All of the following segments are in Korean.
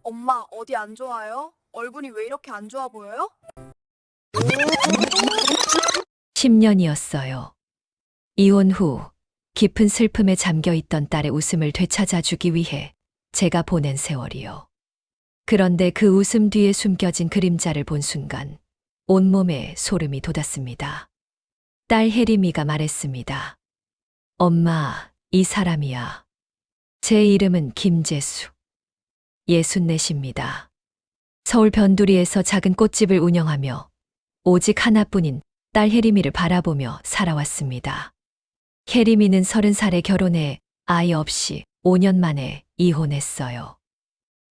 엄마, 어디 안 좋아요? 얼굴이 왜 이렇게 안 좋아 보여요? 10년이었어요. 이혼 후 깊은 슬픔에 잠겨 있던 딸의 웃음을 되찾아주기 위해 제가 보낸 세월이요. 그런데 그 웃음 뒤에 숨겨진 그림자를 본 순간 온몸에 소름이 돋았습니다. 딸 혜림이가 말했습니다. 엄마, 이 사람이야. 제 이름은 김재수. 64입니다. 서울 변두리에서 작은 꽃집을 운영하며 오직 하나뿐인 딸 혜림이를 바라보며 살아왔습니다. 혜림이는 30살에 결혼해 아이 없이 5년 만에 이혼했어요.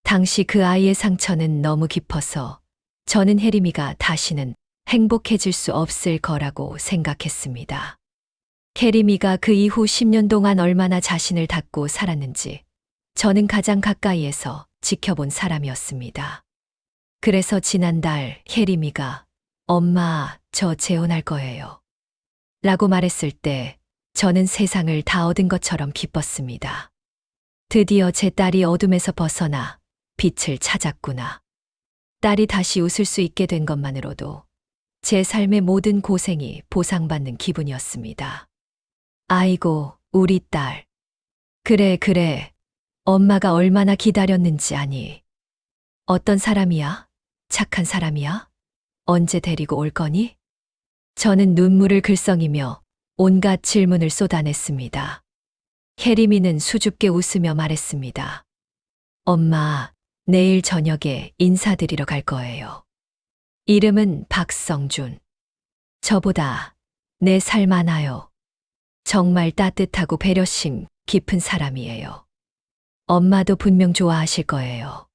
당시 그 아이의 상처는 너무 깊어서 저는 혜림이가 다시는 행복해질 수 없을 거라고 생각했습니다. 혜림이가 그 이후 10년 동안 얼마나 자신을 닫고 살았는지 저는 가장 가까이에서 지켜본 사람이었습니다. 그래서 지난달 혜림이가 엄마, 저 재혼할 거예요. 라고 말했을 때 저는 세상을 다 얻은 것처럼 기뻤습니다. 드디어 제 딸이 어둠에서 벗어나 빛을 찾았구나. 딸이 다시 웃을 수 있게 된 것만으로도 제 삶의 모든 고생이 보상받는 기분이었습니다. 아이고, 우리 딸. 그래. 엄마가 얼마나 기다렸는지 아니. 어떤 사람이야? 착한 사람이야? 언제 데리고 올 거니? 저는 눈물을 글썽이며 온갖 질문을 쏟아냈습니다. 혜림이는 수줍게 웃으며 말했습니다. 엄마, 내일 저녁에 인사드리러 갈 거예요. 이름은 박성준. 저보다 4살 많아요. 정말 따뜻하고 배려심 깊은 사람이에요. 엄마도 분명 좋아하실 거예요.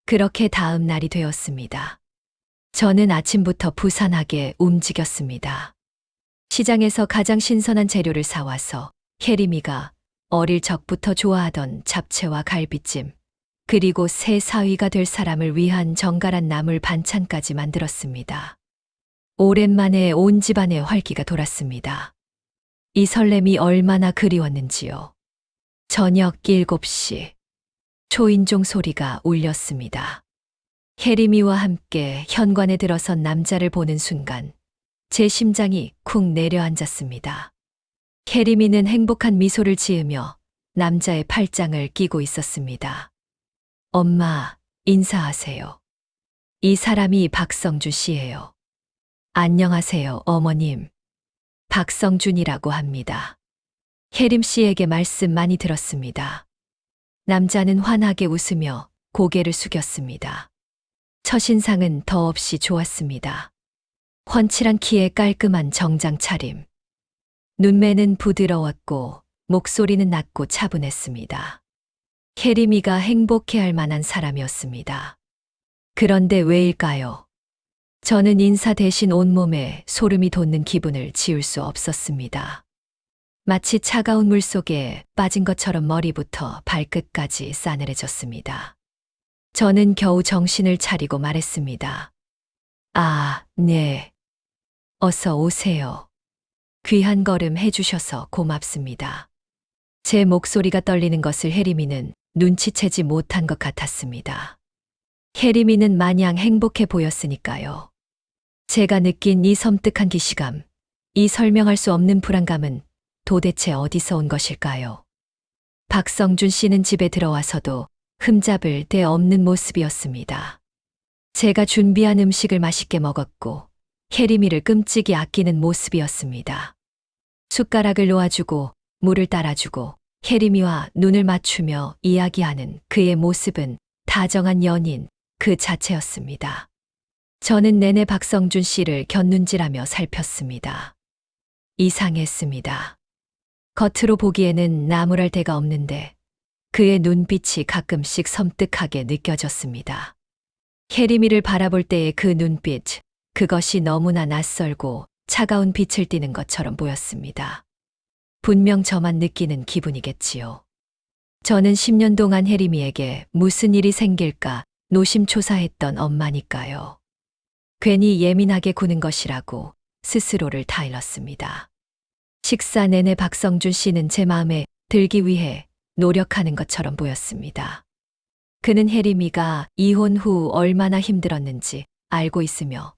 그렇게 다음 날이 되었습니다. 저는 아침부터 부산하게 움직였습니다. 시장에서 가장 신선한 재료를 사와서 혜림이가 어릴 적부터 좋아하던 잡채와 갈비찜, 그리고 새 사위가 될 사람을 위한 정갈한 나물 반찬까지 만들었습니다. 오랜만에 온 집안에 활기가 돌았습니다. 이 설렘이 얼마나 그리웠는지요. 저녁 7시 초인종 소리가 울렸습니다. 혜림이와 함께 현관에 들어선 남자를 보는 순간 제 심장이 쿵 내려앉았습니다. 혜림이는 행복한 미소를 지으며 남자의 팔짱을 끼고 있었습니다. 엄마, 인사하세요. 이 사람이 박성준 씨예요. 안녕하세요, 어머님. 박성준이라고 합니다. 혜림 씨에게 말씀 많이 들었습니다. 남자는 환하게 웃으며 고개를 숙였습니다. 첫인상은 더없이 좋았습니다. 훤칠한 키에 깔끔한 정장 차림. 눈매는 부드러웠고 목소리는 낮고 차분했습니다. 혜림이가 행복해할 만한 사람이었습니다. 그런데 왜일까요? 저는 인사 대신 온몸에 소름이 돋는 기분을 지울 수 없었습니다. 마치 차가운 물 속에 빠진 것처럼 머리부터 발끝까지 싸늘해졌습니다. 저는 겨우 정신을 차리고 말했습니다. 아, 네. 어서 오세요. 귀한 걸음 해주셔서 고맙습니다. 제 목소리가 떨리는 것을 혜림이는 눈치채지 못한 것 같았습니다. 혜림이는 마냥 행복해 보였으니까요. 제가 느낀 이 섬뜩한 기시감, 이 설명할 수 없는 불안감은 도대체 어디서 온 것일까요? 박성준 씨는 집에 들어와서도 흠잡을 데 없는 모습이었습니다. 제가 준비한 음식을 맛있게 먹었고 혜림이를 끔찍이 아끼는 모습이었습니다. 숟가락을 놓아주고 물을 따라주고 혜림이와 눈을 맞추며 이야기하는 그의 모습은 다정한 연인 그 자체였습니다. 저는 내내 박성준 씨를 곁눈질하며 살폈습니다. 이상했습니다. 겉으로 보기에는 나무랄 데가 없는데 그의 눈빛이 가끔씩 섬뜩하게 느껴졌습니다. 혜림이를 바라볼 때의 그 눈빛, 그것이 너무나 낯설고 차가운 빛을 띠는 것처럼 보였습니다. 분명 저만 느끼는 기분이겠지요. 저는 10년 동안 혜림이에게 무슨 일이 생길까 노심초사했던 엄마니까요. 괜히 예민하게 구는 것이라고 스스로를 타일렀습니다. 식사 내내 박성준 씨는 제 마음에 들기 위해 노력하는 것처럼 보였습니다. 그는 혜림이가 이혼 후 얼마나 힘들었는지 알고 있으며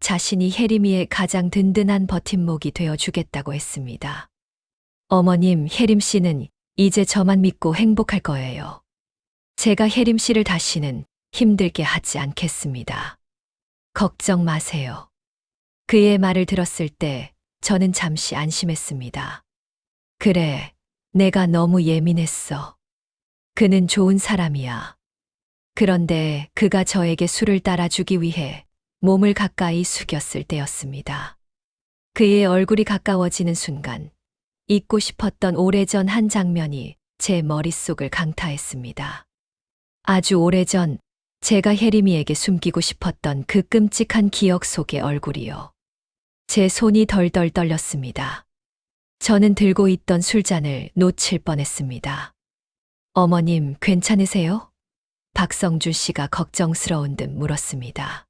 자신이 혜림이의 가장 든든한 버팀목이 되어 주겠다고 했습니다. 어머님, 혜림 씨는 이제 저만 믿고 행복할 거예요. 제가 혜림 씨를 다시는 힘들게 하지 않겠습니다. 걱정 마세요. 그의 말을 들었을 때 저는 잠시 안심했습니다. 그래, 내가 너무 예민했어. 그는 좋은 사람이야. 그런데 그가 저에게 술을 따라주기 위해 몸을 가까이 숙였을 때였습니다. 그의 얼굴이 가까워지는 순간 잊고 싶었던 오래전 한 장면이 제 머릿속을 강타했습니다. 아주 오래전 제가 혜림이에게 숨기고 싶었던 그 끔찍한 기억 속의 얼굴이요. 제 손이 덜덜 떨렸습니다. 저는 들고 있던 술잔을 놓칠 뻔했습니다. 어머님, 괜찮으세요? 박성준 씨가 걱정스러운 듯 물었습니다.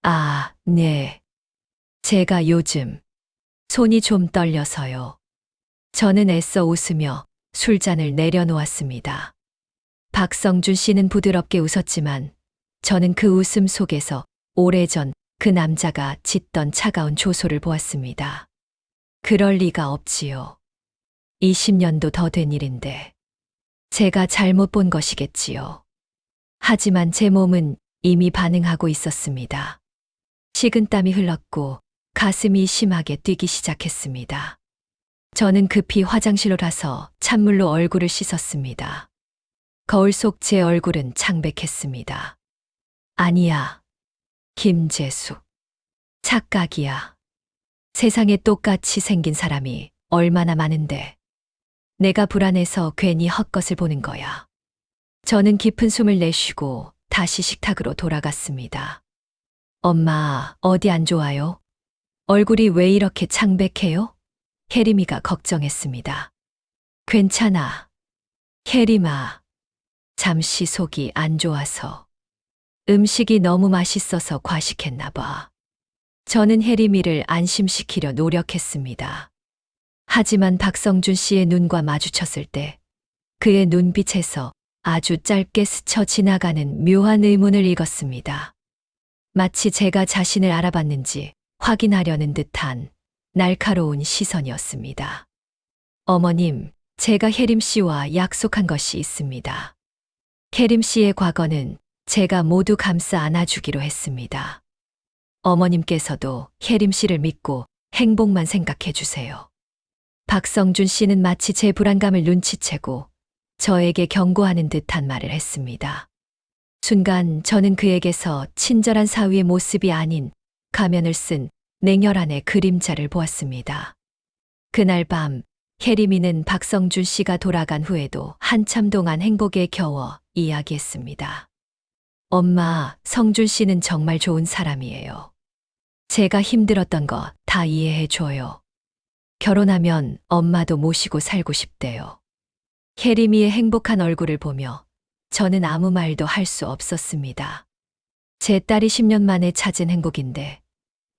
아, 네. 제가 요즘 손이 좀 떨려서요. 저는 애써 웃으며 술잔을 내려놓았습니다. 박성준 씨는 부드럽게 웃었지만 저는 그 웃음 속에서 오래전 그 남자가 짓던 차가운 조소를 보았습니다. 그럴 리가 없지요. 20년도 더 된 일인데 제가 잘못 본 것이겠지요. 하지만 제 몸은 이미 반응하고 있었습니다. 식은땀이 흘렀고 가슴이 심하게 뛰기 시작했습니다. 저는 급히 화장실로 가서 찬물로 얼굴을 씻었습니다. 거울 속 제 얼굴은 창백했습니다. 아니야, 김재수. 착각이야. 세상에 똑같이 생긴 사람이 얼마나 많은데. 내가 불안해서 괜히 헛것을 보는 거야. 저는 깊은 숨을 내쉬고 다시 식탁으로 돌아갔습니다. 엄마, 어디 안 좋아요? 얼굴이 왜 이렇게 창백해요? 혜림이가 걱정했습니다. 괜찮아. 혜림아. 잠시 속이 안 좋아서. 음식이 너무 맛있어서 과식했나 봐. 저는 혜림이를 안심시키려 노력했습니다. 하지만 박성준 씨의 눈과 마주쳤을 때 그의 눈빛에서 아주 짧게 스쳐 지나가는 묘한 의문을 읽었습니다. 마치 제가 자신을 알아봤는지 확인하려는 듯한 날카로운 시선이었습니다. 어머님, 제가 혜림 씨와 약속한 것이 있습니다. 혜림 씨의 과거는 제가 모두 감싸 안아주기로 했습니다. 어머님께서도 혜림 씨를 믿고 행복만 생각해 주세요. 박성준 씨는 마치 제 불안감을 눈치채고 저에게 경고하는 듯한 말을 했습니다. 순간 저는 그에게서 친절한 사위의 모습이 아닌 가면을 쓴 냉혈한의 그림자를 보았습니다. 그날 밤 혜림이는 박성준 씨가 돌아간 후에도 한참 동안 행복에 겨워 이야기했습니다. 엄마, 성준 씨는 정말 좋은 사람이에요. 제가 힘들었던 거 다 이해해 줘요. 결혼하면 엄마도 모시고 살고 싶대요. 혜림이의 행복한 얼굴을 보며 저는 아무 말도 할 수 없었습니다. 제 딸이 10년 만에 찾은 행복인데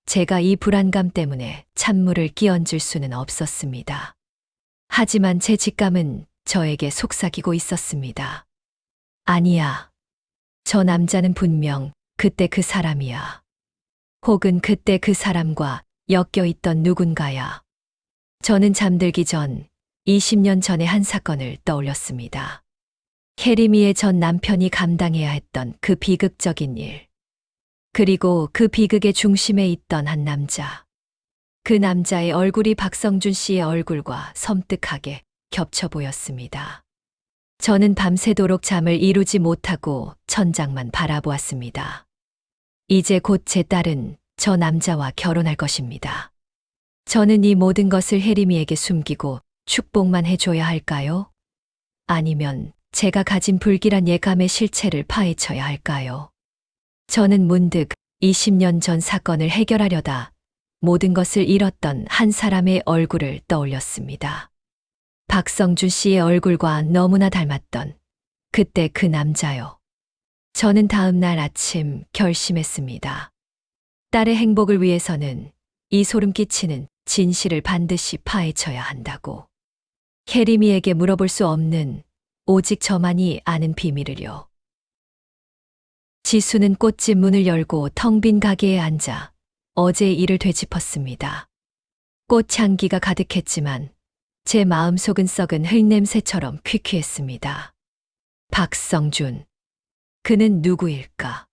제가 이 불안감 때문에 찬물을 끼얹을 수는 없었습니다. 하지만 제 직감은 저에게 속삭이고 있었습니다. 아니야. 저 남자는 분명 그때 그 사람이야. 혹은 그때 그 사람과 엮여 있던 누군가야. 저는 잠들기 전 20년 전의 한 사건을 떠올렸습니다. 혜림이의 전 남편이 감당해야 했던 그 비극적인 일. 그리고 그 비극의 중심에 있던 한 남자. 그 남자의 얼굴이 박성준 씨의 얼굴과 섬뜩하게 겹쳐 보였습니다. 저는 밤새도록 잠을 이루지 못하고 천장만 바라보았습니다. 이제 곧 제 딸은 저 남자와 결혼할 것입니다. 저는 이 모든 것을 혜림이에게 숨기고 축복만 해줘야 할까요? 아니면 제가 가진 불길한 예감의 실체를 파헤쳐야 할까요? 저는 문득 20년 전 사건을 해결하려다 모든 것을 잃었던 한 사람의 얼굴을 떠올렸습니다. 박성준 씨의 얼굴과 너무나 닮았던 그때 그 남자요. 저는 다음 날 아침 결심했습니다. 딸의 행복을 위해서는 이 소름 끼치는 진실을 반드시 파헤쳐야 한다고. 혜림이에게 물어볼 수 없는 오직 저만이 아는 비밀을요. 지수는 꽃집 문을 열고 텅 빈 가게에 앉아 어제의 일을 되짚었습니다. 꽃향기가 가득했지만 제 마음속은 썩은 흙냄새처럼 퀴퀴했습니다. 박성준. 그는 누구일까?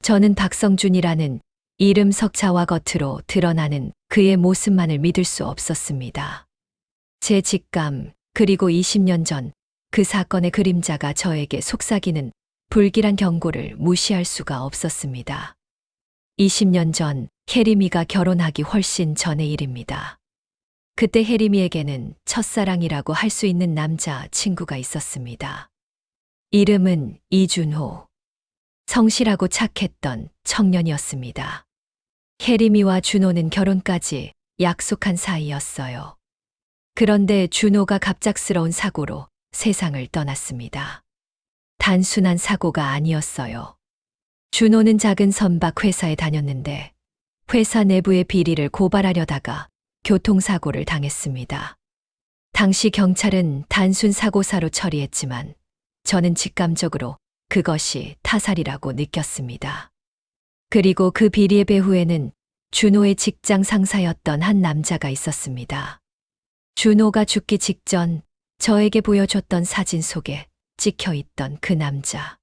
저는 박성준이라는 이름 석자와 겉으로 드러나는 그의 모습만을 믿을 수 없었습니다. 제 직감, 그리고 20년 전 그 사건의 그림자가 저에게 속삭이는 불길한 경고를 무시할 수가 없었습니다. 20년 전 혜림이가 결혼하기 훨씬 전의 일입니다. 그때 혜림이에게는 첫사랑이라고 할 수 있는 남자 친구가 있었습니다. 이름은 이준호. 성실하고 착했던 청년이었습니다. 혜림이와 준호는 결혼까지 약속한 사이였어요. 그런데 준호가 갑작스러운 사고로 세상을 떠났습니다. 단순한 사고가 아니었어요. 준호는 작은 선박 회사에 다녔는데 회사 내부의 비리를 고발하려다가 교통사고를 당했습니다. 당시 경찰은 단순 사고사로 처리했지만 저는 직감적으로 그것이 타살이라고 느꼈습니다. 그리고 그 비리의 배후에는 준호의 직장 상사였던 한 남자가 있었습니다. 준호가 죽기 직전 저에게 보여줬던 사진 속에 찍혀 있던 그 남자.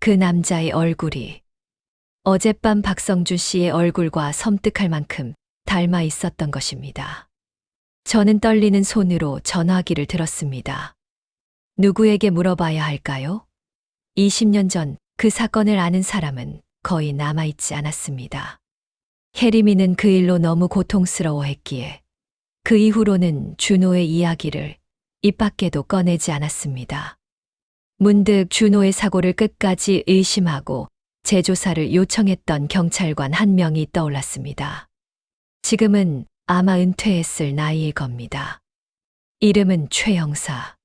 그 남자의 얼굴이 어젯밤 박성준 씨의 얼굴과 섬뜩할 만큼 닮아 있었던 것입니다. 저는 떨리는 손으로 전화기를 들었습니다. 누구에게 물어봐야 할까요? 20년 전 그 사건을 아는 사람은 거의 남아있지 않았습니다. 혜림이는 그 일로 너무 고통스러워했기에 그 이후로는 준호의 이야기를 입 밖에도 꺼내지 않았습니다. 문득 준호의 사고를 끝까지 의심하고 재조사를 요청했던 경찰관 한 명이 떠올랐습니다. 지금은 아마 은퇴했을 나이일 겁니다. 이름은 최 형사.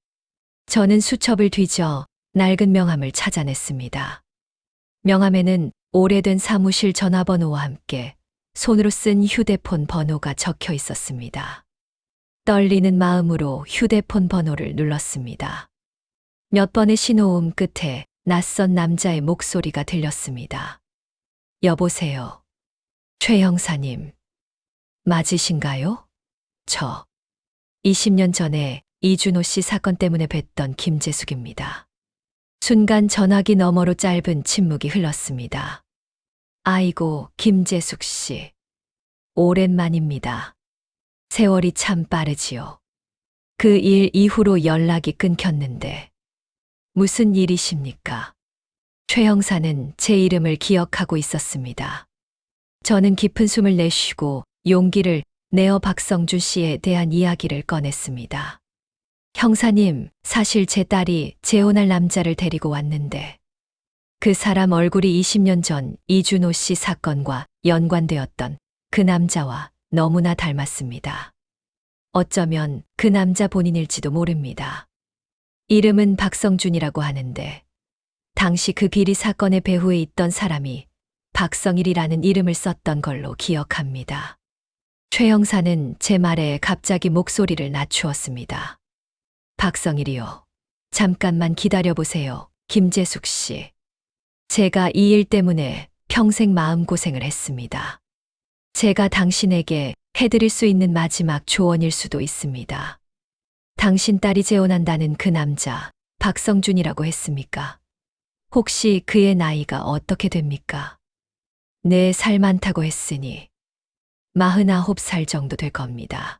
저는 수첩을 뒤져 낡은 명함을 찾아냈습니다. 명함에는 오래된 사무실 전화번호와 함께 손으로 쓴 휴대폰 번호가 적혀 있었습니다. 떨리는 마음으로 휴대폰 번호를 눌렀습니다. 몇 번의 신호음 끝에 낯선 남자의 목소리가 들렸습니다. 여보세요. 최 형사님. 맞으신가요? 저 20년 전에 이준호 씨 사건 때문에 뵀던 김재숙입니다. 순간 전화기 너머로 짧은 침묵이 흘렀습니다. 아이고, 김재숙 씨. 오랜만입니다. 세월이 참 빠르지요. 그 일 이후로 연락이 끊겼는데 무슨 일이십니까? 최 형사는 제 이름을 기억하고 있었습니다. 저는 깊은 숨을 내쉬고 용기를 내어 박성준 씨에 대한 이야기를 꺼냈습니다. 형사님, 사실 제 딸이 재혼할 남자를 데리고 왔는데 그 사람 얼굴이 20년 전 이준호 씨 사건과 연관되었던 그 남자와 너무나 닮았습니다. 어쩌면 그 남자 본인일지도 모릅니다. 이름은 박성준이라고 하는데 당시 그 비리 사건의 배후에 있던 사람이 박성일이라는 이름을 썼던 걸로 기억합니다. 최 형사는 제 말에 갑자기 목소리를 낮추었습니다. 박성일이요. 잠깐만 기다려보세요, 김재숙 씨. 제가 이 일 때문에 평생 마음고생을 했습니다. 제가 당신에게 해드릴 수 있는 마지막 조언일 수도 있습니다. 당신 딸이 재혼한다는 그 남자, 박성준이라고 했습니까? 혹시 그의 나이가 어떻게 됩니까? 4살 많다고 했으니 49살 정도 될 겁니다.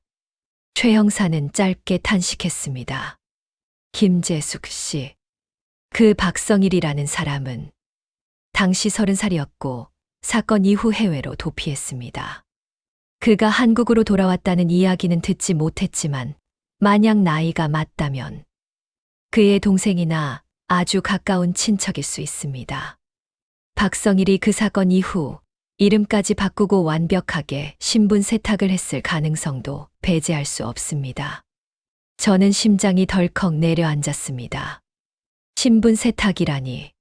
최 형사는 짧게 탄식했습니다. 김재숙 씨. 그 박성일이라는 사람은 당시 30살이었고 사건 이후 해외로 도피했습니다. 그가 한국으로 돌아왔다는 이야기는 듣지 못했지만 만약 나이가 맞다면 그의 동생이나 아주 가까운 친척일 수 있습니다. 박성일이 그 사건 이후 이름까지 바꾸고 완벽하게 신분 세탁을 했을 가능성도 배제할 수 없습니다. 저는 심장이 덜컥 내려앉았습니다. 신분 세탁이라니.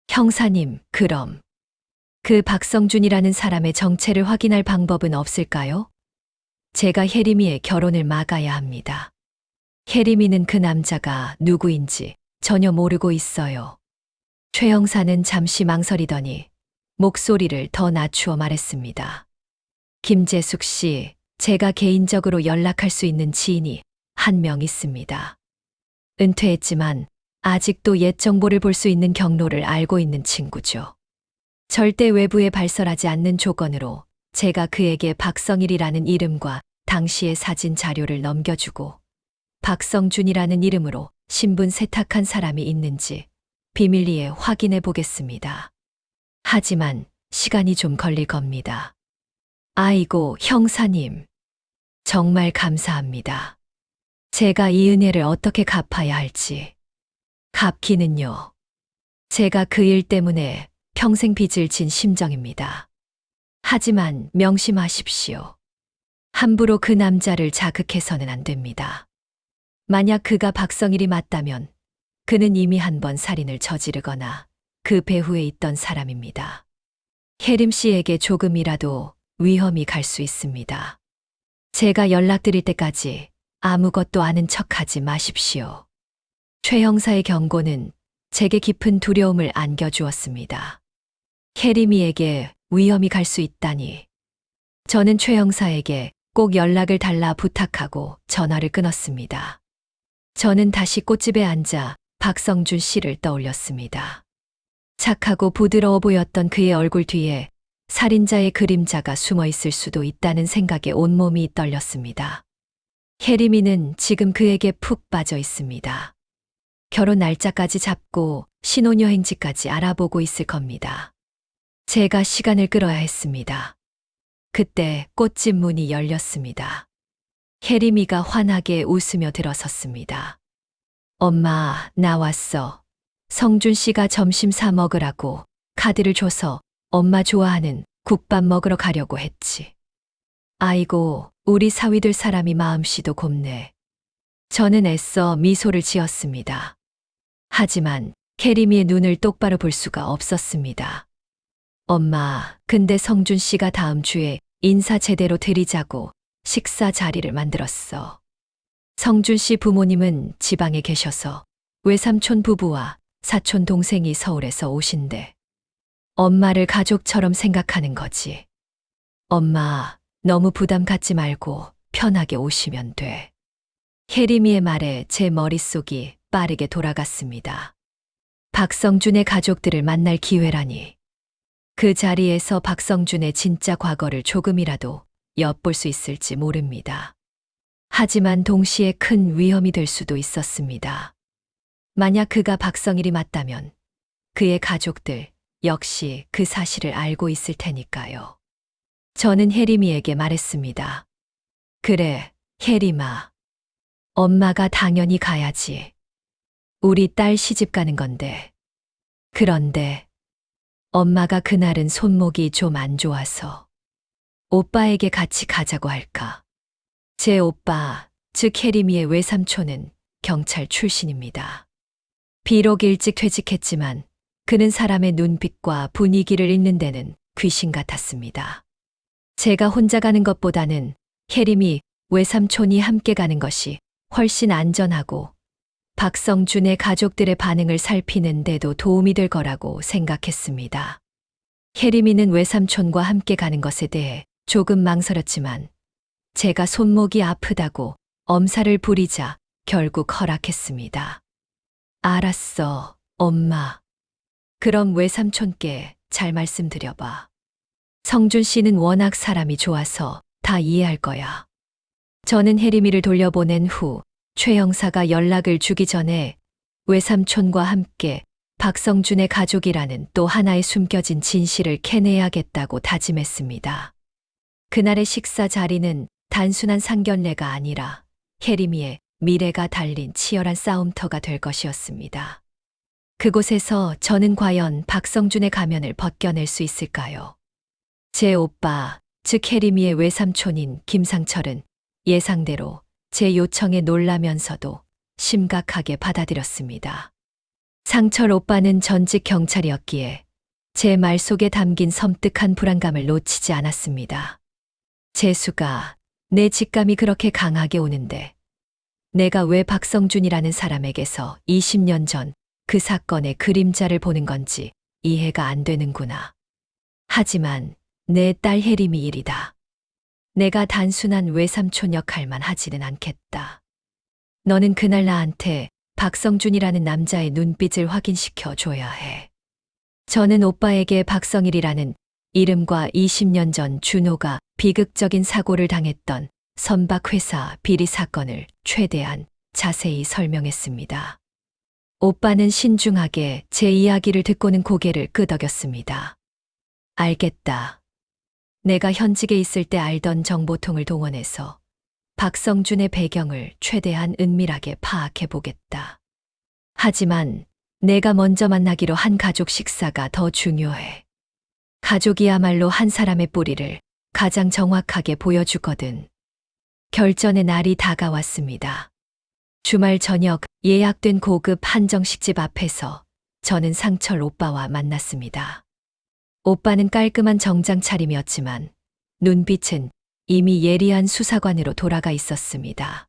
형사님, 그럼 그 박성준이라는 사람의 정체를 확인할 방법은 없을까요? 제가 혜림이의 결혼을 막아야 합니다. 혜림이는 그 남자가 누구인지 전혀 모르고 있어요. 최 형사는 잠시 망설이더니 목소리를 더 낮추어 말했습니다. 김재숙 씨, 제가 개인적으로 연락할 수 있는 지인이 한 명 있습니다. 은퇴했지만 아직도 옛 정보를 볼 수 있는 경로를 알고 있는 친구죠. 절대 외부에 발설하지 않는 조건으로 제가 그에게 박성일이라는 이름과 당시의 사진 자료를 넘겨주고 박성준이라는 이름으로 신분 세탁한 사람이 있는지 비밀리에 확인해 보겠습니다. 하지만 시간이 좀 걸릴 겁니다. 아이고, 형사님. 정말 감사합니다. 제가 이 은혜를 어떻게 갚아야 할지. 갚기는요. 제가 그 일 때문에 평생 빚을 진 심정입니다. 하지만 명심하십시오. 함부로 그 남자를 자극해서는 안 됩니다. 만약 그가 박성일이 맞다면 그는 이미 한 번 살인을 저지르거나 그 배후에 있던 사람입니다. 혜림 씨에게 조금이라도 위험이 갈 수 있습니다. 제가 연락드릴 때까지 아무것도 아는 척하지 마십시오. 최 형사의 경고는 제게 깊은 두려움을 안겨주었습니다. 혜림이에게 위험이 갈 수 있다니. 저는 최 형사에게 꼭 연락을 달라 부탁하고 전화를 끊었습니다. 저는 다시 꽃집에 앉아 박성준 씨를 떠올렸습니다. 착하고 부드러워 보였던 그의 얼굴 뒤에 살인자의 그림자가 숨어 있을 수도 있다는 생각에 온몸이 떨렸습니다. 혜림이는 지금 그에게 푹 빠져 있습니다. 결혼 날짜까지 잡고 신혼여행지까지 알아보고 있을 겁니다. 제가 시간을 끌어야 했습니다. 그때 꽃집 문이 열렸습니다. 혜림이가 환하게 웃으며 들어섰습니다. 엄마, 나왔어. 성준 씨가 점심 사 먹으라고 카드를 줘서 엄마 좋아하는 국밥 먹으러 가려고 했지. 아이고, 우리 사위들 사람이 마음씨도 곱네. 저는 애써 미소를 지었습니다. 하지만 혜림이의 눈을 똑바로 볼 수가 없었습니다. 엄마, 근데 성준 씨가 다음 주에 인사 제대로 드리자고 식사 자리를 만들었어. 성준 씨 부모님은 지방에 계셔서 외삼촌 부부와 사촌 동생이 서울에서 오신대. 엄마를 가족처럼 생각하는 거지. 엄마, 너무 부담 갖지 말고 편하게 오시면 돼. 혜림이의 말에 제 머릿속이 빠르게 돌아갔습니다. 박성준의 가족들을 만날 기회라니. 그 자리에서 박성준의 진짜 과거를 조금이라도 엿볼 수 있을지 모릅니다. 하지만 동시에 큰 위험이 될 수도 있었습니다. 만약 그가 박성일이 맞다면 그의 가족들 역시 그 사실을 알고 있을 테니까요. 저는 혜림이에게 말했습니다. 그래, 혜림아. 엄마가 당연히 가야지. 우리 딸 시집 가는 건데. 그런데 엄마가 그날은 손목이 좀 안 좋아서 오빠에게 같이 가자고 할까. 제 오빠, 즉 혜림이의 외삼촌은 경찰 출신입니다. 비록 일찍 퇴직했지만 그는 사람의 눈빛과 분위기를 읽는 데는 귀신 같았습니다. 제가 혼자 가는 것보다는 혜림이 외삼촌이 함께 가는 것이 훨씬 안전하고 박성준의 가족들의 반응을 살피는 데도 도움이 될 거라고 생각했습니다. 혜림이는 외삼촌과 함께 가는 것에 대해 조금 망설였지만 제가 손목이 아프다고 엄살을 부리자 결국 허락했습니다. 알았어, 엄마. 그럼 외삼촌께 잘 말씀드려봐. 성준 씨는 워낙 사람이 좋아서 다 이해할 거야. 저는 혜림이를 돌려보낸 후 최 형사가 연락을 주기 전에 외삼촌과 함께 박성준의 가족이라는 또 하나의 숨겨진 진실을 캐내야겠다고 다짐했습니다. 그날의 식사 자리는 단순한 상견례가 아니라 혜림이의 미래가 달린 치열한 싸움터가 될 것이었습니다. 그곳에서 저는 과연 박성준의 가면을 벗겨낼 수 있을까요? 제 오빠, 즉 혜림이의 외삼촌인 김상철은 예상대로 제 요청에 놀라면서도 심각하게 받아들였습니다. 상철 오빠는 전직 경찰이었기에 제 말 속에 담긴 섬뜩한 불안감을 놓치지 않았습니다. 재수가, 내 직감이 그렇게 강하게 오는데 내가 왜 박성준이라는 사람에게서 20년 전 그 사건의 그림자를 보는 건지 이해가 안 되는구나. 하지만 내 딸 혜림이 일이다. 내가 단순한 외삼촌 역할만 하지는 않겠다. 너는 그날 나한테 박성준이라는 남자의 눈빛을 확인시켜 줘야 해. 저는 오빠에게 박성일이라는 이름과 20년 전 준호가 비극적인 사고를 당했던 선박회사 비리 사건을 최대한 자세히 설명했습니다. 오빠는 신중하게 제 이야기를 듣고는 고개를 끄덕였습니다. 알겠다. 내가 현직에 있을 때 알던 정보통을 동원해서 박성준의 배경을 최대한 은밀하게 파악해 보겠다. 하지만 내가 먼저 만나기로 한 가족 식사가 더 중요해. 가족이야말로 한 사람의 뿌리를 가장 정확하게 보여주거든. 결전의 날이 다가왔습니다. 주말 저녁 예약된 고급 한정식집 앞에서 저는 상철 오빠와 만났습니다. 오빠는 깔끔한 정장 차림이었지만 눈빛은 이미 예리한 수사관으로 돌아가 있었습니다.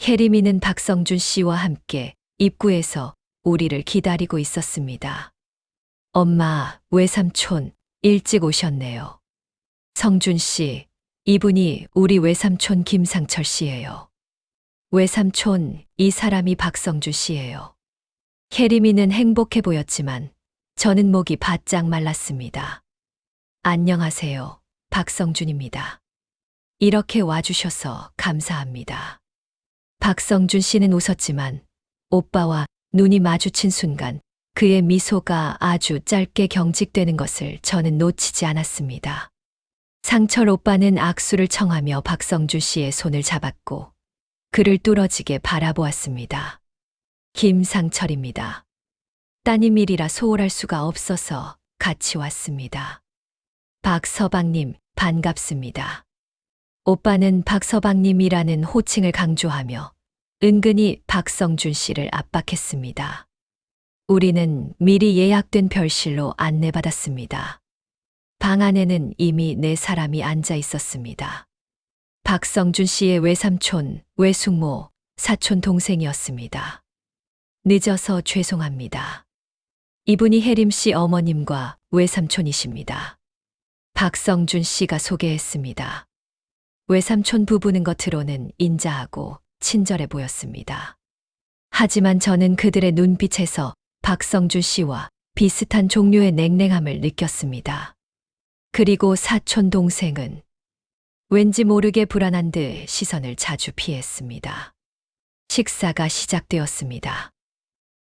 혜림이는 박성준 씨와 함께 입구에서 우리를 기다리고 있었습니다. 엄마, 외삼촌, 일찍 오셨네요. 성준 씨, 이분이 우리 외삼촌 김상철 씨예요. 외삼촌, 이 사람이 박성준 씨예요. 혜림이는 행복해 보였지만 저는 목이 바짝 말랐습니다. 안녕하세요. 박성준입니다. 이렇게 와주셔서 감사합니다. 박성준 씨는 웃었지만 오빠와 눈이 마주친 순간 그의 미소가 아주 짧게 경직되는 것을 저는 놓치지 않았습니다. 상철 오빠는 악수를 청하며 박성준 씨의 손을 잡았고 그를 뚫어지게 바라보았습니다. 김상철입니다. 따님 일이라 소홀할 수가 없어서 같이 왔습니다. 박서방님, 반갑습니다. 오빠는 박서방님이라는 호칭을 강조하며 은근히 박성준 씨를 압박했습니다. 우리는 미리 예약된 별실로 안내받았습니다. 방 안에는 이미 4사람이 앉아 있었습니다. 박성준 씨의 외삼촌, 외숙모, 사촌 동생이었습니다. 늦어서 죄송합니다. 이분이 혜림 씨 어머님과 외삼촌이십니다. 박성준 씨가 소개했습니다. 외삼촌 부부는 겉으로는 인자하고 친절해 보였습니다. 하지만 저는 그들의 눈빛에서 박성준 씨와 비슷한 종류의 냉랭함을 느꼈습니다. 그리고 사촌 동생은 왠지 모르게 불안한 듯 시선을 자주 피했습니다. 식사가 시작되었습니다.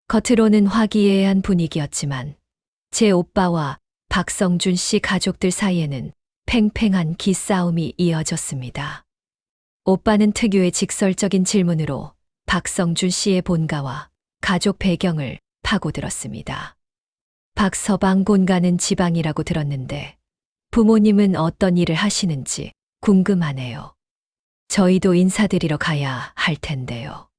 겉으로는 화기애애한 분위기였지만 제 오빠와 박성준 씨 가족들 사이에는 팽팽한 기싸움이 이어졌습니다. 오빠는 특유의 직설적인 질문으로 박성준 씨의 본가와 가족 배경을 파고들었습니다. 박서방 본가는 지방이라고 들었는데 부모님은 어떤 일을 하시는지 궁금하네요. 저희도 인사드리러 가야 할 텐데요.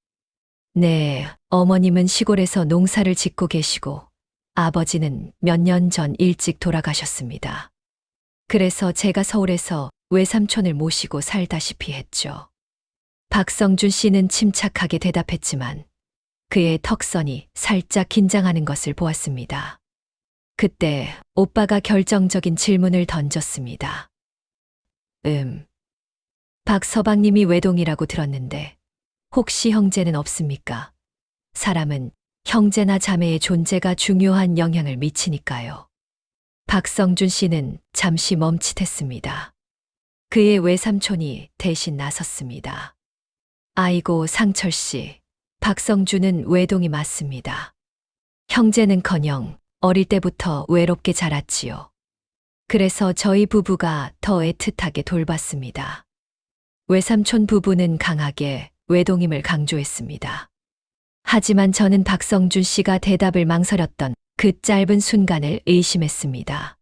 네, 어머님은 시골에서 농사를 짓고 계시고 아버지는 몇 년 전 일찍 돌아가셨습니다. 그래서 제가 서울에서 외삼촌을 모시고 살다시피 했죠. 박성준 씨는 침착하게 대답했지만 그의 턱선이 살짝 긴장하는 것을 보았습니다. 그때 오빠가 결정적인 질문을 던졌습니다. 박서방님이 외동이라고 들었는데 혹시 형제는 없습니까? 사람은 형제나 자매의 존재가 중요한 영향을 미치니까요. 박성준 씨는 잠시 멈칫했습니다. 그의 외삼촌이 대신 나섰습니다. 아이고, 상철 씨, 박성준은 외동이 맞습니다. 형제는커녕 어릴 때부터 외롭게 자랐지요. 그래서 저희 부부가 더 애틋하게 돌봤습니다. 외삼촌 부부는 강하게 외동임을 강조했습니다. 하지만 저는 박성준 씨가 대답을 망설였던 그 짧은 순간을 의심했습니다.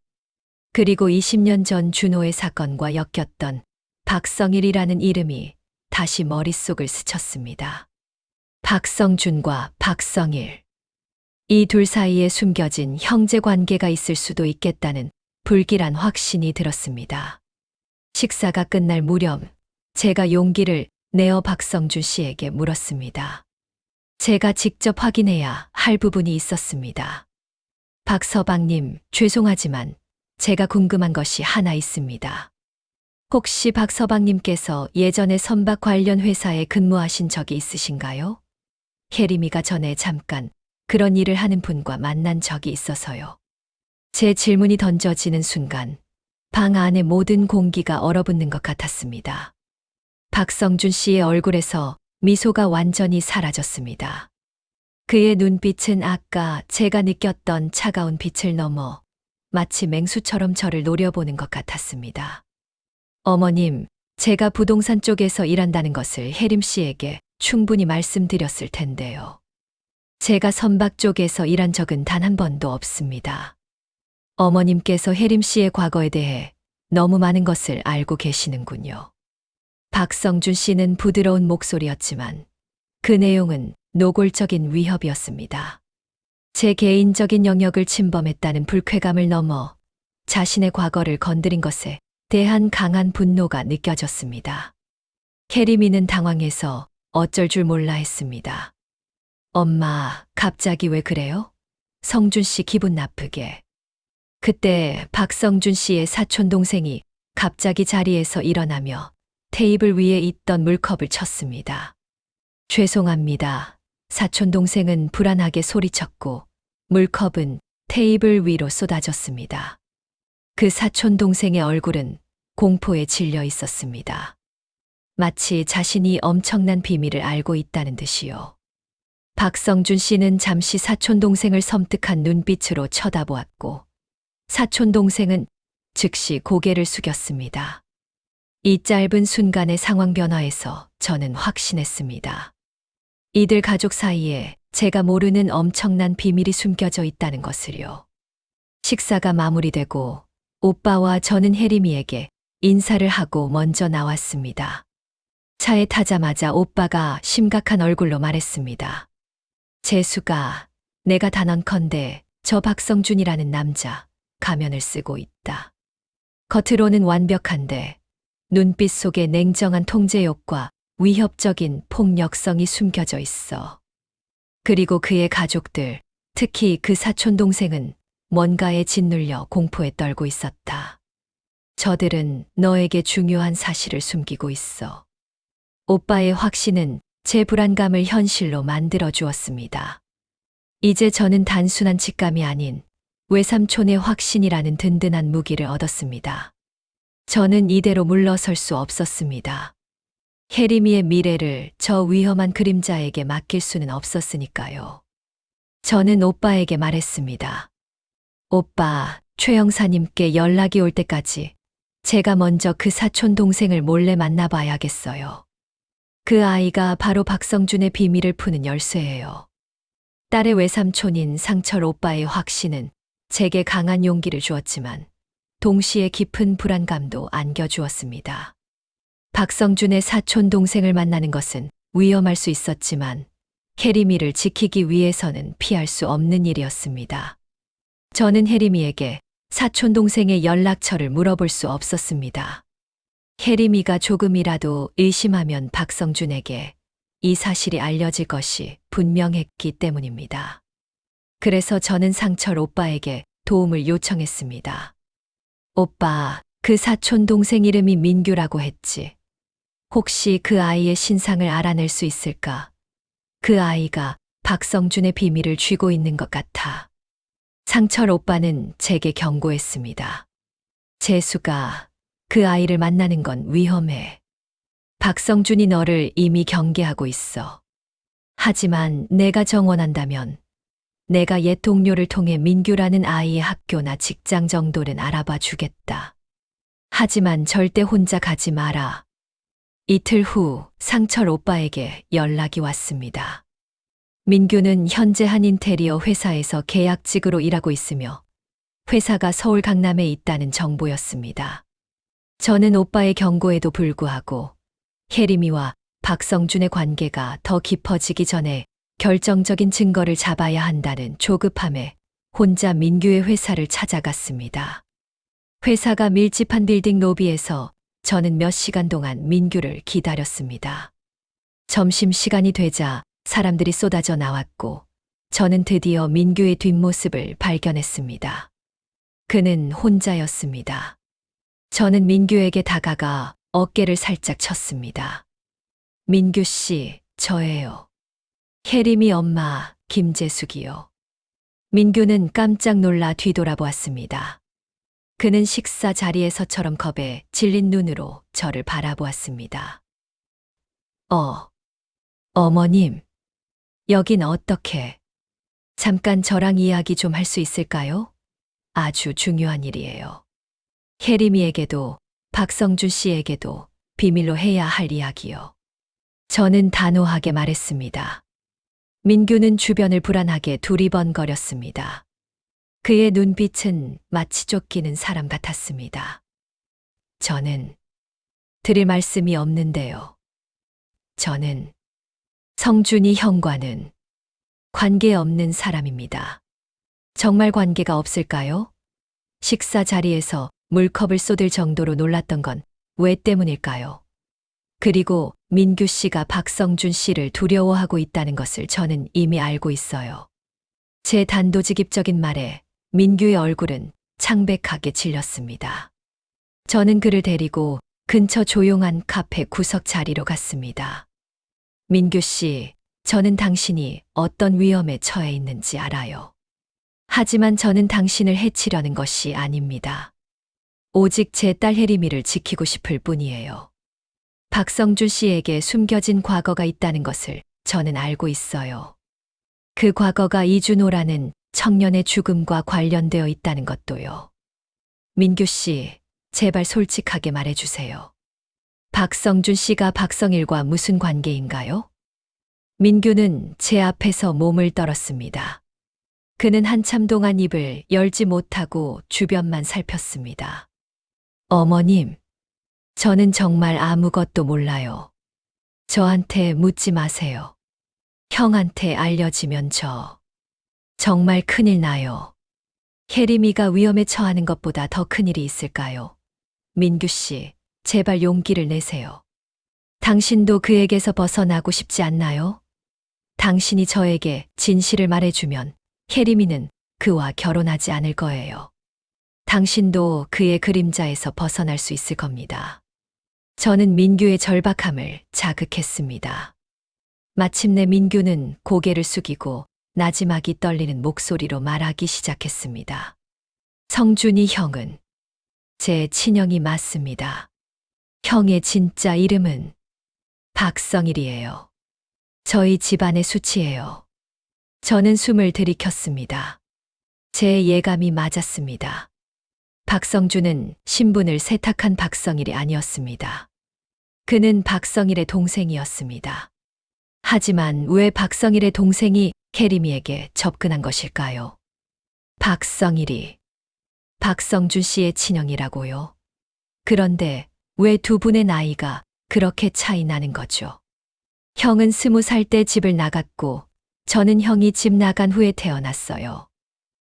그리고 20년 전 준호의 사건과 엮였던 박성일이라는 이름이 다시 머릿속을 스쳤습니다. 박성준과 박성일. 이 둘 사이에 숨겨진 형제 관계가 있을 수도 있겠다는 불길한 확신이 들었습니다. 식사가 끝날 무렵 제가 용기를 내어 박성준 씨에게 물었습니다. 제가 직접 확인해야 할 부분이 있었습니다. 박서방님, 죄송하지만 제가 궁금한 것이 하나 있습니다. 혹시 박서방님께서 예전에 선박 관련 회사에 근무하신 적이 있으신가요? 혜림이가 전에 잠깐 그런 일을 하는 분과 만난 적이 있어서요. 제 질문이 던져지는 순간 방 안의 모든 공기가 얼어붙는 것 같았습니다. 박성준 씨의 얼굴에서 미소가 완전히 사라졌습니다. 그의 눈빛은 아까 제가 느꼈던 차가운 빛을 넘어 마치 맹수처럼 저를 노려보는 것 같았습니다. 어머님, 제가 부동산 쪽에서 일한다는 것을 혜림 씨에게 충분히 말씀드렸을 텐데요. 제가 선박 쪽에서 일한 적은 단 한 번도 없습니다. 어머님께서 혜림 씨의 과거에 대해 너무 많은 것을 알고 계시는군요. 박성준 씨는 부드러운 목소리였지만 그 내용은 노골적인 위협이었습니다. 제 개인적인 영역을 침범했다는 불쾌감을 넘어 자신의 과거를 건드린 것에 대한 강한 분노가 느껴졌습니다. 혜림이는 당황해서 어쩔 줄 몰라 했습니다. 엄마, 갑자기 왜 그래요? 성준 씨 기분 나쁘게. 그때 박성준 씨의 사촌 동생이 갑자기 자리에서 일어나며 테이블 위에 있던 물컵을 쳤습니다. 죄송합니다. 사촌 동생은 불안하게 소리쳤고 물컵은 테이블 위로 쏟아졌습니다. 그 사촌 동생의 얼굴은 공포에 질려 있었습니다. 마치 자신이 엄청난 비밀을 알고 있다는 듯이요. 박성준 씨는 잠시 사촌 동생을 섬뜩한 눈빛으로 쳐다보았고 사촌 동생은 즉시 고개를 숙였습니다. 이 짧은 순간의 상황 변화에서 저는 확신했습니다. 이들 가족 사이에 제가 모르는 엄청난 비밀이 숨겨져 있다는 것을요. 식사가 마무리되고 오빠와 저는 혜림이에게 인사를 하고 먼저 나왔습니다. 차에 타자마자 오빠가 심각한 얼굴로 말했습니다. 재수가, 내가 단언컨대 저 박성준이라는 남자 가면을 쓰고 있다. 겉으로는 완벽한데 눈빛 속에 냉정한 통제욕과 위협적인 폭력성이 숨겨져 있어. 그리고 그의 가족들, 특히 그 사촌 동생은 뭔가에 짓눌려 공포에 떨고 있었다. 저들은 너에게 중요한 사실을 숨기고 있어. 오빠의 확신은 제 불안감을 현실로 만들어 주었습니다. 이제 저는 단순한 직감이 아닌 외삼촌의 확신이라는 든든한 무기를 얻었습니다. 저는 이대로 물러설 수 없었습니다. 혜림이의 미래를 저 위험한 그림자에게 맡길 수는 없었으니까요. 저는 오빠에게 말했습니다. 오빠, 최 형사님께 연락이 올 때까지 제가 먼저 그 사촌 동생을 몰래 만나봐야겠어요. 그 아이가 바로 박성준의 비밀을 푸는 열쇠예요. 딸의 외삼촌인 상철 오빠의 확신은 제게 강한 용기를 주었지만 동시에 깊은 불안감도 안겨주었습니다. 박성준의 사촌 동생을 만나는 것은 위험할 수 있었지만 혜림이를 지키기 위해서는 피할 수 없는 일이었습니다. 저는 혜림이에게 사촌 동생의 연락처를 물어볼 수 없었습니다. 혜림이가 조금이라도 의심하면 박성준에게 이 사실이 알려질 것이 분명했기 때문입니다. 그래서 저는 상철 오빠에게 도움을 요청했습니다. 오빠, 그 사촌 동생 이름이 민규라고 했지. 혹시 그 아이의 신상을 알아낼 수 있을까? 그 아이가 박성준의 비밀을 쥐고 있는 것 같아. 상철 오빠는 제게 경고했습니다. 재수가, 그 아이를 만나는 건 위험해. 박성준이 너를 이미 경계하고 있어. 하지만 내가 정원한다면 내가 옛 동료를 통해 민규라는 아이의 학교나 직장 정도는 알아봐 주겠다. 하지만 절대 혼자 가지 마라. 이틀 후 상철 오빠에게 연락이 왔습니다. 민규는 현재 한 인테리어 회사에서 계약직으로 일하고 있으며 회사가 서울 강남에 있다는 정보였습니다. 저는 오빠의 경고에도 불구하고 혜림이와 박성준의 관계가 더 깊어지기 전에 결정적인 증거를 잡아야 한다는 조급함에 혼자 민규의 회사를 찾아갔습니다. 회사가 밀집한 빌딩 로비에서 저는 몇 시간 동안 민규를 기다렸습니다. 점심시간이 되자 사람들이 쏟아져 나왔고 저는 드디어 민규의 뒷모습을 발견했습니다. 그는 혼자였습니다. 저는 민규에게 다가가 어깨를 살짝 쳤습니다. 민규 씨, 저예요. 혜림이 엄마, 김재숙이요. 민규는 깜짝 놀라 뒤돌아보았습니다. 그는 식사 자리에서처럼 겁에 질린 눈으로 저를 바라보았습니다. 어머님, 여긴 어떻게? 잠깐 저랑 이야기 좀 할 수 있을까요? 아주 중요한 일이에요. 혜림이에게도 박성준 씨에게도 비밀로 해야 할 이야기요. 저는 단호하게 말했습니다. 민규는 주변을 불안하게 두리번거렸습니다. 그의 눈빛은 마치 쫓기는 사람 같았습니다. 저는 드릴 말씀이 없는데요. 저는 성준이 형과는 관계없는 사람입니다. 정말 관계가 없을까요? 식사 자리에서 물컵을 쏟을 정도로 놀랐던 건 왜 때문일까요? 그리고 민규 씨가 박성준 씨를 두려워하고 있다는 것을 저는 이미 알고 있어요. 제 단도직입적인 말에 민규의 얼굴은 창백하게 질렸습니다. 저는 그를 데리고 근처 조용한 카페 구석 자리로 갔습니다. 민규 씨, 저는 당신이 어떤 위험에 처해 있는지 알아요. 하지만 저는 당신을 해치려는 것이 아닙니다. 오직 제 딸 혜림이를 지키고 싶을 뿐이에요. 박성준 씨에게 숨겨진 과거가 있다는 것을 저는 알고 있어요. 그 과거가 이준호라는 청년의 죽음과 관련되어 있다는 것도요. 민규 씨, 제발 솔직하게 말해주세요. 박성준 씨가 박성일과 무슨 관계인가요? 민규는 제 앞에서 몸을 떨었습니다. 그는 한참 동안 입을 열지 못하고 주변만 살폈습니다. 어머님, 저는 정말 아무것도 몰라요. 저한테 묻지 마세요. 형한테 알려지면 정말 큰일 나요. 혜림이가 위험에 처하는 것보다 더 큰일이 있을까요? 민규 씨, 제발 용기를 내세요. 당신도 그에게서 벗어나고 싶지 않나요? 당신이 저에게 진실을 말해주면 혜림이는 그와 결혼하지 않을 거예요. 당신도 그의 그림자에서 벗어날 수 있을 겁니다. 저는 민규의 절박함을 자극했습니다. 마침내 민규는 고개를 숙이고 나지막이 떨리는 목소리로 말하기 시작했습니다. 성준이 형은 제 친형이 맞습니다. 형의 진짜 이름은 박성일이에요. 저희 집안의 수치예요. 저는 숨을 들이켰습니다. 제 예감이 맞았습니다. 박성준은 신분을 세탁한 박성일이 아니었습니다. 그는 박성일의 동생이었습니다. 하지만 왜 박성일의 동생이 혜림이에게 접근한 것일까요? 박성일이 박성준 씨의 친형이라고요? 그런데 왜 두 분의 나이가 그렇게 차이 나는 거죠? 형은 20살 때 집을 나갔고 저는 형이 집 나간 후에 태어났어요.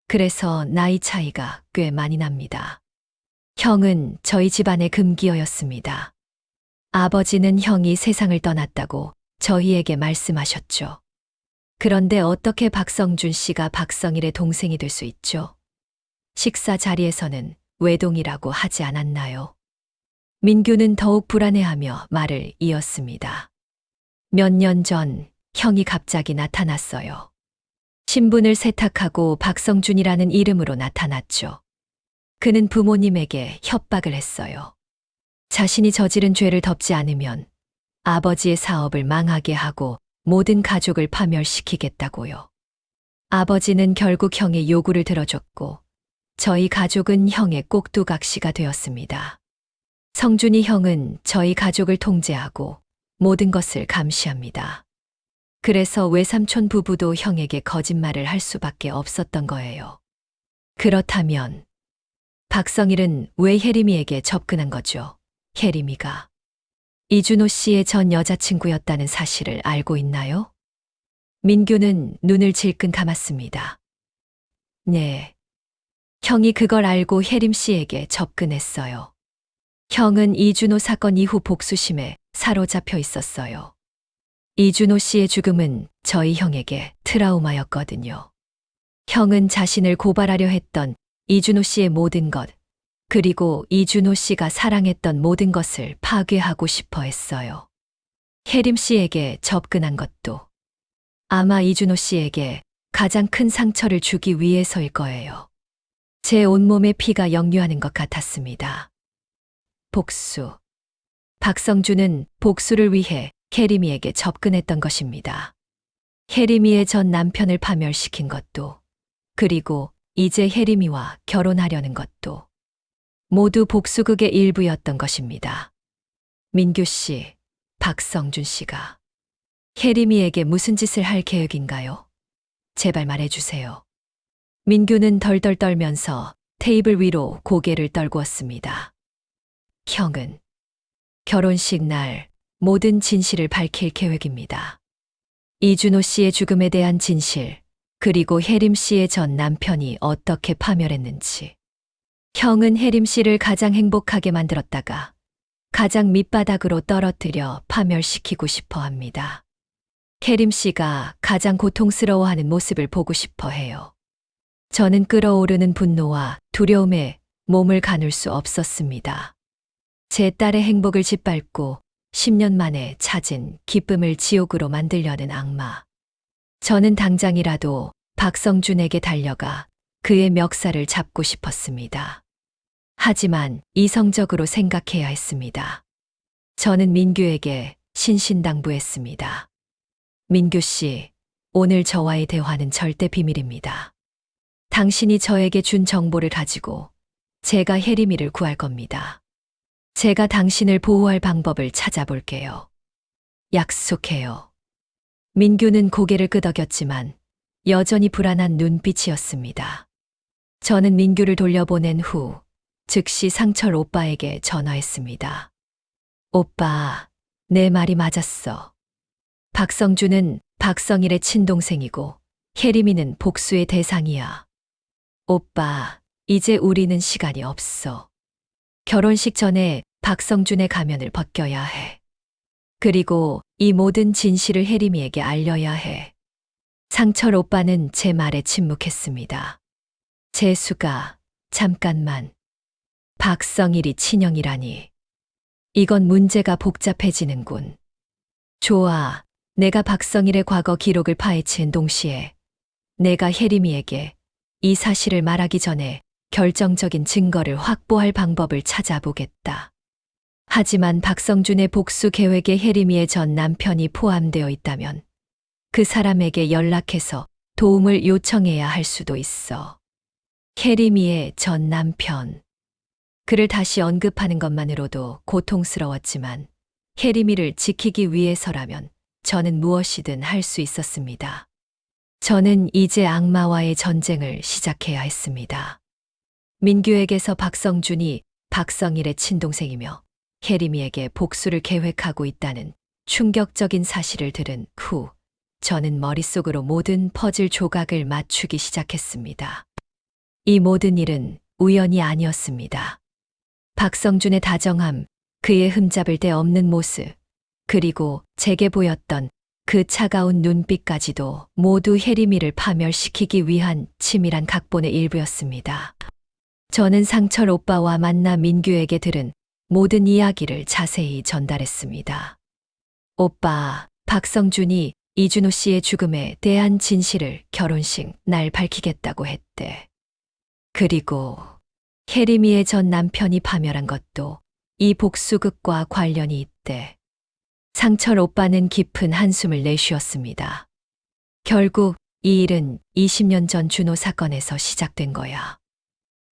그래서 나이 차이가 꽤 많이 납니다. 형은 저희 집안의 금기어였습니다. 아버지는 형이 세상을 떠났다고 저희에게 말씀하셨죠. 그런데 어떻게 박성준 씨가 박성일의 동생이 될 수 있죠? 식사 자리에서는 외동이라고 하지 않았나요? 민규는 더욱 불안해하며 말을 이었습니다. 몇 년 전 형이 갑자기 나타났어요. 신분을 세탁하고 박성준이라는 이름으로 나타났죠. 그는 부모님에게 협박을 했어요. 자신이 저지른 죄를 덮지 않으면 아버지의 사업을 망하게 하고 모든 가족을 파멸시키겠다고요. 아버지는 결국 형의 요구를 들어줬고 저희 가족은 형의 꼭두각시가 되었습니다. 성준이 형은 저희 가족을 통제하고 모든 것을 감시합니다. 그래서 외삼촌 부부도 형에게 거짓말을 할 수밖에 없었던 거예요. 그렇다면 박성일은 왜 혜림이에게 접근한 거죠? 혜림이가 이준호 씨의 전 여자친구였다는 사실을 알고 있나요? 민규는 눈을 질끈 감았습니다. 네. 형이 그걸 알고 혜림 씨에게 접근했어요. 형은 이준호 사건 이후 복수심에 사로잡혀 있었어요. 이준호 씨의 죽음은 저희 형에게 트라우마였거든요. 형은 자신을 고발하려 했던 이준호 씨의 모든 것, 그리고 이준호 씨가 사랑했던 모든 것을 파괴하고 싶어 했어요. 혜림 씨에게 접근한 것도 아마 이준호 씨에게 가장 큰 상처를 주기 위해서일 거예요. 제 온몸에 피가 역류하는 것 같았습니다. 복수. 박성준은 복수를 위해 혜림이에게 접근했던 것입니다. 혜림이의 전 남편을 파멸시킨 것도, 그리고 이제 혜림이와 결혼하려는 것도 모두 복수극의 일부였던 것입니다. 민규 씨, 박성준 씨가 혜림이에게 무슨 짓을 할 계획인가요? 제발 말해주세요. 민규는 덜덜 떨면서 테이블 위로 고개를 떨구었습니다. 형은 결혼식 날 모든 진실을 밝힐 계획입니다. 이준호 씨의 죽음에 대한 진실, 그리고 혜림 씨의 전 남편이 어떻게 파멸했는지. 형은 혜림 씨를 가장 행복하게 만들었다가 가장 밑바닥으로 떨어뜨려 파멸시키고 싶어 합니다. 혜림 씨가 가장 고통스러워하는 모습을 보고 싶어 해요. 저는 끓어오르는 분노와 두려움에 몸을 가눌 수 없었습니다. 제 딸의 행복을 짓밟고 10년 만에 찾은 기쁨을 지옥으로 만들려는 악마. 저는 당장이라도 박성준에게 달려가 그의 멱살을 잡고 싶었습니다. 하지만 이성적으로 생각해야 했습니다. 저는 민규에게 신신당부했습니다. 민규 씨, 오늘 저와의 대화는 절대 비밀입니다. 당신이 저에게 준 정보를 가지고 제가 혜림이를 구할 겁니다. 제가 당신을 보호할 방법을 찾아볼게요. 약속해요. 민규는 고개를 끄덕였지만 여전히 불안한 눈빛이었습니다. 저는 민규를 돌려보낸 후 즉시 상철 오빠에게 전화했습니다. 오빠, 내 말이 맞았어. 박성준은 박성일의 친동생이고 혜림이는 복수의 대상이야. 오빠, 이제 우리는 시간이 없어. 결혼식 전에 박성준의 가면을 벗겨야 해. 그리고 이 모든 진실을 혜림이에게 알려야 해. 상철 오빠는 제 말에 침묵했습니다. 재수가 잠깐만. 박성일이 친형이라니. 이건 문제가 복잡해지는군. 좋아, 내가 박성일의 과거 기록을 파헤친 동시에 내가 혜림이에게 이 사실을 말하기 전에 결정적인 증거를 확보할 방법을 찾아보겠다. 하지만 박성준의 복수 계획에 혜림이의 전 남편이 포함되어 있다면 그 사람에게 연락해서 도움을 요청해야 할 수도 있어. 혜림이의 전 남편. 그를 다시 언급하는 것만으로도 고통스러웠지만 혜림이를 지키기 위해서라면 저는 무엇이든 할 수 있었습니다. 저는 이제 악마와의 전쟁을 시작해야 했습니다. 민규에게서 박성준이 박성일의 친동생이며 혜림이에게 복수를 계획하고 있다는 충격적인 사실을 들은 후 저는 머릿속으로 모든 퍼즐 조각을 맞추기 시작했습니다. 이 모든 일은 우연이 아니었습니다. 박성준의 다정함, 그의 흠잡을 데 없는 모습, 그리고 제게 보였던 그 차가운 눈빛까지도 모두 혜림이를 파멸시키기 위한 치밀한 각본의 일부였습니다. 저는 상철 오빠와 만나 민규에게 들은 모든 이야기를 자세히 전달했습니다. 오빠, 박성준이 이준호 씨의 죽음에 대한 진실을 결혼식 날 밝히겠다고 했대. 그리고 혜림이의 전 남편이 파멸한 것도 이 복수극과 관련이 있대. 상철 오빠는 깊은 한숨을 내쉬었습니다. 결국 이 일은 20년 전 준호 사건에서 시작된 거야.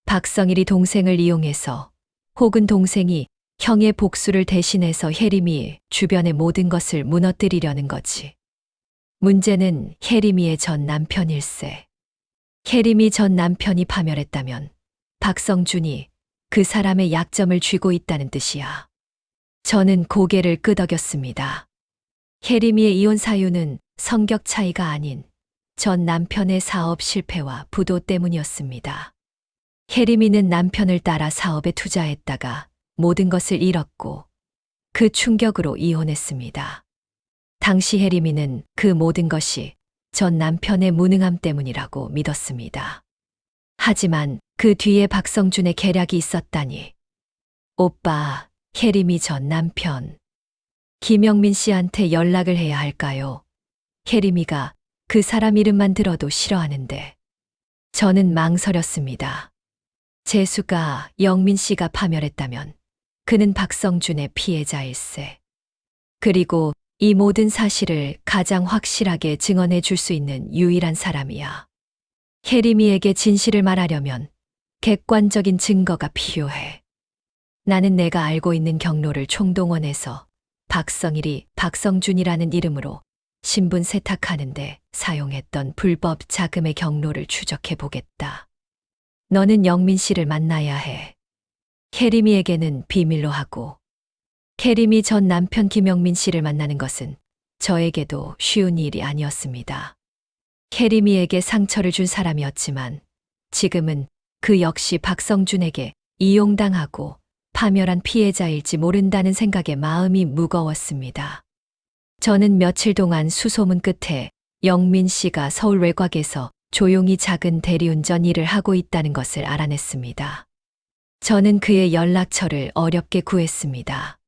박성일이 동생을 이용해서 혹은 동생이 형의 복수를 대신해서 혜림이 주변의 모든 것을 무너뜨리려는 거지. 문제는 혜림이의 전 남편일세. 혜림이 전 남편이 파멸했다면 박성준이 그 사람의 약점을 쥐고 있다는 뜻이야. 저는 고개를 끄덕였습니다. 혜림이의 이혼 사유는 성격 차이가 아닌 전 남편의 사업 실패와 부도 때문이었습니다. 혜림이는 남편을 따라 사업에 투자했다가 모든 것을 잃었고 그 충격으로 이혼했습니다. 당시 혜림이는 그 모든 것이 전 남편의 무능함 때문이라고 믿었습니다. 하지만 그 뒤에 박성준의 계략이 있었다니. 오빠, 혜림이 전 남편. 김영민 씨한테 연락을 해야 할까요? 혜림이가 그 사람 이름만 들어도 싫어하는데. 저는 망설였습니다. 재수가 영민 씨가 파멸했다면 그는 박성준의 피해자일세. 그리고 이 모든 사실을 가장 확실하게 증언해 줄 수 있는 유일한 사람이야. 혜림이에게 진실을 말하려면 객관적인 증거가 필요해. 나는 내가 알고 있는 경로를 총동원해서 박성일이 박성준이라는 이름으로 신분 세탁하는데 사용했던 불법 자금의 경로를 추적해 보겠다. 너는 영민 씨를 만나야 해. 혜림이에게는 비밀로 하고. 혜림이 전 남편 김영민 씨를 만나는 것은 저에게도 쉬운 일이 아니었습니다. 혜림이에게 상처를 준 사람이었지만 지금은 그 역시 박성준에게 이용당하고 파멸한 피해자일지 모른다는 생각에 마음이 무거웠습니다. 저는 며칠 동안 수소문 끝에 영민 씨가 서울 외곽에서 조용히 작은 대리운전 일을 하고 있다는 것을 알아냈습니다. 저는 그의 연락처를 어렵게 구했습니다.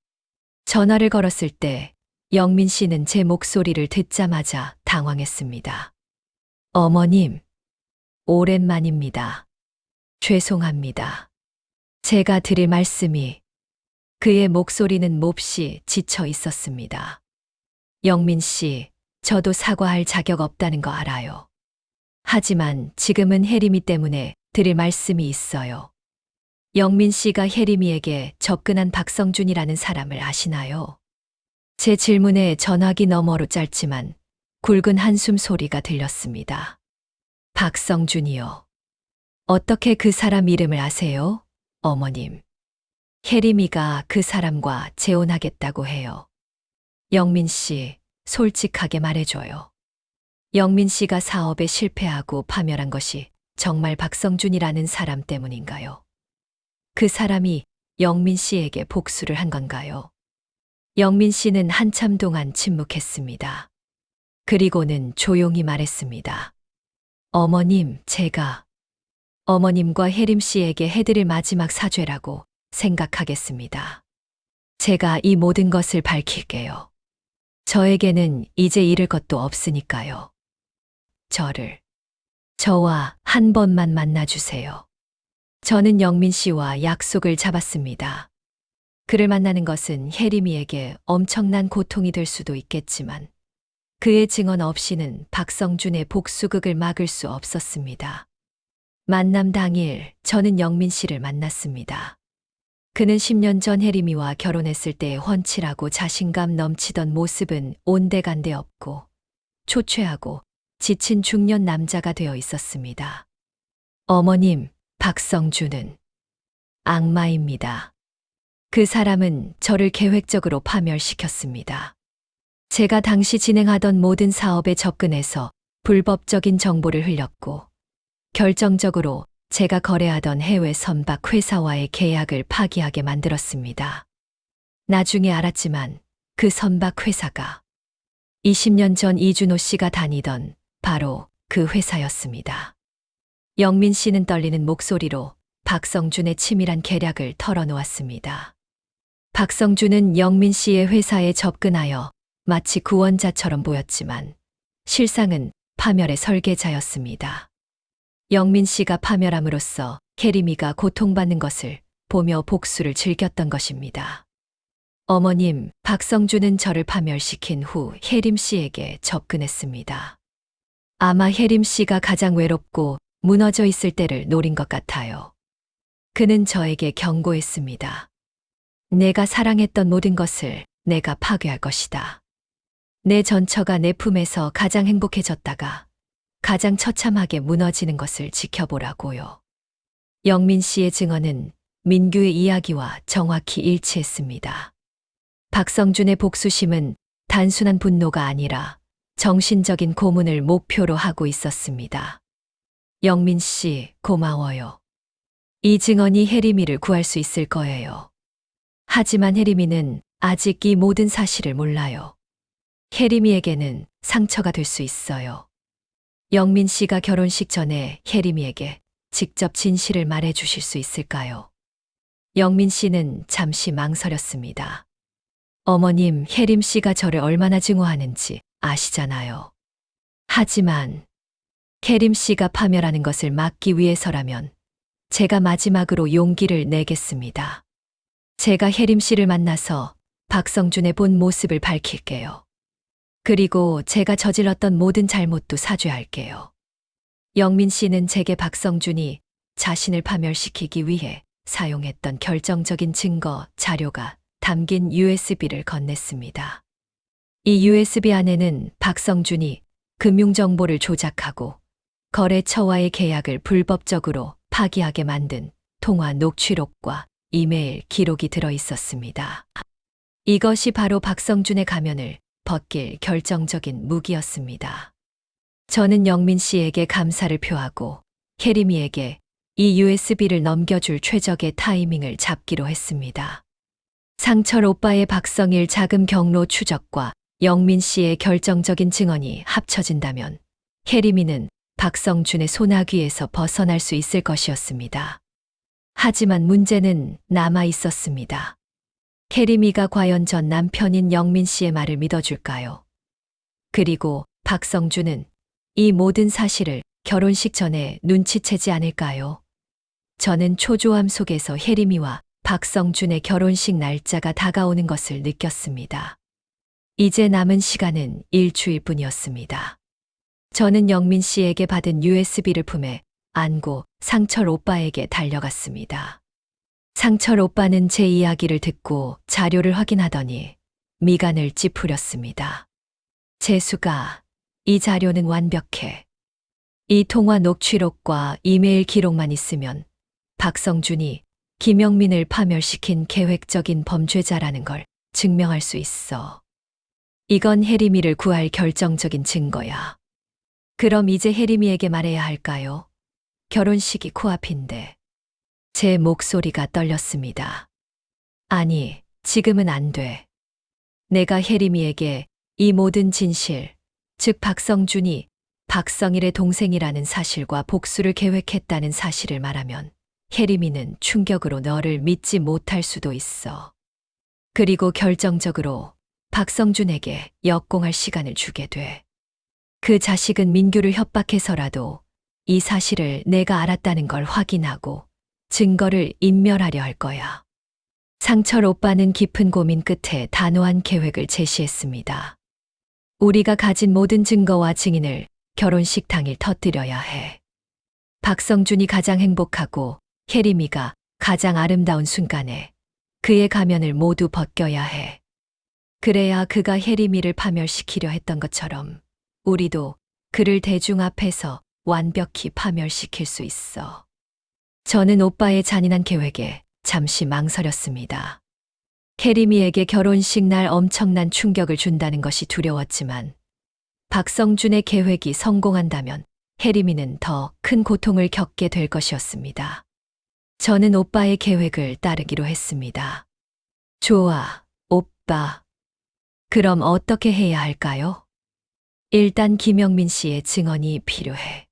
전화를 걸었을 때 영민 씨는 제 목소리를 듣자마자 당황했습니다. 어머님, 오랜만입니다. 죄송합니다. 제가 드릴 말씀이. 그의 목소리는 몹시 지쳐 있었습니다. 영민 씨, 저도 사과할 자격 없다는 거 알아요. 하지만 지금은 혜림이 때문에 드릴 말씀이 있어요. 영민 씨가 혜림이에게 접근한 박성준이라는 사람을 아시나요? 제 질문에 전화기 너머로 짧지만 굵은 한숨 소리가 들렸습니다. 박성준이요. 어떻게 그 사람 이름을 아세요, 어머님? 혜림이가 그 사람과 재혼하겠다고 해요. 영민 씨, 솔직하게 말해줘요. 영민 씨가 사업에 실패하고 파멸한 것이 정말 박성준이라는 사람 때문인가요? 그 사람이 영민 씨에게 복수를 한 건가요? 영민 씨는 한참 동안 침묵했습니다. 그리고는 조용히 말했습니다. 어머님, 제가 어머님과 혜림 씨에게 해드릴 마지막 사죄라고 생각하겠습니다. 제가 이 모든 것을 밝힐게요. 저에게는 이제 잃을 것도 없으니까요. 저와 한 번만 만나주세요. 저는 영민 씨와 약속을 잡았습니다. 그를 만나는 것은 혜림이에게 엄청난 고통이 될 수도 있겠지만 그의 증언 없이는 박성준의 복수극을 막을 수 없었습니다. 만남 당일 저는 영민 씨를 만났습니다. 그는 10년 전 혜림이와 결혼했을 때의 훤칠하고 자신감 넘치던 모습은 온데간데 없고 초췌하고 지친 중년 남자가 되어 있었습니다. 어머님, 박성준은 악마입니다. 그 사람은 저를 계획적으로 파멸시켰습니다. 제가 당시 진행하던 모든 사업에 접근해서 불법적인 정보를 흘렸고 결정적으로 제가 거래하던 해외 선박 회사와의 계약을 파기하게 만들었습니다. 나중에 알았지만 그 선박 회사가 20년 전 이준호 씨가 다니던 바로 그 회사였습니다. 영민 씨는 떨리는 목소리로 박성준의 치밀한 계략을 털어놓았습니다. 박성준은 영민 씨의 회사에 접근하여 마치 구원자처럼 보였지만 실상은 파멸의 설계자였습니다. 영민 씨가 파멸함으로써 혜림이가 고통받는 것을 보며 복수를 즐겼던 것입니다. 어머님, 박성준은 저를 파멸시킨 후 혜림 씨에게 접근했습니다. 아마 혜림 씨가 가장 외롭고 무너져 있을 때를 노린 것 같아요. 그는 저에게 경고했습니다. 내가 사랑했던 모든 것을 내가 파괴할 것이다. 내 전처가 내 품에서 가장 행복해졌다가 가장 처참하게 무너지는 것을 지켜보라고요. 영민 씨의 증언은 민규의 이야기와 정확히 일치했습니다. 박성준의 복수심은 단순한 분노가 아니라 정신적인 고문을 목표로 하고 있었습니다. 영민 씨, 고마워요. 이 증언이 혜림이를 구할 수 있을 거예요. 하지만 혜림이는 아직 이 모든 사실을 몰라요. 혜림이에게는 상처가 될 수 있어요. 영민 씨가 결혼식 전에 혜림이에게 직접 진실을 말해 주실 수 있을까요? 영민 씨는 잠시 망설였습니다. 어머님, 혜림 씨가 저를 얼마나 증오하는지 아시잖아요. 하지만 혜림 씨가 파멸하는 것을 막기 위해서라면 제가 마지막으로 용기를 내겠습니다. 제가 혜림 씨를 만나서 박성준의 본 모습을 밝힐게요. 그리고 제가 저질렀던 모든 잘못도 사죄할게요. 영민 씨는 제게 박성준이 자신을 파멸시키기 위해 사용했던 결정적인 증거, 자료가 담긴 USB를 건넸습니다. 이 USB 안에는 박성준이 금융정보를 조작하고 거래처와의 계약을 불법적으로 파기하게 만든 통화 녹취록과 이메일 기록이 들어 있었습니다. 이것이 바로 박성준의 가면을 벗길 결정적인 무기였습니다. 저는 영민 씨에게 감사를 표하고 혜림이에게 이 USB를 넘겨줄 최적의 타이밍을 잡기로 했습니다. 상철 오빠의 박성일 자금 경로 추적과 영민 씨의 결정적인 증언이 합쳐진다면 혜림이는 박성준의 소나귀에서 벗어날 수 있을 것이었습니다. 하지만 문제는 남아 있었습니다. 혜림이가 과연 전 남편인 영민 씨의 말을 믿어줄까요? 그리고 박성준은 이 모든 사실을 결혼식 전에 눈치채지 않을까요? 저는 초조함 속에서 혜림이와 박성준의 결혼식 날짜가 다가오는 것을 느꼈습니다. 이제 남은 시간은 일주일뿐이었습니다. 저는 영민 씨에게 받은 USB를 품에 안고 상철 오빠에게 달려갔습니다. 상철 오빠는 제 이야기를 듣고 자료를 확인하더니 미간을 찌푸렸습니다. 재수가, 이 자료는 완벽해. 이 통화 녹취록과 이메일 기록만 있으면 박성준이 김영민을 파멸시킨 계획적인 범죄자라는 걸 증명할 수 있어. 이건 혜림이를 구할 결정적인 증거야. 그럼 이제 혜림이에게 말해야 할까요? 결혼식이 코앞인데. 제 목소리가 떨렸습니다. 아니, 지금은 안 돼. 내가 혜림이에게 이 모든 진실, 즉 박성준이 박성일의 동생이라는 사실과 복수를 계획했다는 사실을 말하면 혜림이는 충격으로 너를 믿지 못할 수도 있어. 그리고 결정적으로 박성준에게 역공할 시간을 주게 돼. 그 자식은 민규를 협박해서라도 이 사실을 내가 알았다는 걸 확인하고 증거를 인멸하려 할 거야. 상철 오빠는 깊은 고민 끝에 단호한 계획을 제시했습니다. 우리가 가진 모든 증거와 증인을 결혼식 당일 터뜨려야 해. 박성준이 가장 행복하고 혜림이가 가장 아름다운 순간에 그의 가면을 모두 벗겨야 해. 그래야 그가 혜림이를 파멸시키려 했던 것처럼 우리도 그를 대중 앞에서 완벽히 파멸시킬 수 있어. 저는 오빠의 잔인한 계획에 잠시 망설였습니다. 혜림이에게 결혼식 날 엄청난 충격을 준다는 것이 두려웠지만 박성준의 계획이 성공한다면 혜림이는 더 큰 고통을 겪게 될 것이었습니다. 저는 오빠의 계획을 따르기로 했습니다. 좋아, 오빠. 그럼 어떻게 해야 할까요? 일단 김영민 씨의 증언이 필요해.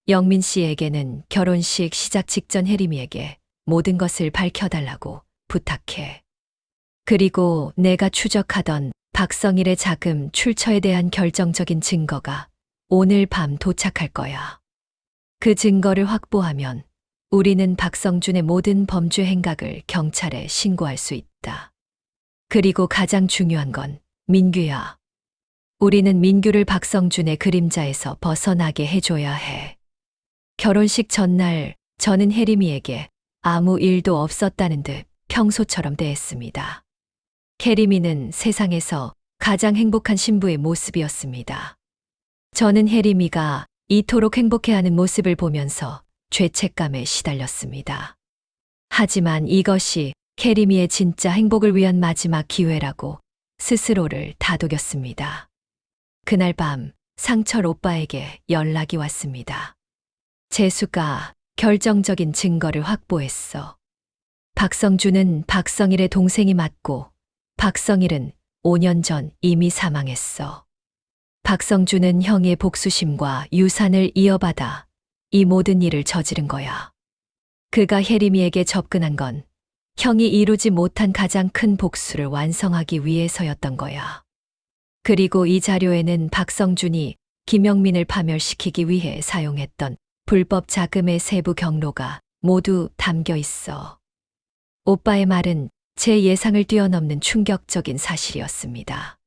영민 씨에게는 결혼식 시작 직전 혜림이에게 모든 것을 밝혀달라고 부탁해. 그리고 내가 추적하던 박성일의 자금 출처에 대한 결정적인 증거가 오늘 밤 도착할 거야. 그 증거를 확보하면 우리는 박성준의 모든 범죄 행각을 경찰에 신고할 수 있다. 그리고 가장 중요한 건 민규야. 우리는 민규를 박성준의 그림자에서 벗어나게 해줘야 해. 결혼식 전날 저는 혜림이에게 아무 일도 없었다는 듯 평소처럼 대했습니다. 혜림이는 세상에서 가장 행복한 신부의 모습이었습니다. 저는 혜림이가 이토록 행복해하는 모습을 보면서 죄책감에 시달렸습니다. 하지만 이것이 혜림이의 진짜 행복을 위한 마지막 기회라고 스스로를 다독였습니다. 그날 밤 상철 오빠에게 연락이 왔습니다. 재수가 결정적인 증거를 확보했어. 박성준은 박성일의 동생이 맞고 박성일은 5년 전 이미 사망했어. 박성준은 형의 복수심과 유산을 이어받아 이 모든 일을 저지른 거야. 그가 혜림이에게 접근한 건 형이 이루지 못한 가장 큰 복수를 완성하기 위해서였던 거야. 그리고 이 자료에는 박성준이 김영민을 파멸시키기 위해 사용했던 불법 자금의 세부 경로가 모두 담겨 있어. 오빠의 말은 제 예상을 뛰어넘는 충격적인 사실이었습니다.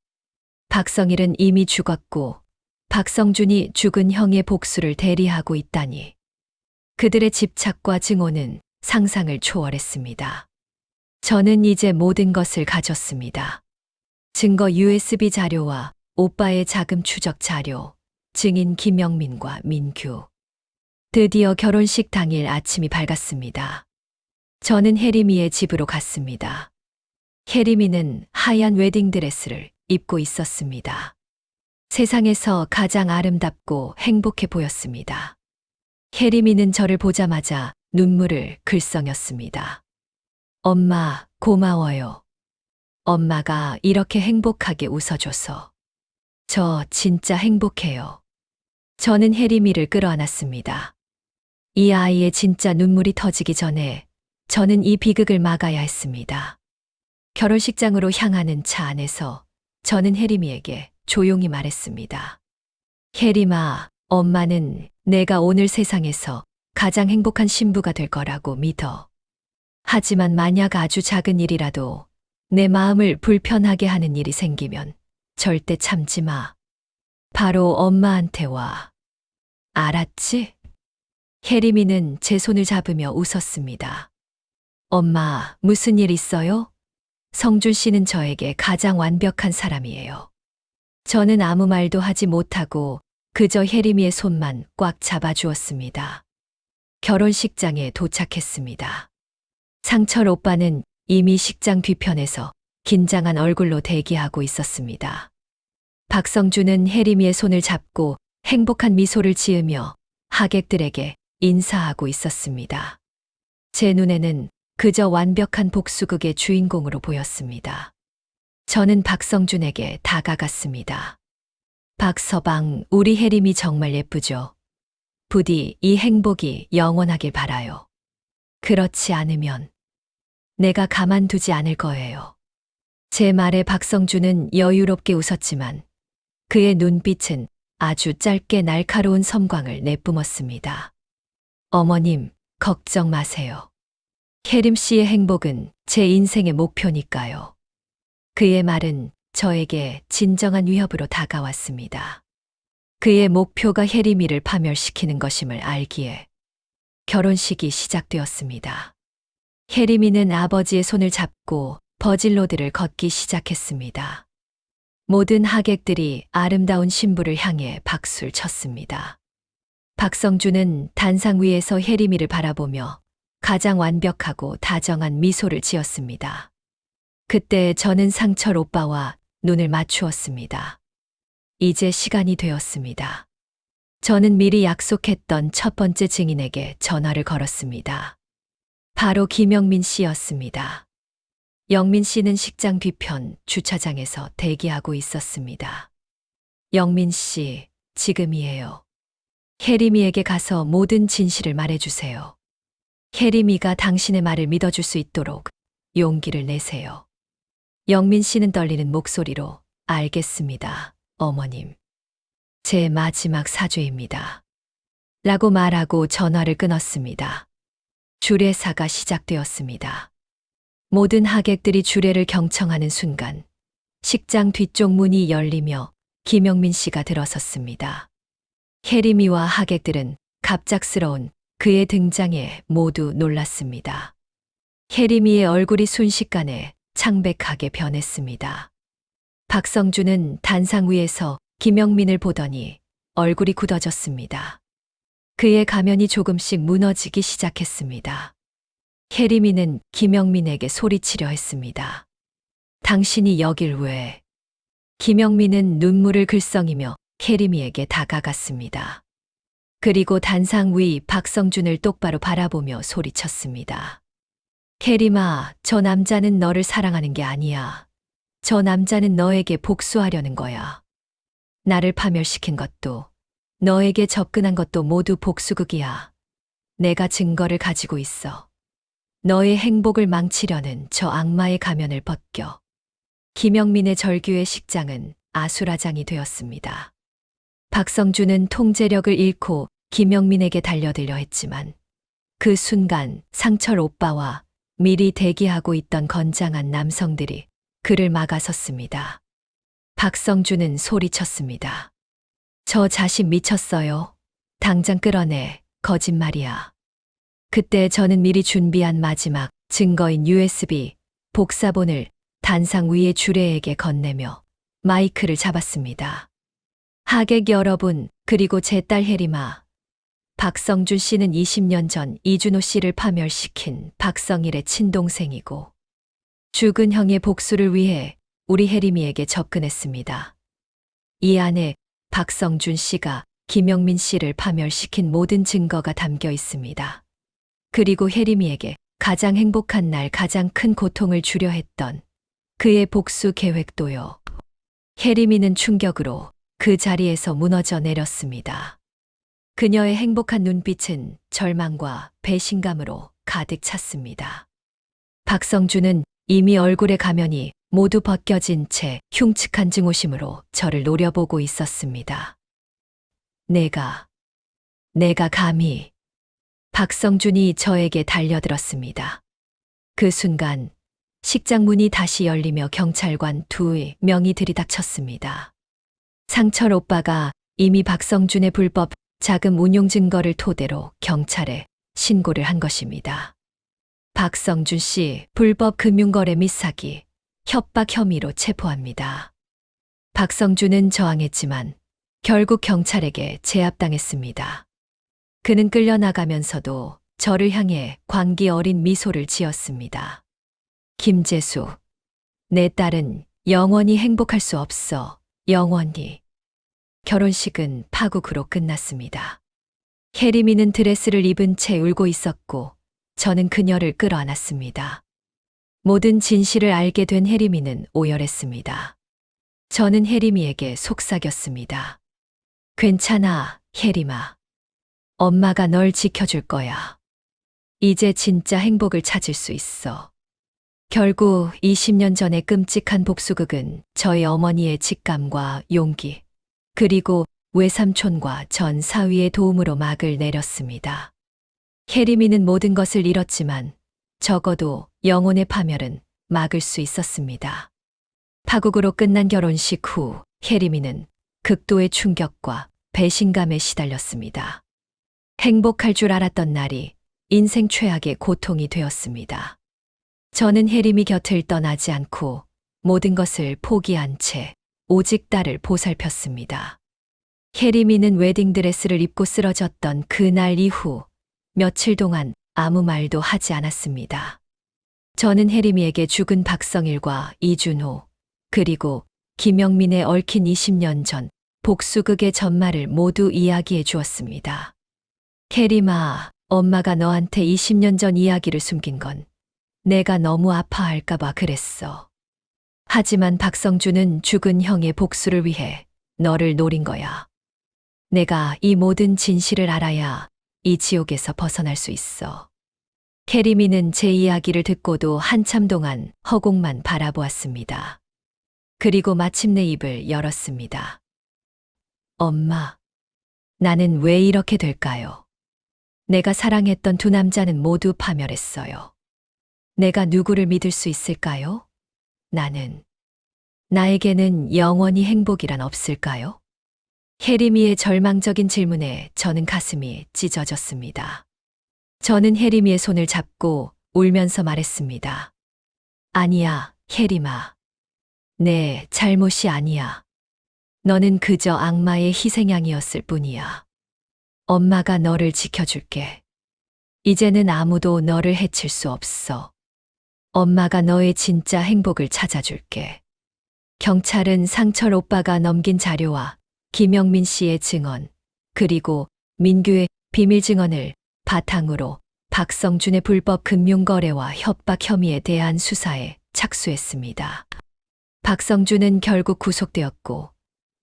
박성일은 이미 죽었고 박성준이 죽은 형의 복수를 대리하고 있다니. 그들의 집착과 증오는 상상을 초월했습니다. 저는 이제 모든 것을 가졌습니다. 증거 USB 자료와 오빠의 자금 추적 자료, 증인 김영민과 민규. 드디어 결혼식 당일 아침이 밝았습니다. 저는 혜림이의 집으로 갔습니다. 혜림이는 하얀 웨딩드레스를 입고 있었습니다. 세상에서 가장 아름답고 행복해 보였습니다. 혜림이는 저를 보자마자 눈물을 글썽였습니다. 엄마, 고마워요. 엄마가 이렇게 행복하게 웃어줘서. 저 진짜 행복해요. 저는 혜림이를 끌어안았습니다. 이 아이의 진짜 눈물이 터지기 전에 저는 이 비극을 막아야 했습니다. 결혼식장으로 향하는 차 안에서 저는 혜림이에게 조용히 말했습니다. 혜림아, 엄마는 내가 오늘 세상에서 가장 행복한 신부가 될 거라고 믿어. 하지만 만약 아주 작은 일이라도 내 마음을 불편하게 하는 일이 생기면 절대 참지 마. 바로 엄마한테 와. 알았지? 혜림이는 제 손을 잡으며 웃었습니다. 엄마, 무슨 일 있어요? 성준 씨는 저에게 가장 완벽한 사람이에요. 저는 아무 말도 하지 못하고 그저 혜림이의 손만 꽉 잡아주었습니다. 결혼식장에 도착했습니다. 상철 오빠는 이미 식장 뒤편에서 긴장한 얼굴로 대기하고 있었습니다. 박성준은 혜림이의 손을 잡고 행복한 미소를 지으며 하객들에게 인사하고 있었습니다. 제 눈에는 그저 완벽한 복수극의 주인공으로 보였습니다. 저는 박성준에게 다가갔습니다. 박서방, 우리 혜림이 정말 예쁘죠? 부디 이 행복이 영원하길 바라요. 그렇지 않으면 내가 가만두지 않을 거예요. 제 말에 박성준은 여유롭게 웃었지만 그의 눈빛은 아주 짧게 날카로운 섬광을 내뿜었습니다. 어머님, 걱정 마세요. 혜림 씨의 행복은 제 인생의 목표니까요. 그의 말은 저에게 진정한 위협으로 다가왔습니다. 그의 목표가 혜림이를 파멸시키는 것임을 알기에 결혼식이 시작되었습니다. 혜림이는 아버지의 손을 잡고 버질로드를 걷기 시작했습니다. 모든 하객들이 아름다운 신부를 향해 박수를 쳤습니다. 박성준은 단상 위에서 혜림이를 바라보며 가장 완벽하고 다정한 미소를 지었습니다. 그때 저는 상철 오빠와 눈을 맞추었습니다. 이제 시간이 되었습니다. 저는 미리 약속했던 첫 번째 증인에게 전화를 걸었습니다. 바로 김영민 씨였습니다. 영민 씨는 식장 뒤편 주차장에서 대기하고 있었습니다. 영민 씨, 지금이에요. 혜림이에게 가서 모든 진실을 말해주세요. 혜림이가 당신의 말을 믿어줄 수 있도록 용기를 내세요. 영민 씨는 떨리는 목소리로 알겠습니다, 어머님. 제 마지막 사죄입니다. 라고 말하고 전화를 끊었습니다. 주례사가 시작되었습니다. 모든 하객들이 주례를 경청하는 순간 식장 뒤쪽 문이 열리며 김영민 씨가 들어섰습니다. 혜림이와 하객들은 갑작스러운 그의 등장에 모두 놀랐습니다. 혜림이의 얼굴이 순식간에 창백하게 변했습니다. 박성준은 단상 위에서 김영민을 보더니 얼굴이 굳어졌습니다. 그의 가면이 조금씩 무너지기 시작했습니다. 혜림이는 김영민에게 소리치려 했습니다. 당신이 여길 왜? 김영민은 눈물을 글썽이며 혜림이에게 다가갔습니다. 그리고 단상 위 박성준을 똑바로 바라보며 소리쳤습니다. 혜림아, 저 남자는 너를 사랑하는 게 아니야. 저 남자는 너에게 복수하려는 거야. 나를 파멸시킨 것도, 너에게 접근한 것도 모두 복수극이야. 내가 증거를 가지고 있어. 너의 행복을 망치려는 저 악마의 가면을 벗겨. 김영민의 절규의 식장은 아수라장이 되었습니다. 박성준은 통제력을 잃고 김영민에게 달려들려 했지만 그 순간 상철 오빠와 미리 대기하고 있던 건장한 남성들이 그를 막아섰습니다. 박성준은 소리쳤습니다. 저 자식 미쳤어요. 당장 끌어내. 거짓말이야. 그때 저는 미리 준비한 마지막 증거인 USB 복사본을 단상 위의 주례에게 건네며 마이크를 잡았습니다. 하객 여러분, 그리고 제 딸 혜림아. 박성준 씨는 20년 전 이준호 씨를 파멸시킨 박성일의 친동생이고 죽은 형의 복수를 위해 우리 혜림이에게 접근했습니다. 이 안에 박성준 씨가 김영민 씨를 파멸시킨 모든 증거가 담겨 있습니다. 그리고 혜림이에게 가장 행복한 날 가장 큰 고통을 주려 했던 그의 복수 계획도요. 혜림이는 충격으로 그 자리에서 무너져 내렸습니다. 그녀의 행복한 눈빛은 절망과 배신감으로 가득 찼습니다. 박성준은 이미 얼굴의 가면이 모두 벗겨진 채 흉측한 증오심으로 저를 노려보고 있었습니다. 내가 감히. 박성준이 저에게 달려들었습니다. 그 순간 식장 문이 다시 열리며 경찰관 2명이 들이닥쳤습니다. 상철 오빠가 이미 박성준의 불법 자금 운용 증거를 토대로 경찰에 신고를 한 것입니다. 박성준 씨 불법 금융거래 및 사기, 협박 혐의로 체포합니다. 박성준은 저항했지만 결국 경찰에게 제압당했습니다. 그는 끌려나가면서도 저를 향해 광기 어린 미소를 지었습니다. 김재수, 내 딸은 영원히 행복할 수 없어. 영원히. 결혼식은 파국으로 끝났습니다. 혜림이는 드레스를 입은 채 울고 있었고 저는 그녀를 끌어안았습니다. 모든 진실을 알게 된 혜림이는 오열했습니다. 저는 혜림이에게 속삭였습니다. 괜찮아, 혜림아. 엄마가 널 지켜줄 거야. 이제 진짜 행복을 찾을 수 있어. 결국 20년 전의 끔찍한 복수극은 저희 어머니의 직감과 용기, 그리고 외삼촌과 전 사위의 도움으로 막을 내렸습니다. 혜림이는 모든 것을 잃었지만 적어도 영혼의 파멸은 막을 수 있었습니다. 파국으로 끝난 결혼식 후 혜림이는 극도의 충격과 배신감에 시달렸습니다. 행복할 줄 알았던 날이 인생 최악의 고통이 되었습니다. 저는 혜림이 곁을 떠나지 않고 모든 것을 포기한 채 오직 딸을 보살폈습니다. 혜림이는 웨딩드레스를 입고 쓰러졌던 그날 이후 며칠 동안 아무 말도 하지 않았습니다. 저는 혜림이에게 죽은 박성일과 이준호, 그리고 김영민의 얽힌 20년 전 복수극의 전말을 모두 이야기해 주었습니다. 혜림아, 엄마가 너한테 20년 전 이야기를 숨긴 건 내가 너무 아파할까봐 그랬어. 하지만 박성준은 죽은 형의 복수를 위해 너를 노린 거야. 내가 이 모든 진실을 알아야 이 지옥에서 벗어날 수 있어. 혜림이는 제 이야기를 듣고도 한참 동안 허공만 바라보았습니다. 그리고 마침내 입을 열었습니다. 엄마, 나는 왜 이렇게 될까요? 내가 사랑했던 두 남자는 모두 파멸했어요. 내가 누구를 믿을 수 있을까요? 나에게는 영원히 행복이란 없을까요? 혜림이의 절망적인 질문에 저는 가슴이 찢어졌습니다. 저는 혜림이의 손을 잡고 울면서 말했습니다. 아니야, 혜림아. 내 잘못이 아니야. 너는 그저 악마의 희생양이었을 뿐이야. 엄마가 너를 지켜줄게. 이제는 아무도 너를 해칠 수 없어. 엄마가 너의 진짜 행복을 찾아줄게. 경찰은 상철 오빠가 넘긴 자료와 김영민 씨의 증언, 그리고 민규의 비밀 증언을 바탕으로 박성준의 불법 금융거래와 협박 혐의에 대한 수사에 착수했습니다. 박성준은 결국 구속되었고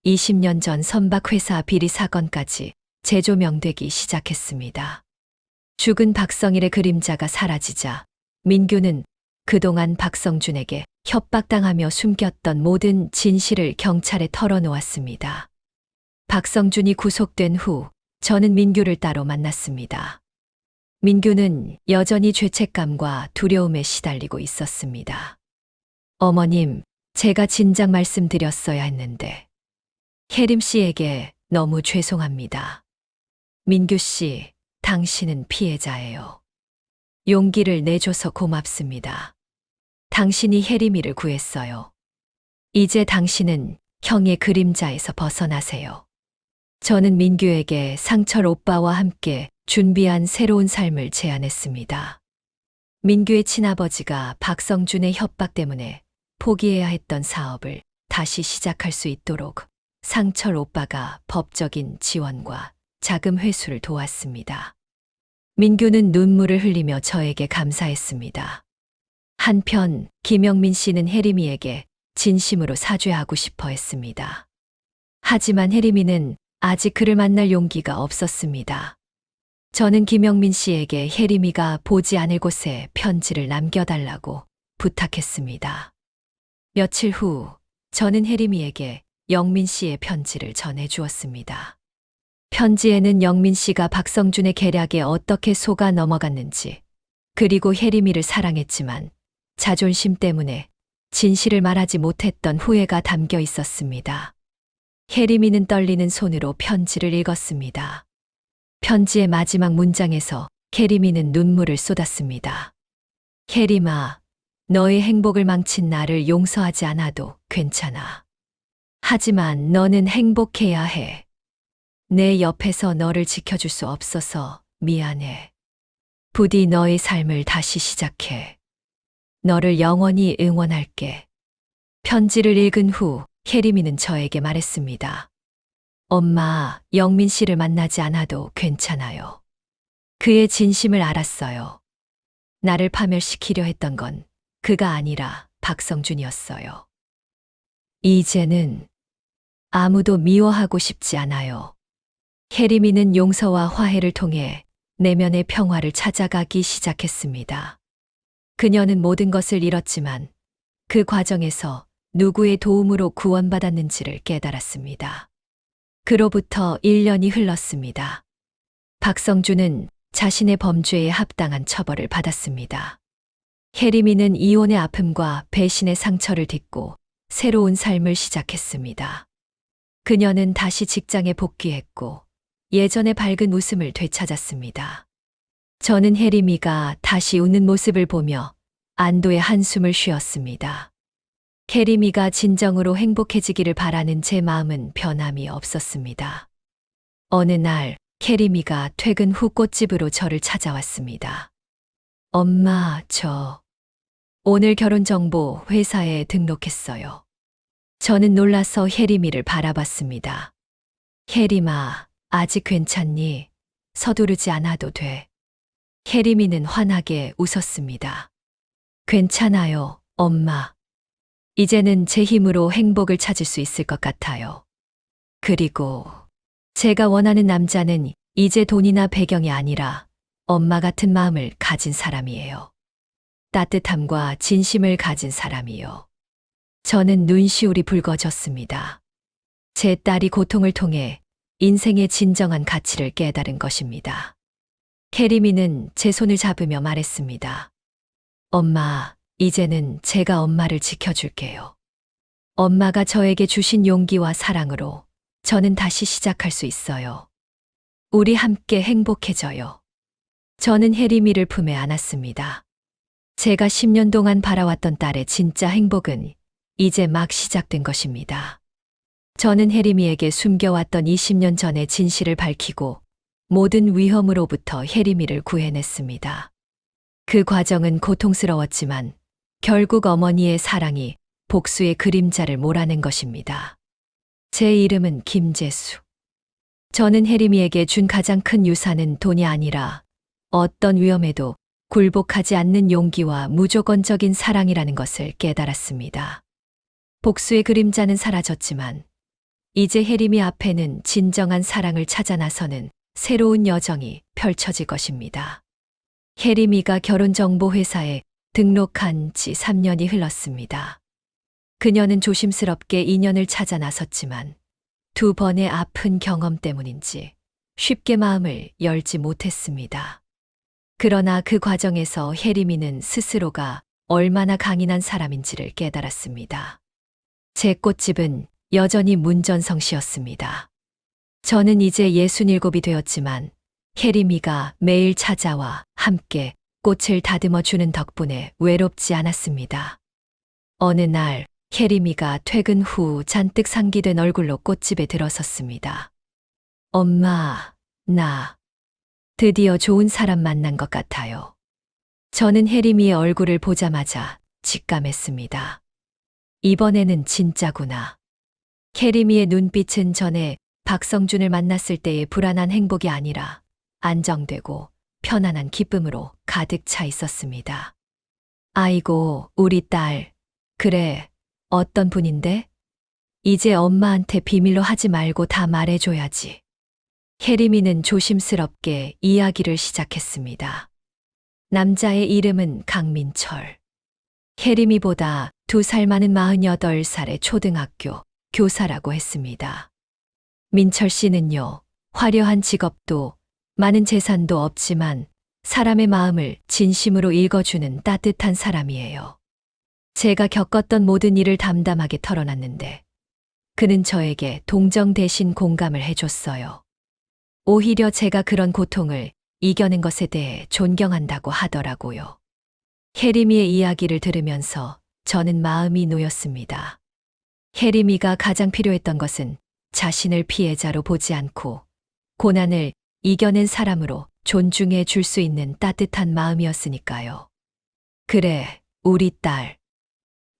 20년 전 선박회사 비리 사건까지 재조명되기 시작했습니다. 죽은 박성일의 그림자가 사라지자 민규는 그동안 박성준에게 협박당하며 숨겼던 모든 진실을 경찰에 털어놓았습니다. 박성준이 구속된 후 저는 민규를 따로 만났습니다. 민규는 여전히 죄책감과 두려움에 시달리고 있었습니다. 어머님, 제가 진작 말씀드렸어야 했는데 혜림 씨에게 너무 죄송합니다. 민규 씨, 당신은 피해자예요. 용기를 내줘서 고맙습니다. 당신이 혜림이를 구했어요. 이제 당신은 형의 그림자에서 벗어나세요. 저는 민규에게 상철 오빠와 함께 준비한 새로운 삶을 제안했습니다. 민규의 친아버지가 박성준의 협박 때문에 포기해야 했던 사업을 다시 시작할 수 있도록 상철 오빠가 법적인 지원과 자금 회수를 도왔습니다. 민규는 눈물을 흘리며 저에게 감사했습니다. 한편 김영민 씨는 혜림이에게 진심으로 사죄하고 싶어 했습니다. 하지만 혜림이는 아직 그를 만날 용기가 없었습니다. 저는 김영민 씨에게 혜림이가 보지 않을 곳에 편지를 남겨달라고 부탁했습니다. 며칠 후 저는 혜림이에게 영민 씨의 편지를 전해주었습니다. 편지에는 영민 씨가 박성준의 계략에 어떻게 속아 넘어갔는지, 그리고 혜림이를 사랑했지만 자존심 때문에 진실을 말하지 못했던 후회가 담겨 있었습니다. 혜림이는 떨리는 손으로 편지를 읽었습니다. 편지의 마지막 문장에서 혜림이는 눈물을 쏟았습니다. 혜림아, 너의 행복을 망친 나를 용서하지 않아도 괜찮아. 하지만 너는 행복해야 해. 내 옆에서 너를 지켜줄 수 없어서 미안해. 부디 너의 삶을 다시 시작해. 너를 영원히 응원할게. 편지를 읽은 후 혜림이는 저에게 말했습니다. 엄마, 영민 씨를 만나지 않아도 괜찮아요. 그의 진심을 알았어요. 나를 파멸시키려 했던 건 그가 아니라 박성준이었어요. 이제는 아무도 미워하고 싶지 않아요. 혜림이는 용서와 화해를 통해 내면의 평화를 찾아가기 시작했습니다. 그녀는 모든 것을 잃었지만 그 과정에서 누구의 도움으로 구원받았는지를 깨달았습니다. 그로부터 1년이 흘렀습니다. 박성준은 자신의 범죄에 합당한 처벌을 받았습니다. 혜림이는 이혼의 아픔과 배신의 상처를 딛고 새로운 삶을 시작했습니다. 그녀는 다시 직장에 복귀했고 예전의 밝은 웃음을 되찾았습니다. 저는 혜림이가 다시 웃는 모습을 보며 안도의 한숨을 쉬었습니다. 혜림이가 진정으로 행복해지기를 바라는 제 마음은 변함이 없었습니다. 어느 날 혜림이가 퇴근 후 꽃집으로 저를 찾아왔습니다. 엄마, 저 오늘 결혼정보 회사에 등록했어요. 저는 놀라서 혜림이를 바라봤습니다. 혜림아, 아직 괜찮니? 서두르지 않아도 돼. 혜림이는 환하게 웃었습니다. 괜찮아요, 엄마. 이제는 제 힘으로 행복을 찾을 수 있을 것 같아요. 그리고 제가 원하는 남자는 이제 돈이나 배경이 아니라 엄마 같은 마음을 가진 사람이에요. 따뜻함과 진심을 가진 사람이요. 저는 눈시울이 붉어졌습니다. 제 딸이 고통을 통해 인생의 진정한 가치를 깨달은 것입니다. 혜림이는 제 손을 잡으며 말했습니다. 엄마, 이제는 제가 엄마를 지켜줄게요. 엄마가 저에게 주신 용기와 사랑으로 저는 다시 시작할 수 있어요. 우리 함께 행복해져요. 저는 혜림이를 품에 안았습니다. 제가 10년 동안 바라왔던 딸의 진짜 행복은 이제 막 시작된 것입니다. 저는 혜림이에게 숨겨왔던 20년 전의 진실을 밝히고 모든 위험으로부터 혜림이를 구해냈습니다. 그 과정은 고통스러웠지만 결국 어머니의 사랑이 복수의 그림자를 몰아낸 것입니다. 제 이름은 김재수. 저는 혜림이에게 준 가장 큰 유산은 돈이 아니라 어떤 위험에도 굴복하지 않는 용기와 무조건적인 사랑이라는 것을 깨달았습니다. 복수의 그림자는 사라졌지만 이제 혜림이 앞에는 진정한 사랑을 찾아 나서는 새로운 여정이 펼쳐질 것입니다. 혜림이가 결혼정보회사에 등록한 지 3년이 흘렀습니다. 그녀는 조심스럽게 인연을 찾아 나섰지만 2번의 아픈 경험 때문인지 쉽게 마음을 열지 못했습니다. 그러나 그 과정에서 혜림이는 스스로가 얼마나 강인한 사람인지를 깨달았습니다. 제 꽃집은 여전히 문전성시였습니다. 저는 이제 67이 되었지만 혜림이가 매일 찾아와 함께 꽃을 다듬어 주는 덕분에 외롭지 않았습니다. 어느 날 혜림이가 퇴근 후 잔뜩 상기된 얼굴로 꽃집에 들어섰습니다. 엄마, 나 드디어 좋은 사람 만난 것 같아요. 저는 혜림이의 얼굴을 보자마자 직감했습니다. 이번에는 진짜구나. 혜림이의 눈빛은 전에 박성준을 만났을 때의 불안한 행복이 아니라 안정되고 편안한 기쁨으로 가득 차 있었습니다. 아이고, 우리 딸. 그래, 어떤 분인데? 이제 엄마한테 비밀로 하지 말고 다 말해줘야지. 혜림이는 조심스럽게 이야기를 시작했습니다. 남자의 이름은 강민철. 혜림이보다 2살 많은 48살의 초등학교 교사라고 했습니다. 민철 씨는요, 화려한 직업도 많은 재산도 없지만 사람의 마음을 진심으로 읽어주는 따뜻한 사람이에요. 제가 겪었던 모든 일을 담담하게 털어놨는데 그는 저에게 동정 대신 공감을 해줬어요. 오히려 제가 그런 고통을 이겨낸 것에 대해 존경한다고 하더라고요. 혜림이의 이야기를 들으면서 저는 마음이 놓였습니다. 혜림이가 가장 필요했던 것은 자신을 피해자로 보지 않고 고난을 이겨낸 사람으로 존중해 줄 수 있는 따뜻한 마음이었으니까요. 그래, 우리 딸.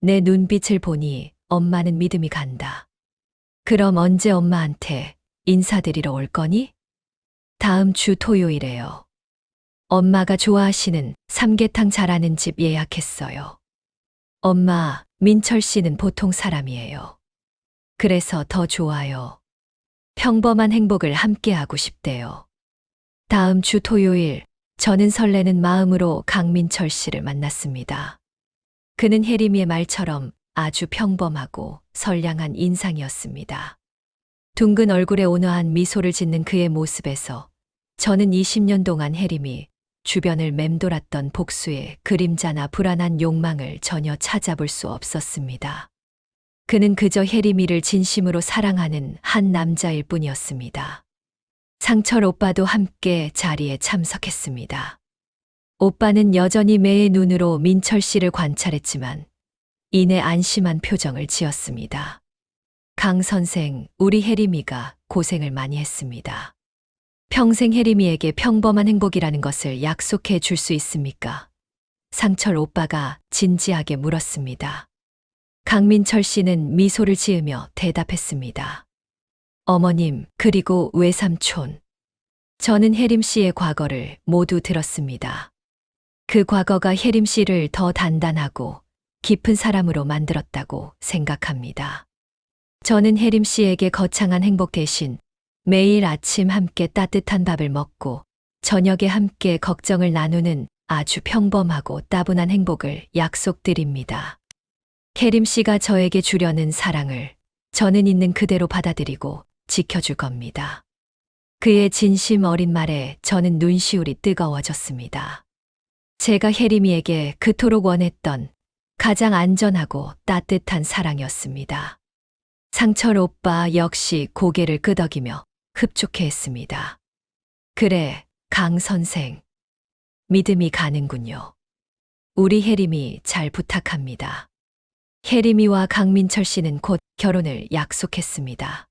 내 눈빛을 보니 엄마는 믿음이 간다. 그럼 언제 엄마한테 인사드리러 올 거니? 다음 주 토요일에요. 엄마가 좋아하시는 삼계탕 잘하는 집 예약했어요. 엄마, 민철 씨는 보통 사람이에요. 그래서 더 좋아요. 평범한 행복을 함께하고 싶대요. 다음 주 토요일, 저는 설레는 마음으로 강민철 씨를 만났습니다. 그는 혜림이의 말처럼 아주 평범하고 선량한 인상이었습니다. 둥근 얼굴에 온화한 미소를 짓는 그의 모습에서 저는 20년 동안 혜림이 주변을 맴돌았던 복수의 그림자나 불안한 욕망을 전혀 찾아볼 수 없었습니다. 그는 그저 혜림이를 진심으로 사랑하는 한 남자일 뿐이었습니다. 상철 오빠도 함께 자리에 참석했습니다. 오빠는 여전히 매의 눈으로 민철 씨를 관찰했지만 이내 안심한 표정을 지었습니다. 강 선생, 우리 혜림이가 고생을 많이 했습니다. 평생 혜림이에게 평범한 행복이라는 것을 약속해 줄 수 있습니까? 상철 오빠가 진지하게 물었습니다. 강민철 씨는 미소를 지으며 대답했습니다. 어머님, 그리고 외삼촌. 저는 혜림 씨의 과거를 모두 들었습니다. 그 과거가 혜림 씨를 더 단단하고 깊은 사람으로 만들었다고 생각합니다. 저는 혜림 씨에게 거창한 행복 대신 매일 아침 함께 따뜻한 밥을 먹고 저녁에 함께 걱정을 나누는 아주 평범하고 따분한 행복을 약속드립니다. 혜림 씨가 저에게 주려는 사랑을 저는 있는 그대로 받아들이고 지켜줄 겁니다. 그의 진심 어린 말에 저는 눈시울이 뜨거워졌습니다. 제가 혜림이에게 그토록 원했던 가장 안전하고 따뜻한 사랑이었습니다. 상철 오빠 역시 고개를 끄덕이며 흡족해 했습니다. 그래, 강 선생. 믿음이 가는군요. 우리 혜림이 잘 부탁합니다. 혜림이와 강민철 씨는 곧 결혼을 약속했습니다.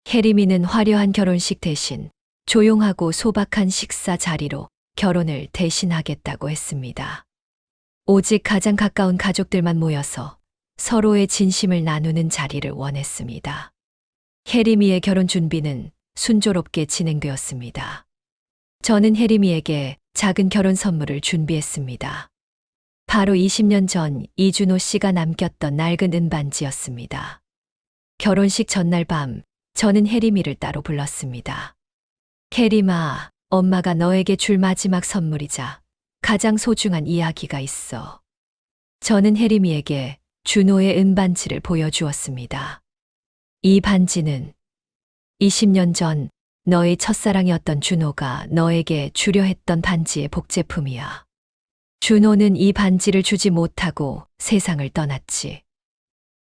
혜림이는 화려한 결혼식 대신 조용하고 소박한 식사 자리로 결혼을 대신하겠다고 했습니다. 오직 가장 가까운 가족들만 모여서 서로의 진심을 나누는 자리를 원했습니다. 혜림이의 결혼 준비는 순조롭게 진행되었습니다. 저는 혜림이에게 작은 결혼 선물을 준비했습니다. 바로 20년 전 이준호 씨가 남겼던 낡은 은반지였습니다. 결혼식 전날 밤 저는 혜림이를 따로 불렀습니다. 혜림아, 엄마가 너에게 줄 마지막 선물이자 가장 소중한 이야기가 있어. 저는 혜림이에게 준호의 은반지를 보여주었습니다. 이 반지는 20년 전 너의 첫사랑이었던 준호가 너에게 주려 했던 반지의 복제품이야. 준호는 이 반지를 주지 못하고 세상을 떠났지.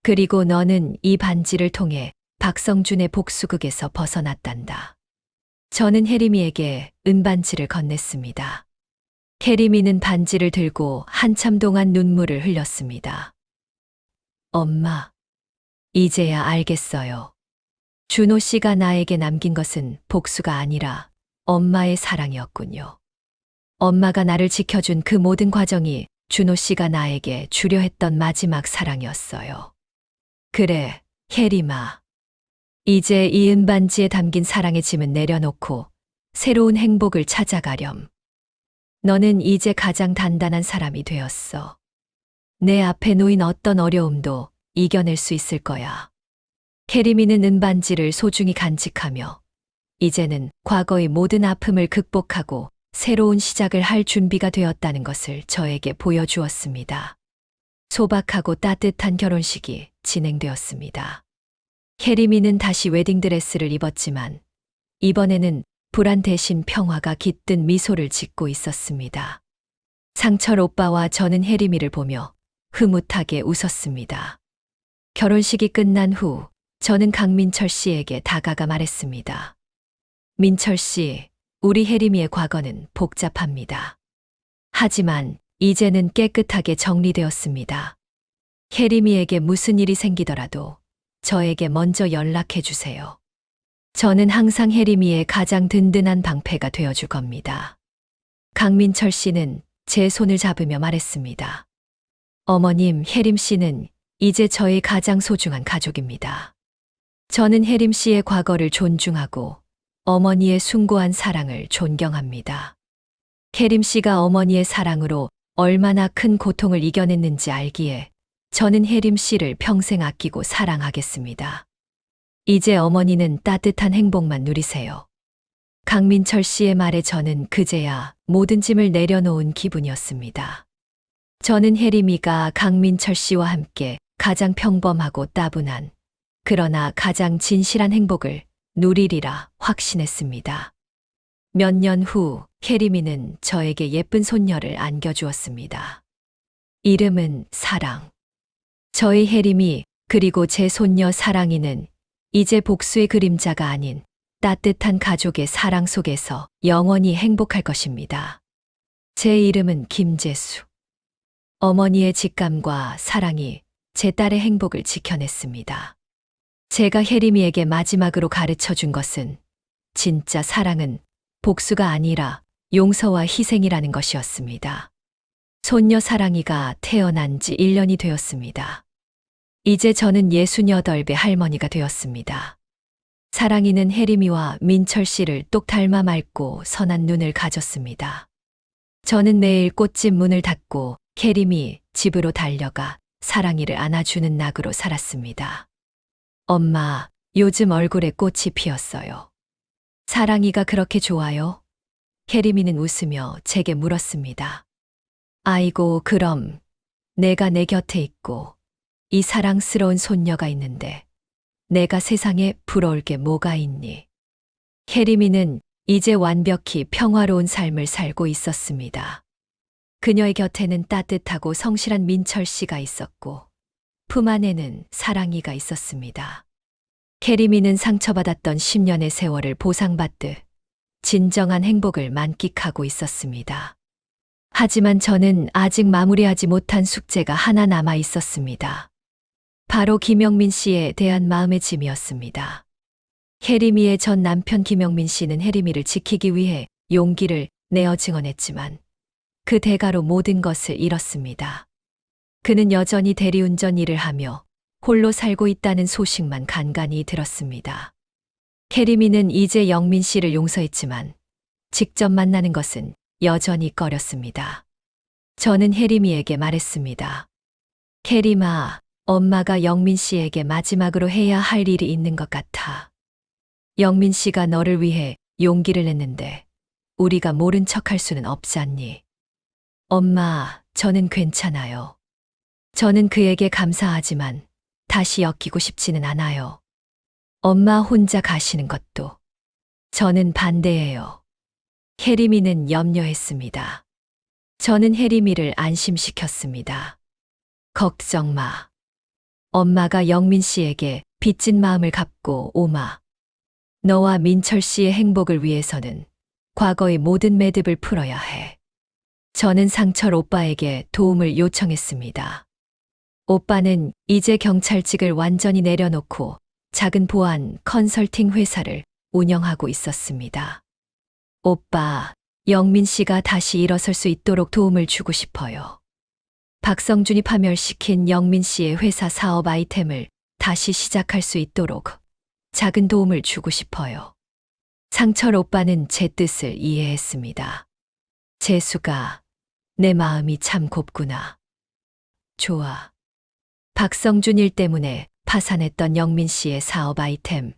그리고 너는 이 반지를 통해 박성준의 복수극에서 벗어났단다. 저는 혜림이에게 은반지를 건넸습니다. 혜림이는 반지를 들고 한참 동안 눈물을 흘렸습니다. 엄마, 이제야 알겠어요. 준호 씨가 나에게 남긴 것은 복수가 아니라 엄마의 사랑이었군요. 엄마가 나를 지켜준 그 모든 과정이 준호 씨가 나에게 주려 했던 마지막 사랑이었어요. 그래, 혜림아. 이제 이 은반지에 담긴 사랑의 짐은 내려놓고 새로운 행복을 찾아가렴. 너는 이제 가장 단단한 사람이 되었어. 내 앞에 놓인 어떤 어려움도 이겨낼 수 있을 거야. 혜림이는 은반지를 소중히 간직하며 이제는 과거의 모든 아픔을 극복하고 새로운 시작을 할 준비가 되었다는 것을 저에게 보여주었습니다. 소박하고 따뜻한 결혼식이 진행되었습니다. 혜림이는 다시 웨딩드레스를 입었지만 이번에는 불안 대신 평화가 깃든 미소를 짓고 있었습니다. 상철 오빠와 저는 혜림이를 보며 흐뭇하게 웃었습니다. 결혼식이 끝난 후 저는 강민철 씨에게 다가가 말했습니다. 민철 씨, 우리 혜림이의 과거는 복잡합니다. 하지만 이제는 깨끗하게 정리되었습니다. 혜림이에게 무슨 일이 생기더라도 저에게 먼저 연락해 주세요. 저는 항상 혜림이의 가장 든든한 방패가 되어줄 겁니다. 강민철 씨는 제 손을 잡으며 말했습니다. 어머님, 혜림 씨는 이제 저의 가장 소중한 가족입니다. 저는 혜림 씨의 과거를 존중하고 어머니의 숭고한 사랑을 존경합니다. 혜림 씨가 어머니의 사랑으로 얼마나 큰 고통을 이겨냈는지 알기에 저는 혜림 씨를 평생 아끼고 사랑하겠습니다. 이제 어머니는 따뜻한 행복만 누리세요. 강민철 씨의 말에 저는 그제야 모든 짐을 내려놓은 기분이었습니다. 저는 혜림이가 강민철 씨와 함께 가장 평범하고 따분한 그러나 가장 진실한 행복을 누리리라 확신했습니다. 몇 년 후 혜림이는 저에게 예쁜 손녀를 안겨주었습니다. 이름은 사랑. 저희 혜림이 그리고 제 손녀 사랑이는 이제 복수의 그림자가 아닌 따뜻한 가족의 사랑 속에서 영원히 행복할 것입니다. 제 이름은 김재수. 어머니의 직감과 사랑이 제 딸의 행복을 지켜냈습니다. 제가 혜림이에게 마지막으로 가르쳐 준 것은 진짜 사랑은 복수가 아니라 용서와 희생이라는 것이었습니다. 손녀 사랑이가 태어난 지 1년이 되었습니다. 이제 저는 68배 할머니가 되었습니다. 사랑이는 혜림이와 민철 씨를 똑 닮아 맑고 선한 눈을 가졌습니다. 저는 매일 꽃집 문을 닫고 혜림이 집으로 달려가 사랑이를 안아주는 낙으로 살았습니다. 엄마, 요즘 얼굴에 꽃이 피었어요. 사랑이가 그렇게 좋아요? 혜림이는 웃으며 제게 물었습니다. 아이고, 그럼 내가 내 곁에 있고 이 사랑스러운 손녀가 있는데 내가 세상에 부러울 게 뭐가 있니? 혜림이는 이제 완벽히 평화로운 삶을 살고 있었습니다. 그녀의 곁에는 따뜻하고 성실한 민철 씨가 있었고 품 안에는 사랑이가 있었습니다. 혜림이는 상처받았던 10년의 세월을 보상받듯 진정한 행복을 만끽하고 있었습니다. 하지만 저는 아직 마무리하지 못한 숙제가 하나 남아 있었습니다. 바로 김영민 씨에 대한 마음의 짐이었습니다. 혜림이의 전 남편 김영민 씨는 혜림이를 지키기 위해 용기를 내어 증언했지만 그 대가로 모든 것을 잃었습니다. 그는 여전히 대리운전 일을 하며 홀로 살고 있다는 소식만 간간히 들었습니다. 혜림이는 이제 영민 씨를 용서했지만 직접 만나는 것은 여전히 꺼렸습니다. 저는 혜림이에게 말했습니다. 혜림아, 엄마가 영민 씨에게 마지막으로 해야 할 일이 있는 것 같아. 영민 씨가 너를 위해 용기를 냈는데 우리가 모른 척할 수는 없지 않니? 엄마, 저는 괜찮아요. 저는 그에게 감사하지만 다시 엮이고 싶지는 않아요. 엄마 혼자 가시는 것도 저는 반대해요. 혜림이는 염려했습니다. 저는 혜림이를 안심시켰습니다. 걱정 마. 엄마가 영민 씨에게 빚진 마음을 갚고 오마. 너와 민철 씨의 행복을 위해서는 과거의 모든 매듭을 풀어야 해. 저는 상철 오빠에게 도움을 요청했습니다. 오빠는 이제 경찰직을 완전히 내려놓고 작은 보안 컨설팅 회사를 운영하고 있었습니다. 오빠, 영민 씨가 다시 일어설 수 있도록 도움을 주고 싶어요. 박성준이 파멸시킨 영민 씨의 회사 사업 아이템을 다시 시작할 수 있도록 작은 도움을 주고 싶어요. 상철 오빠는 제 뜻을 이해했습니다. 재수가, 내 마음이 참 곱구나. 좋아. 박성준 일 때문에 파산했던 영민 씨의 사업 아이템,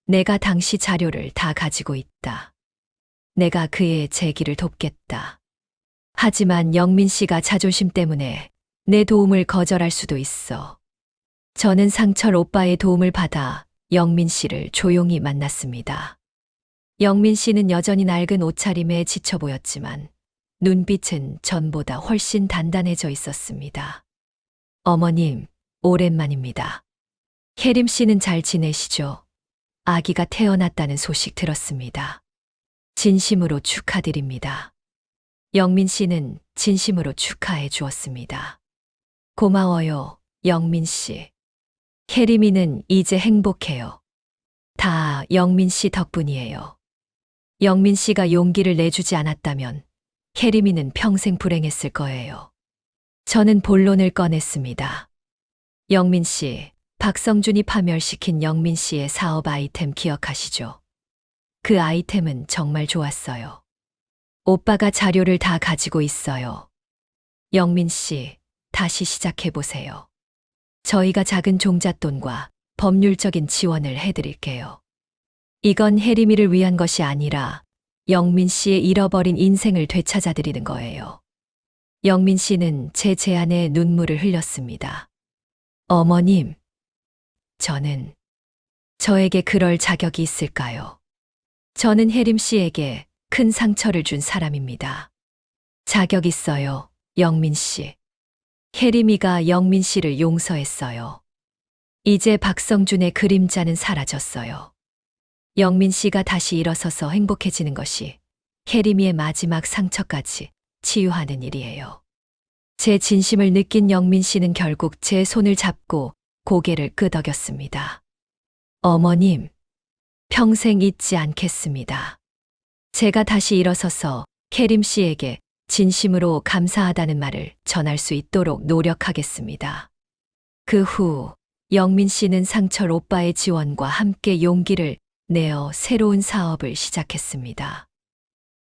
내가 당시 자료를 다 가지고 있다. 내가 그의 재기를 돕겠다. 하지만 영민 씨가 자존심 때문에 내 도움을 거절할 수도 있어. 저는 상철 오빠의 도움을 받아 영민 씨를 조용히 만났습니다. 영민 씨는 여전히 낡은 옷차림에 지쳐 보였지만 눈빛은 전보다 훨씬 단단해져 있었습니다. 어머님, 오랜만입니다. 혜림 씨는 잘 지내시죠? 아기가 태어났다는 소식 들었습니다. 진심으로 축하드립니다. 영민 씨는 진심으로 축하해 주었습니다. 고마워요, 영민 씨. 혜림이는 이제 행복해요. 다 영민 씨 덕분이에요. 영민 씨가 용기를 내주지 않았다면 혜림이는 평생 불행했을 거예요. 저는 본론을 꺼냈습니다. 영민 씨, 박성준이 파멸시킨 영민 씨의 사업 아이템 기억하시죠? 그 아이템은 정말 좋았어요. 오빠가 자료를 다 가지고 있어요. 영민 씨, 다시 시작해보세요. 저희가 작은 종잣돈과 법률적인 지원을 해드릴게요. 이건 혜림이를 위한 것이 아니라 영민 씨의 잃어버린 인생을 되찾아드리는 거예요. 영민 씨는 제 제안에 눈물을 흘렸습니다. 어머님, 저에게 그럴 자격이 있을까요? 저는 혜림 씨에게 큰 상처를 준 사람입니다. 자격 있어요, 영민 씨. 혜림이가 영민 씨를 용서했어요. 이제 박성준의 그림자는 사라졌어요. 영민 씨가 다시 일어서서 행복해지는 것이 혜림이의 마지막 상처까지 치유하는 일이에요. 제 진심을 느낀 영민 씨는 결국 제 손을 잡고 고개를 끄덕였습니다. 어머님, 평생 잊지 않겠습니다. 제가 다시 일어서서 혜림 씨에게 진심으로 감사하다는 말을 전할 수 있도록 노력하겠습니다. 그 후 영민 씨는 상철 오빠의 지원과 함께 용기를 내어 새로운 사업을 시작했습니다.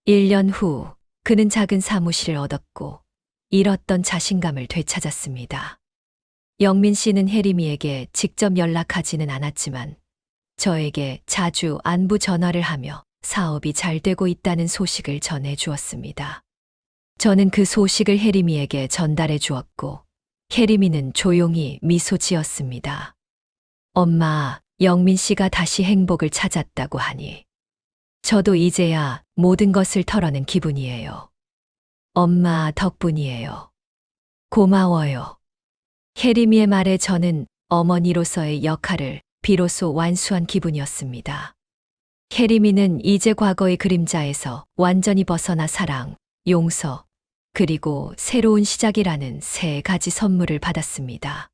1년 후 그는 작은 사무실을 얻었고 잃었던 자신감을 되찾았습니다. 영민 씨는 혜림이에게 직접 연락하지는 않았지만 저에게 자주 안부 전화를 하며 사업이 잘 되고 있다는 소식을 전해 주었습니다. 저는 그 소식을 혜림이에게 전달해 주었고 혜림이는 조용히 미소 지었습니다. 엄마, 영민 씨가 다시 행복을 찾았다고 하니 저도 이제야 모든 것을 털어낸 기분이에요. 엄마 덕분이에요. 고마워요. 혜림이의 말에 저는 어머니로서의 역할을 비로소 완수한 기분이었습니다. 혜림이는 이제 과거의 그림자에서 완전히 벗어나 사랑, 용서, 그리고 새로운 시작이라는 세 가지 선물을 받았습니다.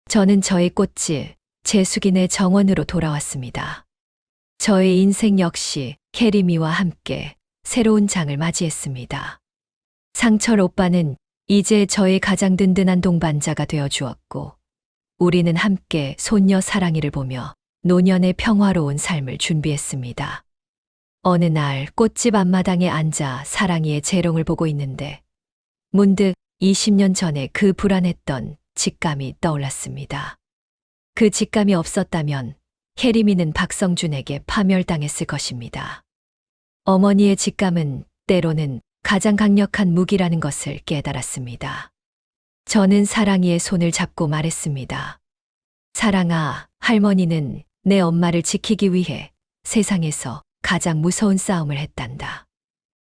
저는 저의 꽃집, 제숙인의 정원으로 돌아왔습니다. 저의 인생 역시 혜림이와 함께 새로운 장을 맞이했습니다. 상철 오빠는 이제 저의 가장 든든한 동반자가 되어 주었고, 우리는 함께 손녀 사랑이를 보며 노년의 평화로운 삶을 준비했습니다. 어느 날 꽃집 앞마당에 앉아 사랑이의 재롱을 보고 있는데 문득 20년 전에 그 불안했던 직감이 떠올랐습니다. 그 직감이 없었다면 혜림이는 박성준에게 파멸당했을 것입니다. 어머니의 직감은 때로는 가장 강력한 무기라는 것을 깨달았습니다. 저는 사랑이의 손을 잡고 말했습니다. 사랑아, 할머니는 내 엄마를 지키기 위해 세상에서 가장 무서운 싸움을 했단다.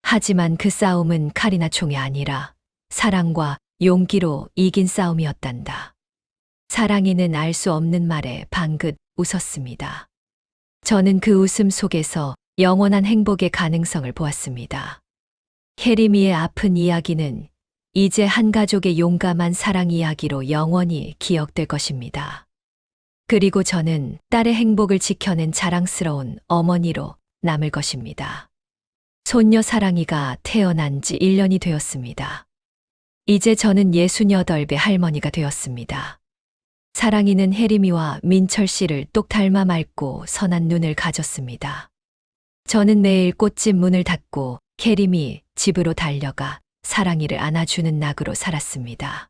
하지만 그 싸움은 칼이나 총이 아니라 사랑과 용기로 이긴 싸움이었단다. 사랑이는 알 수 없는 말에 방긋 웃었습니다. 저는 그 웃음 속에서 영원한 행복의 가능성을 보았습니다. 혜림이의 아픈 이야기는 이제 한 가족의 용감한 사랑 이야기로 영원히 기억될 것입니다. 그리고 저는 딸의 행복을 지켜낸 자랑스러운 어머니로 남을 것입니다. 손녀 사랑이가 태어난 지 1년이 되었습니다. 이제 저는 68배 할머니가 되었습니다. 사랑이는 혜림이와 민철 씨를 똑 닮아 맑고 선한 눈을 가졌습니다. 저는 매일 꽃집 문을 닫고 혜림이 집으로 달려가 사랑이를 안아주는 낙으로 살았습니다.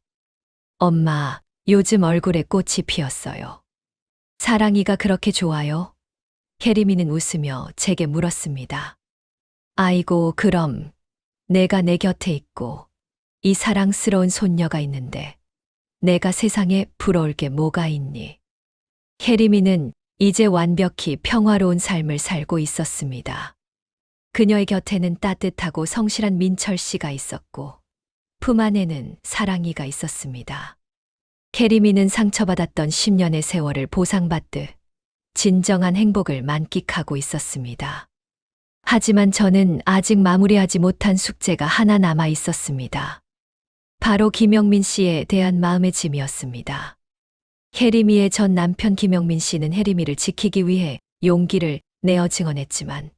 엄마, 요즘 얼굴에 꽃이 피었어요. 사랑이가 그렇게 좋아요? 혜림이는 웃으며 제게 물었습니다. 아이고, 그럼 내가 내 곁에 있고 이 사랑스러운 손녀가 있는데 내가 세상에 부러울 게 뭐가 있니? 혜림이는 이제 완벽히 평화로운 삶을 살고 있었습니다. 그녀의 곁에는 따뜻하고 성실한 민철 씨가 있었고 품 안에는 사랑이가 있었습니다. 혜림이는 상처받았던 10년의 세월을 보상받듯 진정한 행복을 만끽하고 있었습니다. 하지만 저는 아직 마무리하지 못한 숙제가 하나 남아 있었습니다. 바로 김영민 씨에 대한 마음의 짐이었습니다. 혜림이의 전 남편 김영민 씨는 혜림이를 지키기 위해 용기를 내어 증언했지만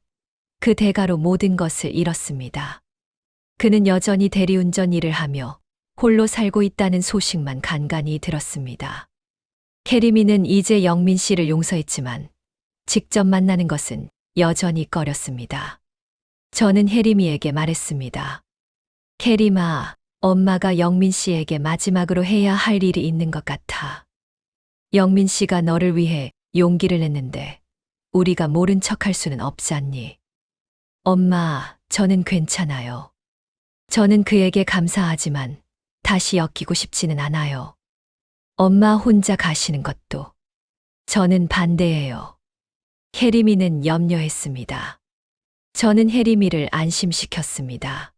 그 대가로 모든 것을 잃었습니다. 그는 여전히 대리운전 일을 하며 홀로 살고 있다는 소식만 간간히 들었습니다. 혜림이는 이제 영민 씨를 용서했지만 직접 만나는 것은 여전히 꺼렸습니다. 저는 혜림이에게 말했습니다. 혜림아, 엄마가 영민 씨에게 마지막으로 해야 할 일이 있는 것 같아. 영민 씨가 너를 위해 용기를 냈는데 우리가 모른 척할 수는 없지 않니? 엄마, 저는 괜찮아요. 저는 그에게 감사하지만 다시 엮이고 싶지는 않아요. 엄마 혼자 가시는 것도 저는 반대해요. 혜림이는 염려했습니다. 저는 혜림이를 안심시켰습니다.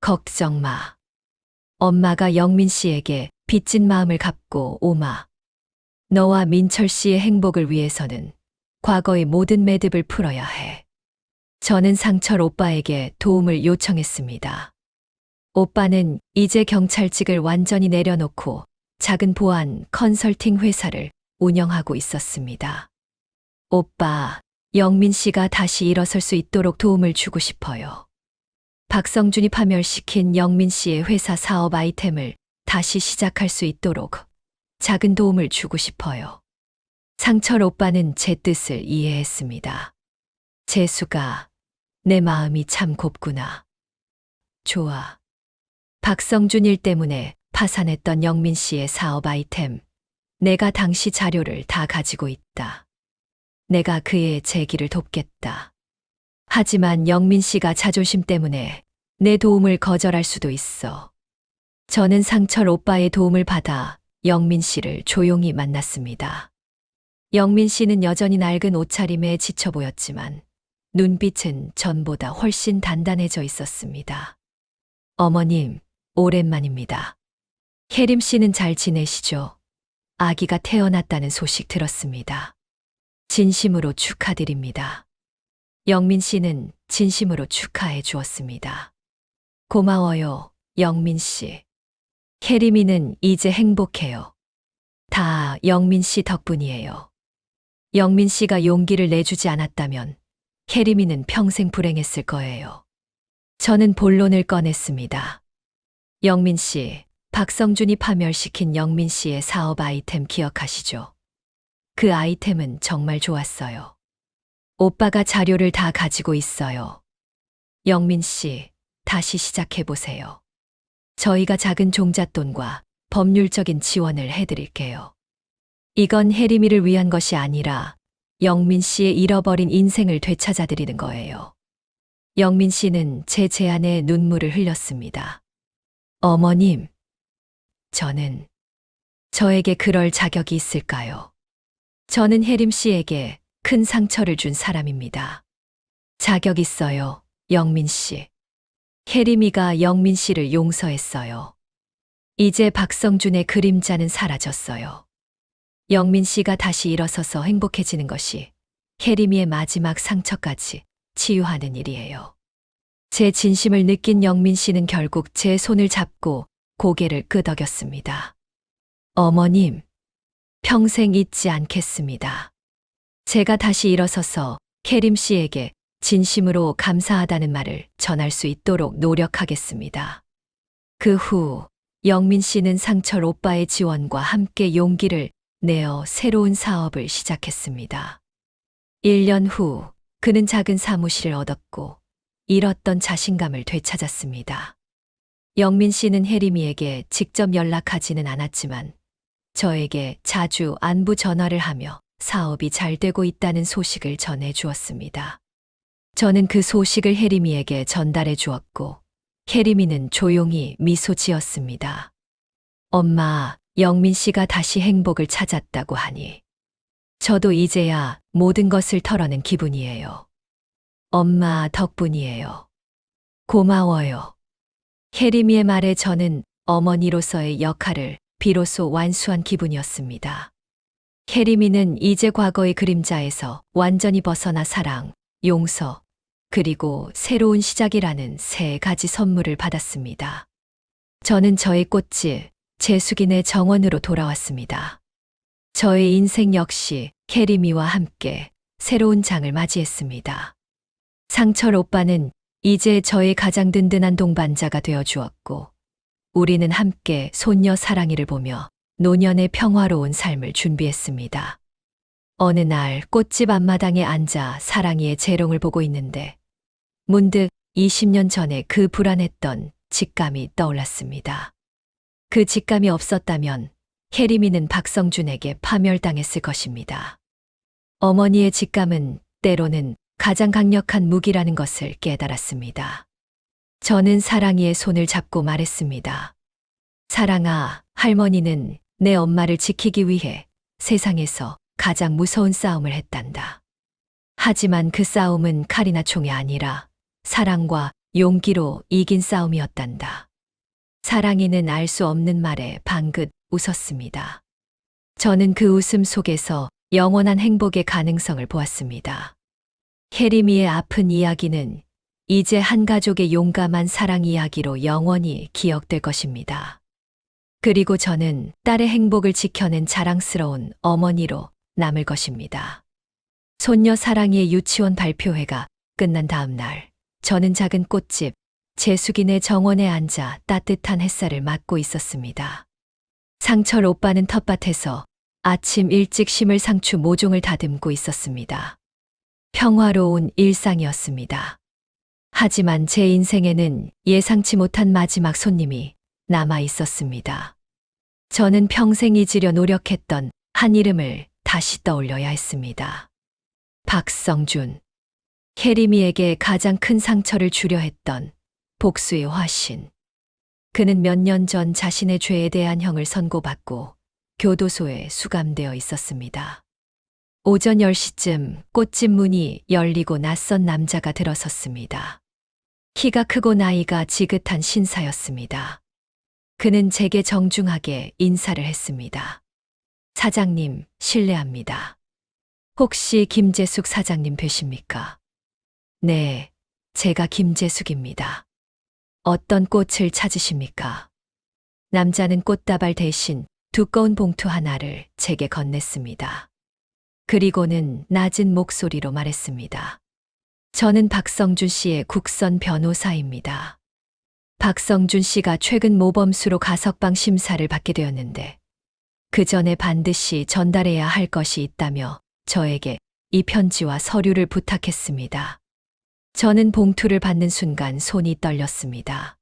걱정 마. 엄마가 영민 씨에게 빚진 마음을 갚고 오마. 너와 민철 씨의 행복을 위해서는 과거의 모든 매듭을 풀어야 해. 저는 상철 오빠에게 도움을 요청했습니다. 오빠는 이제 경찰직을 완전히 내려놓고 작은 보안 컨설팅 회사를 운영하고 있었습니다. 오빠, 영민 씨가 다시 일어설 수 있도록 도움을 주고 싶어요. 박성준이 파멸시킨 영민 씨의 회사 사업 아이템을 다시 시작할 수 있도록 작은 도움을 주고 싶어요. 상철 오빠는 제 뜻을 이해했습니다. 재수가, 내 마음이 참 곱구나. 좋아. 박성준 일 때문에 파산했던 영민 씨의 사업 아이템, 내가 당시 자료를 다 가지고 있다. 내가 그의 재기를 돕겠다. 하지만 영민 씨가 자존심 때문에 내 도움을 거절할 수도 있어. 저는 상철 오빠의 도움을 받아 영민 씨를 조용히 만났습니다. 영민 씨는 여전히 낡은 옷차림에 지쳐 보였지만 눈빛은 전보다 훨씬 단단해져 있었습니다. 어머님, 오랜만입니다. 혜림 씨는 잘 지내시죠? 아기가 태어났다는 소식 들었습니다. 진심으로 축하드립니다. 영민 씨는 진심으로 축하해 주었습니다. 고마워요, 영민 씨. 혜림이는 이제 행복해요. 다 영민 씨 덕분이에요. 영민 씨가 용기를 내주지 않았다면 혜림이는 평생 불행했을 거예요. 저는 본론을 꺼냈습니다. 영민 씨, 박성준이 파멸시킨 영민 씨의 사업 아이템 기억하시죠? 그 아이템은 정말 좋았어요. 오빠가 자료를 다 가지고 있어요. 영민 씨, 다시 시작해보세요. 저희가 작은 종잣돈과 법률적인 지원을 해드릴게요. 이건 혜림이를 위한 것이 아니라 영민 씨의 잃어버린 인생을 되찾아드리는 거예요. 영민 씨는 제 제안에 눈물을 흘렸습니다. 어머님, 저에게 그럴 자격이 있을까요? 저는 혜림 씨에게 큰 상처를 준 사람입니다. 자격 있어요, 영민 씨. 혜림이가 영민 씨를 용서했어요. 이제 박성준의 그림자는 사라졌어요. 영민 씨가 다시 일어서서 행복해지는 것이 혜림이의 마지막 상처까지 치유하는 일이에요. 제 진심을 느낀 영민 씨는 결국 제 손을 잡고 고개를 끄덕였습니다. 어머님, 평생 잊지 않겠습니다. 제가 다시 일어서서 혜림 씨에게 진심으로 감사하다는 말을 전할 수 있도록 노력하겠습니다. 그 후 영민 씨는 상철 오빠의 지원과 함께 용기를 내어 새로운 사업을 시작했습니다. 1년 후 그는 작은 사무실을 얻었고 잃었던 자신감을 되찾았습니다. 영민 씨는 혜림이에게 직접 연락하지는 않았지만 저에게 자주 안부 전화를 하며 사업이 잘 되고 있다는 소식을 전해 주었습니다. 저는 그 소식을 혜림이에게 전달해 주었고 혜림이는 조용히 미소 지었습니다. 엄마, 영민 씨가 다시 행복을 찾았다고 하니 저도 이제야 모든 것을 털어낸 기분이에요. 엄마 덕분이에요. 고마워요. 혜림이의 말에 저는 어머니로서의 역할을 비로소 완수한 기분이었습니다. 혜림이는 이제 과거의 그림자에서 완전히 벗어나 사랑, 용서, 그리고 새로운 시작이라는 세 가지 선물을 받았습니다. 저는 저의 꽃집, 제숙인의 정원으로 돌아왔습니다. 저의 인생 역시 혜림이와 함께 새로운 장을 맞이했습니다. 상철 오빠는 이제 저의 가장 든든한 동반자가 되어 주었고, 우리는 함께 손녀 사랑이를 보며 노년의 평화로운 삶을 준비했습니다. 어느 날 꽃집 앞마당에 앉아 사랑이의 재롱을 보고 있는데 문득 20년 전에 그 불안했던 직감이 떠올랐습니다. 그 직감이 없었다면 혜림이는 박성준에게 파멸당했을 것입니다. 어머니의 직감은 때로는 가장 강력한 무기라는 것을 깨달았습니다. 저는 사랑이의 손을 잡고 말했습니다. 사랑아, 할머니는 내 엄마를 지키기 위해 세상에서 가장 무서운 싸움을 했단다. 하지만 그 싸움은 칼이나 총이 아니라 사랑과 용기로 이긴 싸움이었단다. 사랑이는 알 수 없는 말에 방긋 웃었습니다. 저는 그 웃음 속에서 영원한 행복의 가능성을 보았습니다. 혜림이의 아픈 이야기는 이제 한 가족의 용감한 사랑 이야기로 영원히 기억될 것입니다. 그리고 저는 딸의 행복을 지켜낸 자랑스러운 어머니로 남을 것입니다. 손녀 사랑이의 유치원 발표회가 끝난 다음 날, 저는 작은 꽃집, 제숙인의 정원에 앉아 따뜻한 햇살을 맞고 있었습니다. 상철 오빠는 텃밭에서 아침 일찍 심을 상추 모종을 다듬고 있었습니다. 평화로운 일상이었습니다. 하지만 제 인생에는 예상치 못한 마지막 손님이 남아 있었습니다. 저는 평생 잊으려 노력했던 한 이름을 다시 떠올려야 했습니다. 박성준. 혜림이에게 가장 큰 상처를 주려 했던 복수의 화신. 그는 몇 년 전 자신의 죄에 대한 형을 선고받고 교도소에 수감되어 있었습니다. 오전 10시쯤 꽃집 문이 열리고 낯선 남자가 들어섰습니다. 키가 크고 나이가 지긋한 신사였습니다. 그는 제게 정중하게 인사를 했습니다. 사장님, 실례합니다. 혹시 김재숙 사장님 되십니까? 네, 제가 김재숙입니다. 어떤 꽃을 찾으십니까? 남자는 꽃다발 대신 두꺼운 봉투 하나를 제게 건넸습니다. 그리고는 낮은 목소리로 말했습니다. 저는 박성준 씨의 국선 변호사입니다. 박성준 씨가 최근 모범수로 가석방 심사를 받게 되었는데 그 전에 반드시 전달해야 할 것이 있다며 저에게 이 편지와 서류를 부탁했습니다. 저는 봉투를 받는 순간 손이 떨렸습니다.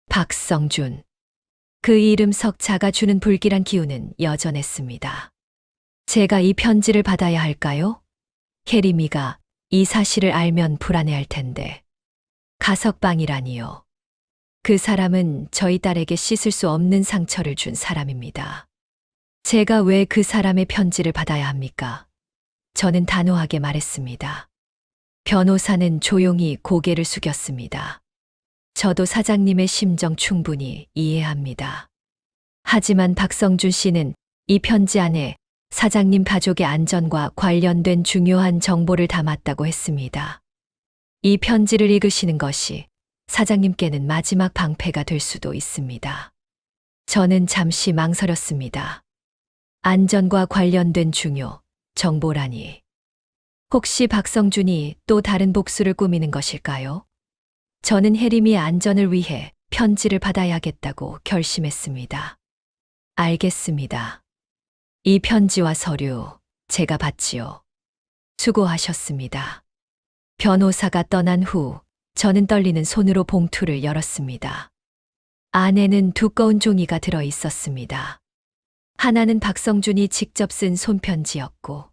박성준. 그 이름 석자가 주는 불길한 기운은 여전했습니다. 제가 이 편지를 받아야 할까요? 혜림이가 이 사실을 알면 불안해할 텐데. 가석방이라니요. 그 사람은 저희 딸에게 씻을 수 없는 상처를 준 사람입니다. 제가 왜 그 사람의 편지를 받아야 합니까? 저는 단호하게 말했습니다. 변호사는 조용히 고개를 숙였습니다. 저도 사장님의 심정 충분히 이해합니다. 하지만 박성준 씨는 이 편지 안에 사장님 가족의 안전과 관련된 중요한 정보를 담았다고 했습니다. 이 편지를 읽으시는 것이 사장님께는 마지막 방패가 될 수도 있습니다. 저는 잠시 망설였습니다. 안전과 관련된 중요 정보라니. 혹시 박성준이 또 다른 복수를 꾸미는 것일까요? 저는 혜림이의 안전을 위해 편지를 받아야겠다고 결심했습니다. 알겠습니다. 이 편지와 서류 제가 받지요. 수고하셨습니다. 변호사가 떠난 후 저는 떨리는 손으로 봉투를 열었습니다. 안에는 두꺼운 종이가 들어 있었습니다. 하나는 박성준이 직접 쓴 손편지였고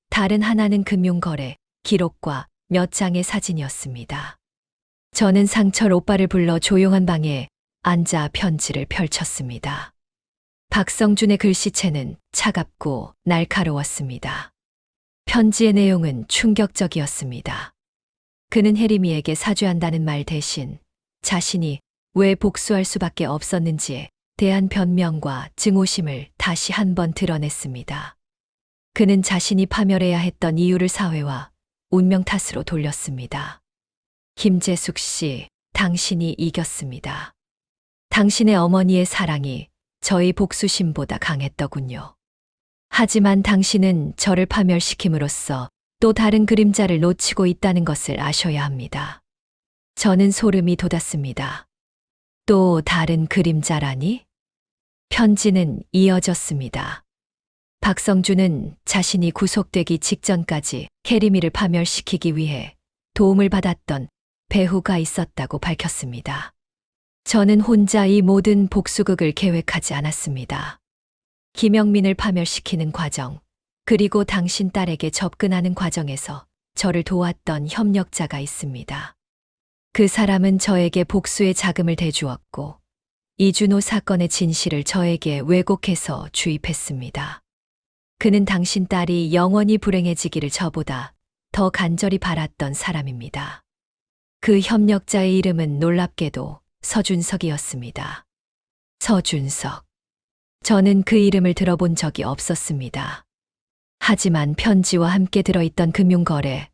다른 하나는 금융거래 기록과 몇 장의 사진이었습니다. 저는 상철 오빠를 불러 조용한 방에 앉아 편지를 펼쳤습니다. 박성준의 글씨체는 차갑고 날카로웠습니다. 편지의 내용은 충격적이었습니다. 그는 혜림이에게 사죄한다는 말 대신 자신이 왜 복수할 수밖에 없었는지에 대한 변명과 증오심을 다시 한번 드러냈습니다. 그는 자신이 파멸해야 했던 이유를 사회와 운명 탓으로 돌렸습니다. 김재숙 씨, 당신이 이겼습니다. 당신의 어머니의 사랑이 저희 복수심보다 강했더군요. 하지만 당신은 저를 파멸시킴으로써 또 다른 그림자를 놓치고 있다는 것을 아셔야 합니다. 저는 소름이 돋았습니다. 또 다른 그림자라니? 편지는 이어졌습니다. 박성준은 자신이 구속되기 직전까지 혜림이를 파멸시키기 위해 도움을 받았던 배후가 있었다고 밝혔습니다. 저는 혼자 이 모든 복수극을 계획하지 않았습니다. 김영민을 파멸시키는 과정, 그리고 당신 딸에게 접근하는 과정에서 저를 도왔던 협력자가 있습니다. 그 사람은 저에게 복수의 자금을 대주었고 이준호 사건의 진실을 저에게 왜곡해서 주입했습니다. 그는 당신 딸이 영원히 불행해지기를 저보다 더 간절히 바랐던 사람입니다. 그 협력자의 이름은 놀랍게도 서준석이었습니다. 서준석. 저는 그 이름을 들어본 적이 없었습니다. 하지만 편지와 함께 들어있던 금융거래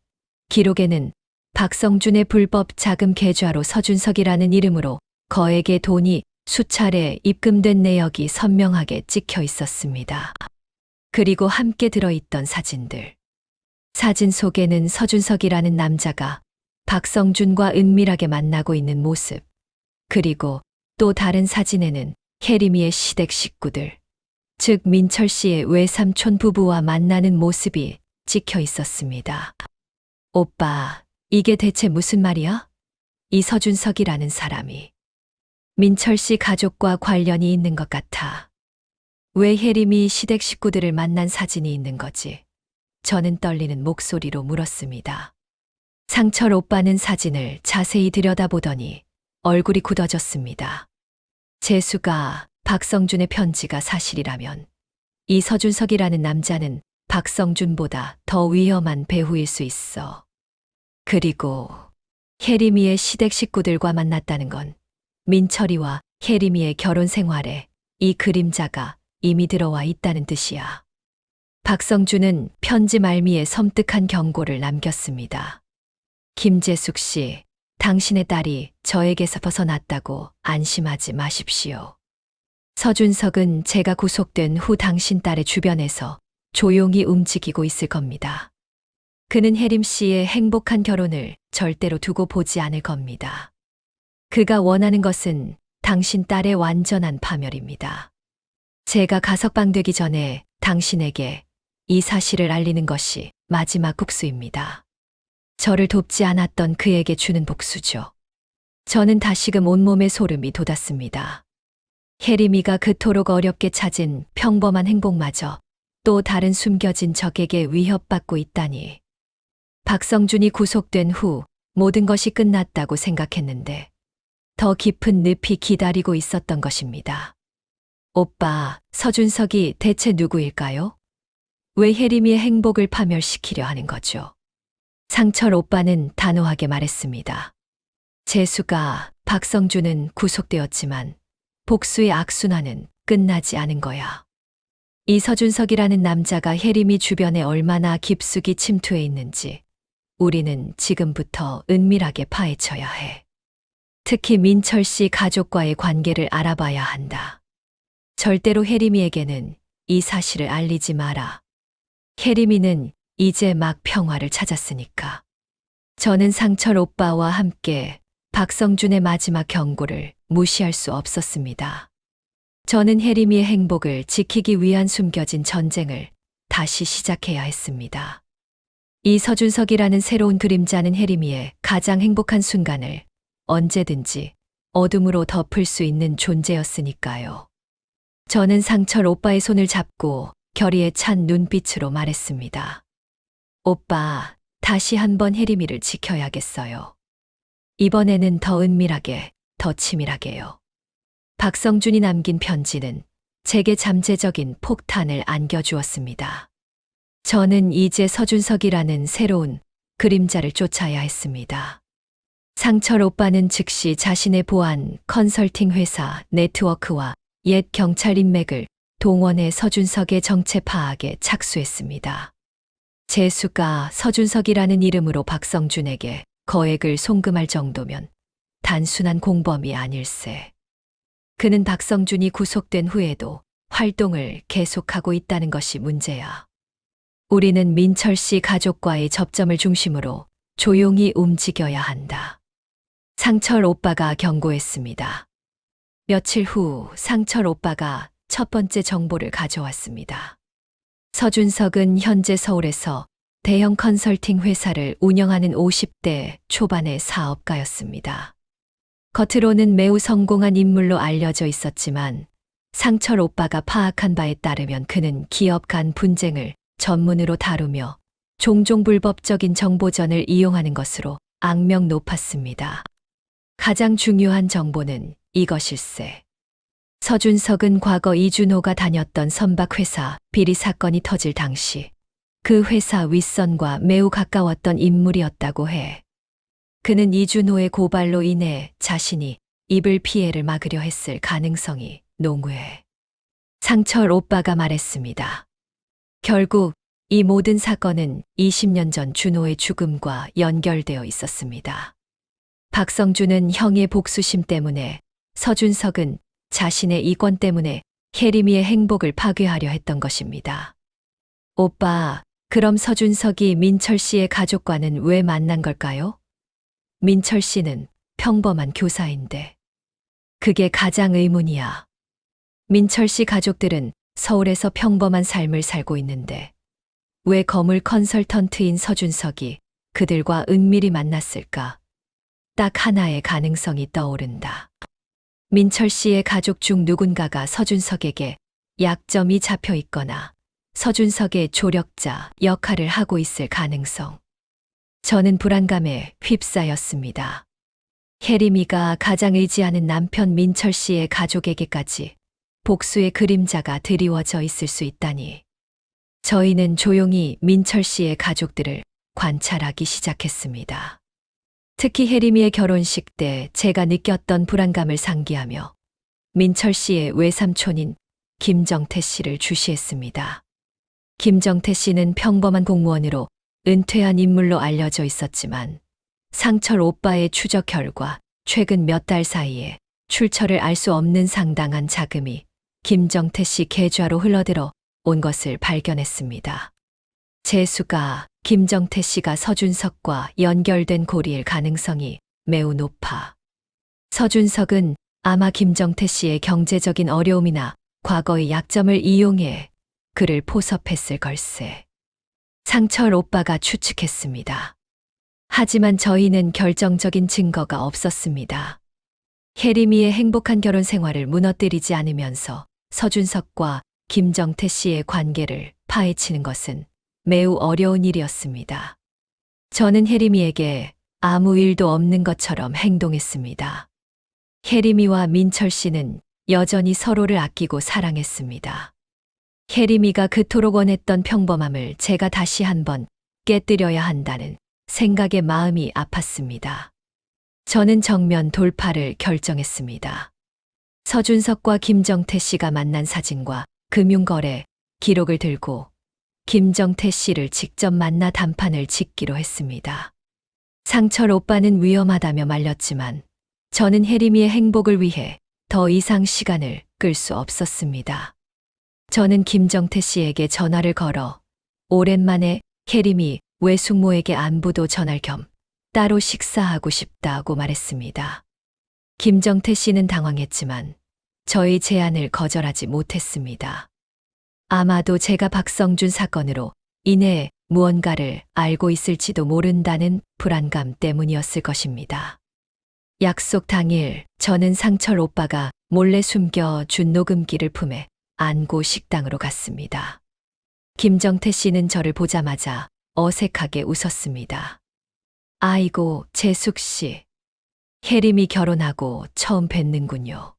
기록에는 박성준의 불법 자금 계좌로 서준석이라는 이름으로 거액의 돈이 수차례 입금된 내역이 선명하게 찍혀 있었습니다. 그리고 함께 들어있던 사진들. 사진 속에는 서준석이라는 남자가 박성준과 은밀하게 만나고 있는 모습, 그리고 또 다른 사진에는 혜림이의 시댁 식구들, 즉 민철 씨의 외삼촌 부부와 만나는 모습이 찍혀 있었습니다. 오빠, 이게 대체 무슨 말이야? 이 서준석이라는 사람이 민철 씨 가족과 관련이 있는 것 같아. 왜 혜림이 시댁 식구들을 만난 사진이 있는 거지? 저는 떨리는 목소리로 물었습니다. 상철 오빠는 사진을 자세히 들여다보더니 얼굴이 굳어졌습니다. 재수가 박성준의 편지가 사실이라면 이 서준석이라는 남자는 박성준보다 더 위험한 배후일 수 있어. 그리고 혜림이의 시댁 식구들과 만났다는 건 민철이와 혜림이의 결혼 생활에 이 그림자가 이미 들어와 있다는 뜻이야. 박성준은 편지 말미에 섬뜩한 경고를 남겼습니다. 김재숙 씨, 당신의 딸이 저에게서 벗어났다고 안심하지 마십시오. 서준석은 제가 구속된 후 당신 딸의 주변에서 조용히 움직이고 있을 겁니다. 그는 혜림 씨의 행복한 결혼을 절대로 두고 보지 않을 겁니다. 그가 원하는 것은 당신 딸의 완전한 파멸입니다. 제가 가석방되기 전에 당신에게 이 사실을 알리는 것이 마지막 복수입니다. 저를 돕지 않았던 그에게 주는 복수죠. 저는 다시금 온몸에 소름이 돋았습니다. 혜림이가 그토록 어렵게 찾은 평범한 행복마저 또 다른 숨겨진 적에게 위협받고 있다니. 박성준이 구속된 후 모든 것이 끝났다고 생각했는데 더 깊은 늪이 기다리고 있었던 것입니다. 오빠, 서준석이 대체 누구일까요? 왜 혜림이의 행복을 파멸시키려 하는 거죠? 상철 오빠는 단호하게 말했습니다. 재수가 박성준은 구속되었지만 복수의 악순환은 끝나지 않은 거야. 이 서준석이라는 남자가 혜림이 주변에 얼마나 깊숙이 침투해 있는지 우리는 지금부터 은밀하게 파헤쳐야 해. 특히 민철 씨 가족과의 관계를 알아봐야 한다. 절대로 혜림이에게는 이 사실을 알리지 마라. 혜림이는 이제 막 평화를 찾았으니까. 저는 상철 오빠와 함께 박성준의 마지막 경고를 무시할 수 없었습니다. 저는 혜림이의 행복을 지키기 위한 숨겨진 전쟁을 다시 시작해야 했습니다. 이 서준석이라는 새로운 그림자는 혜림이의 가장 행복한 순간을 언제든지 어둠으로 덮을 수 있는 존재였으니까요. 저는 상철 오빠의 손을 잡고 결의에 찬 눈빛으로 말했습니다. 오빠, 다시 한번 혜림이를 지켜야겠어요. 이번에는 더 은밀하게, 더 치밀하게요. 박성준이 남긴 편지는 제게 잠재적인 폭탄을 안겨주었습니다. 저는 이제 서준석이라는 새로운 그림자를 쫓아야 했습니다. 상철 오빠는 즉시 자신의 보안 컨설팅 회사 네트워크와 옛 경찰 인맥을 동원해 서준석의 정체 파악에 착수했습니다. 재수가 서준석이라는 이름으로 박성준에게 거액을 송금할 정도면 단순한 공범이 아닐세. 그는 박성준이 구속된 후에도 활동을 계속하고 있다는 것이 문제야. 우리는 민철 씨 가족과의 접점을 중심으로 조용히 움직여야 한다. 상철 오빠가 경고했습니다. 며칠 후 상철 오빠가 첫 번째 정보를 가져왔습니다. 서준석은 현재 서울에서 대형 컨설팅 회사를 운영하는 50대 초반의 사업가였습니다. 겉으로는 매우 성공한 인물로 알려져 있었지만 상철 오빠가 파악한 바에 따르면 그는 기업 간 분쟁을 전문으로 다루며 종종 불법적인 정보전을 이용하는 것으로 악명 높았습니다. 가장 중요한 정보는 이것일세. 서준석은 과거 이준호가 다녔던 선박회사 비리 사건이 터질 당시 그 회사 윗선과 매우 가까웠던 인물이었다고 해. 그는 이준호의 고발로 인해 자신이 입을 피해를 막으려 했을 가능성이 농후해. 상철 오빠가 말했습니다. 결국 이 모든 사건은 20년 전 준호의 죽음과 연결되어 있었습니다. 박성준은 형의 복수심 때문에, 서준석은 자신의 이권 때문에 혜림이의 행복을 파괴하려 했던 것입니다. 오빠, 그럼 서준석이 민철 씨의 가족과는 왜 만난 걸까요? 민철 씨는 평범한 교사인데. 그게 가장 의문이야. 민철 씨 가족들은 서울에서 평범한 삶을 살고 있는데 왜 거물 컨설턴트인 서준석이 그들과 은밀히 만났을까? 딱 하나의 가능성이 떠오른다. 민철 씨의 가족 중 누군가가 서준석에게 약점이 잡혀 있거나 서준석의 조력자 역할을 하고 있을 가능성. 저는 불안감에 휩싸였습니다. 혜림이가 가장 의지하는 남편 민철 씨의 가족에게까지 복수의 그림자가 드리워져 있을 수 있다니. 저희는 조용히 민철 씨의 가족들을 관찰하기 시작했습니다. 특히 혜림이의 결혼식 때 제가 느꼈던 불안감을 상기하며 민철 씨의 외삼촌인 김정태 씨를 주시했습니다. 김정태 씨는 평범한 공무원으로 은퇴한 인물로 알려져 있었지만 상철 오빠의 추적 결과 최근 몇 달 사이에 출처를 알 수 없는 상당한 자금이 김정태 씨 계좌로 흘러들어 온 것을 발견했습니다. 재수가 김정태 씨가 서준석과 연결된 고리일 가능성이 매우 높아. 서준석은 아마 김정태 씨의 경제적인 어려움이나 과거의 약점을 이용해 그를 포섭했을 걸세. 상철 오빠가 추측했습니다. 하지만 저희는 결정적인 증거가 없었습니다. 혜림이의 행복한 결혼 생활을 무너뜨리지 않으면서 서준석과 김정태 씨의 관계를 파헤치는 것은 매우 어려운 일이었습니다. 저는 혜림이에게 아무 일도 없는 것처럼 행동했습니다. 혜림이와 민철 씨는 여전히 서로를 아끼고 사랑했습니다. 혜림이가 그토록 원했던 평범함을 제가 다시 한번 깨뜨려야 한다는 생각에 마음이 아팠습니다. 저는 정면 돌파를 결정했습니다. 서준석과 김정태 씨가 만난 사진과 금융거래 기록을 들고 김정태 씨를 직접 만나 단판을 짓기로 했습니다. 상철 오빠는 위험하다며 말렸지만 저는 혜림이의 행복을 위해 더 이상 시간을 끌 수 없었습니다. 저는 김정태 씨에게 전화를 걸어 오랜만에 혜림이 외숙모에게 안부도 전할 겸 따로 식사하고 싶다고 말했습니다. 김정태 씨는 당황했지만 저희 제안을 거절하지 못했습니다. 아마도 제가 박성준 사건으로 인해 무언가를 알고 있을지도 모른다는 불안감 때문이었을 것입니다. 약속 당일 저는 상철 오빠가 몰래 숨겨준 녹음기를 품에 안고 식당으로 갔습니다. 김정태 씨는 저를 보자마자 어색하게 웃었습니다. 아이고, 재숙 씨. 혜림이 결혼하고 처음 뵙는군요.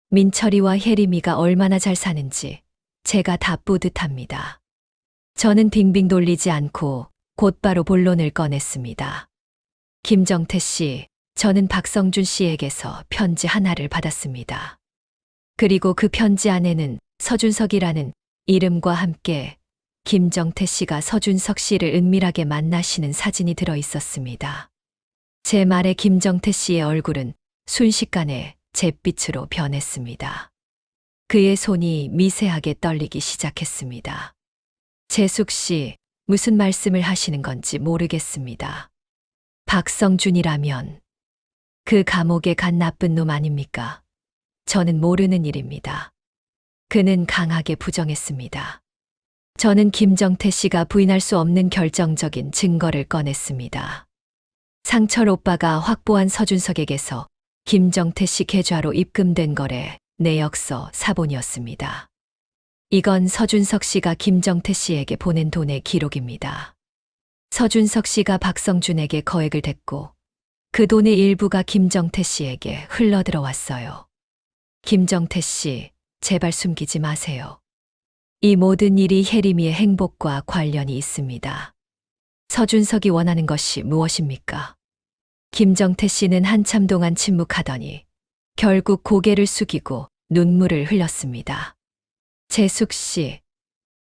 민철이와 혜림이가 얼마나 잘 사는지 제가 다 뿌듯합니다. 저는 빙빙 돌리지 않고 곧바로 본론을 꺼냈습니다. 김정태 씨, 저는 박성준 씨에게서 편지 하나를 받았습니다. 그리고 그 편지 안에는 서준석이라는 이름과 함께 김정태 씨가 서준석 씨를 은밀하게 만나시는 사진이 들어 있었습니다. 제 말에 김정태 씨의 얼굴은 순식간에 잿빛으로 변했습니다. 그의 손이 미세하게 떨리기 시작했습니다. 재숙 씨, 무슨 말씀을 하시는 건지 모르겠습니다. 박성준이라면 그 감옥에 간 나쁜 놈 아닙니까? 저는 모르는 일입니다. 그는 강하게 부정했습니다. 저는 김정태 씨가 부인할 수 없는 결정적인 증거를 꺼냈습니다. 상철 오빠가 확보한 서준석에게서 김정태 씨 계좌로 입금된 거래 내역서 사본이었습니다. 이건 서준석 씨가 김정태 씨에게 보낸 돈의 기록입니다. 서준석 씨가 박성준에게 거액을 댔고 그 돈의 일부가 김정태 씨에게 흘러들어왔어요. 김정태 씨, 제발 숨기지 마세요. 이 모든 일이 혜림이의 행복과 관련이 있습니다. 서준석이 원하는 것이 무엇입니까? 김정태 씨는 한참 동안 침묵하더니 결국 고개를 숙이고 눈물을 흘렸습니다. 재숙 씨,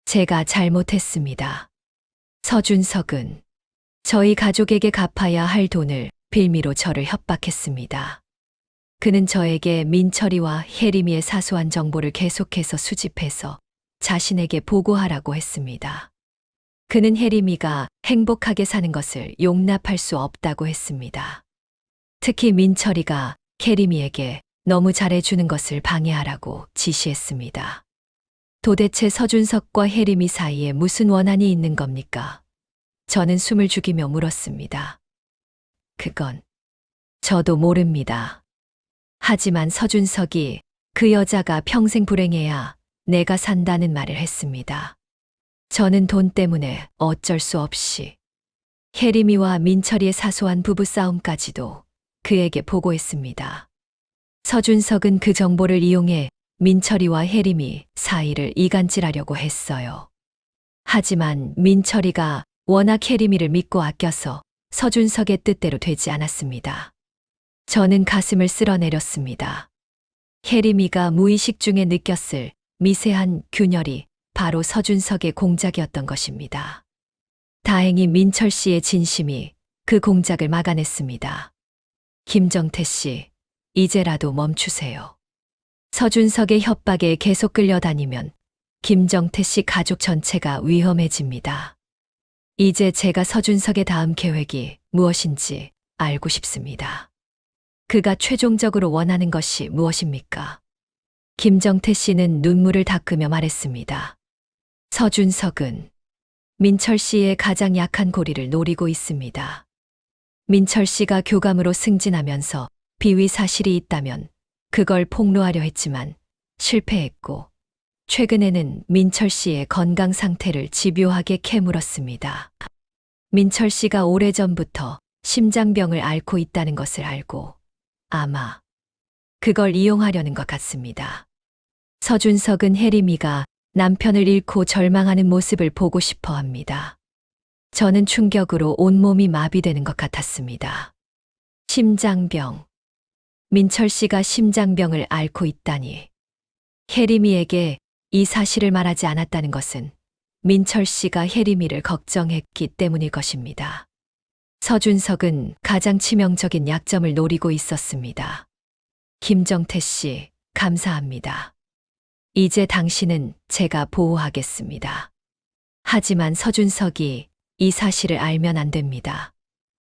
제가 잘못했습니다. 서준석은 저희 가족에게 갚아야 할 돈을 빌미로 저를 협박했습니다. 그는 저에게 민철이와 혜림이의 사소한 정보를 계속해서 수집해서 자신에게 보고하라고 했습니다. 그는 혜림이가 행복하게 사는 것을 용납할 수 없다고 했습니다. 특히 민철이가 혜림이에게 너무 잘해주는 것을 방해하라고 지시했습니다. 도대체 서준석과 혜림이 사이에 무슨 원한이 있는 겁니까? 저는 숨을 죽이며 물었습니다. 그건 저도 모릅니다. 하지만 서준석이 그 여자가 평생 불행해야 내가 산다는 말을 했습니다. 저는 돈 때문에 어쩔 수 없이 혜림이와 민철이의 사소한 부부싸움까지도 그에게 보고했습니다. 서준석은 그 정보를 이용해 민철이와 혜림이 사이를 이간질하려고 했어요. 하지만 민철이가 워낙 혜림이를 믿고 아껴서 서준석의 뜻대로 되지 않았습니다. 저는 가슴을 쓸어내렸습니다. 혜림이가 무의식 중에 느꼈을 미세한 균열이 바로 서준석의 공작이었던 것입니다. 다행히 민철 씨의 진심이 그 공작을 막아냈습니다. 김정태 씨, 이제라도 멈추세요. 서준석의 협박에 계속 끌려다니면 김정태 씨 가족 전체가 위험해집니다. 이제 제가 서준석의 다음 계획이 무엇인지 알고 싶습니다. 그가 최종적으로 원하는 것이 무엇입니까? 김정태 씨는 눈물을 닦으며 말했습니다. 서준석은 민철 씨의 가장 약한 고리를 노리고 있습니다. 민철 씨가 교감으로 승진하면서 비위 사실이 있다면 그걸 폭로하려 했지만 실패했고, 최근에는 민철 씨의 건강 상태를 집요하게 캐물었습니다. 민철 씨가 오래전부터 심장병을 앓고 있다는 것을 알고 아마 그걸 이용하려는 것 같습니다. 서준석은 혜림이가 남편을 잃고 절망하는 모습을 보고 싶어 합니다. 저는 충격으로 온몸이 마비되는 것 같았습니다. 심장병. 민철 씨가 심장병을 앓고 있다니. 혜림이에게 이 사실을 말하지 않았다는 것은 민철 씨가 혜림이를 걱정했기 때문일 것입니다. 서준석은 가장 치명적인 약점을 노리고 있었습니다. 김정태 씨, 감사합니다. 이제 당신은 제가 보호하겠습니다. 하지만 서준석이 이 사실을 알면 안 됩니다.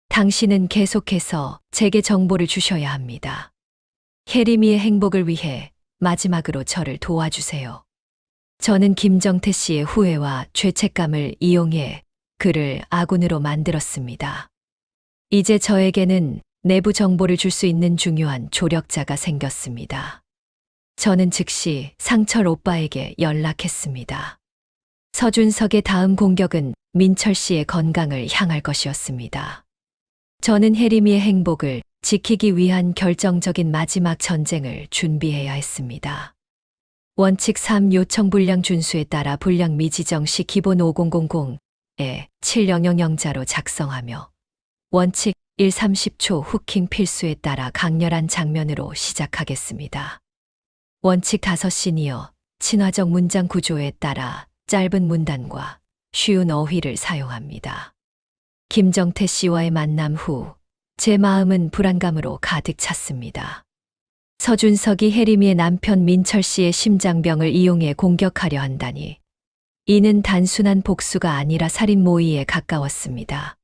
당신은 계속해서 제게 정보를 주셔야 합니다. 혜림이의 행복을 위해 마지막으로 저를 도와주세요. 저는 김정태 씨의 후회와 죄책감을 이용해 그를 아군으로 만들었습니다. 이제 저에게는 내부 정보를 줄 수 있는 중요한 조력자가 생겼습니다. 저는 즉시 상철 오빠에게 연락했습니다. 서준석의 다음 공격은 민철 씨의 건강을 향할 것이었습니다. 저는 혜림이의 행복을 지키기 위한 결정적인 마지막 전쟁을 준비해야 했습니다. 원칙 3 요청 불량 준수에 따라 불량 미지정 시 기본 5000에 7000자로 작성하며 원칙 1 30초 후킹 필수에 따라 강렬한 장면으로 시작하겠습니다. 원칙 5 시니어 친화적 문장 구조에 따라 짧은 문단과 쉬운 어휘를 사용합니다. 김정태 씨와의 만남 후 제 마음은 불안감으로 가득 찼습니다. 서준석이 혜림이의 남편 민철 씨의 심장병을 이용해 공격하려 한다니. 이는 단순한 복수가 아니라 살인 모의에 가까웠습니다.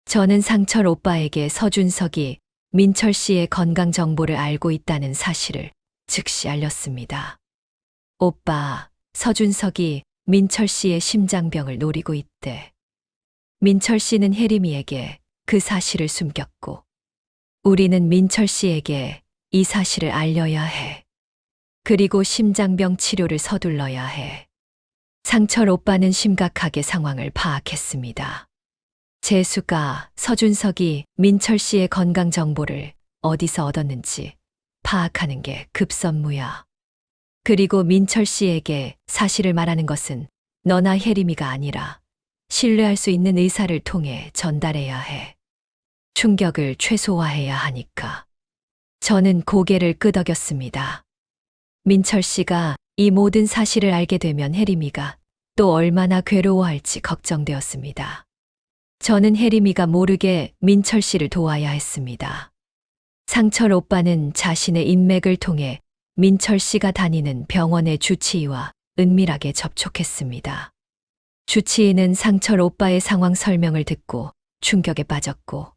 저는 상철 오빠에게 서준석이 민철 씨의 건강 정보를 알고 있다는 사실을 즉시 알렸습니다. 오빠, 서준석이 민철 씨의 심장병을 노리고 있대. 민철 씨는 혜림이에게 그 사실을 숨겼고, 우리는 민철 씨에게 이 사실을 알려야 해. 그리고 심장병 치료를 서둘러야 해. 상철 오빠는 심각하게 상황을 파악했습니다. 재수가 서준석이 민철 씨의 건강 정보를 어디서 얻었는지 파악하는 게 급선무야. 그리고 민철 씨에게 사실을 말하는 것은 너나 혜림이가 아니라 신뢰할 수 있는 의사를 통해 전달해야 해. 충격을 최소화해야 하니까. 저는 고개를 끄덕였습니다. 민철 씨가 이 모든 사실을 알게 되면 혜림이가 또 얼마나 괴로워할지 걱정되었습니다. 저는 혜림이가 모르게 민철 씨를 도와야 했습니다. 상철 오빠는 자신의 인맥을 통해 민철 씨가 다니는 병원의 주치의와 은밀하게 접촉했습니다. 주치의는 상철 오빠의 상황 설명을 듣고 충격에 빠졌고,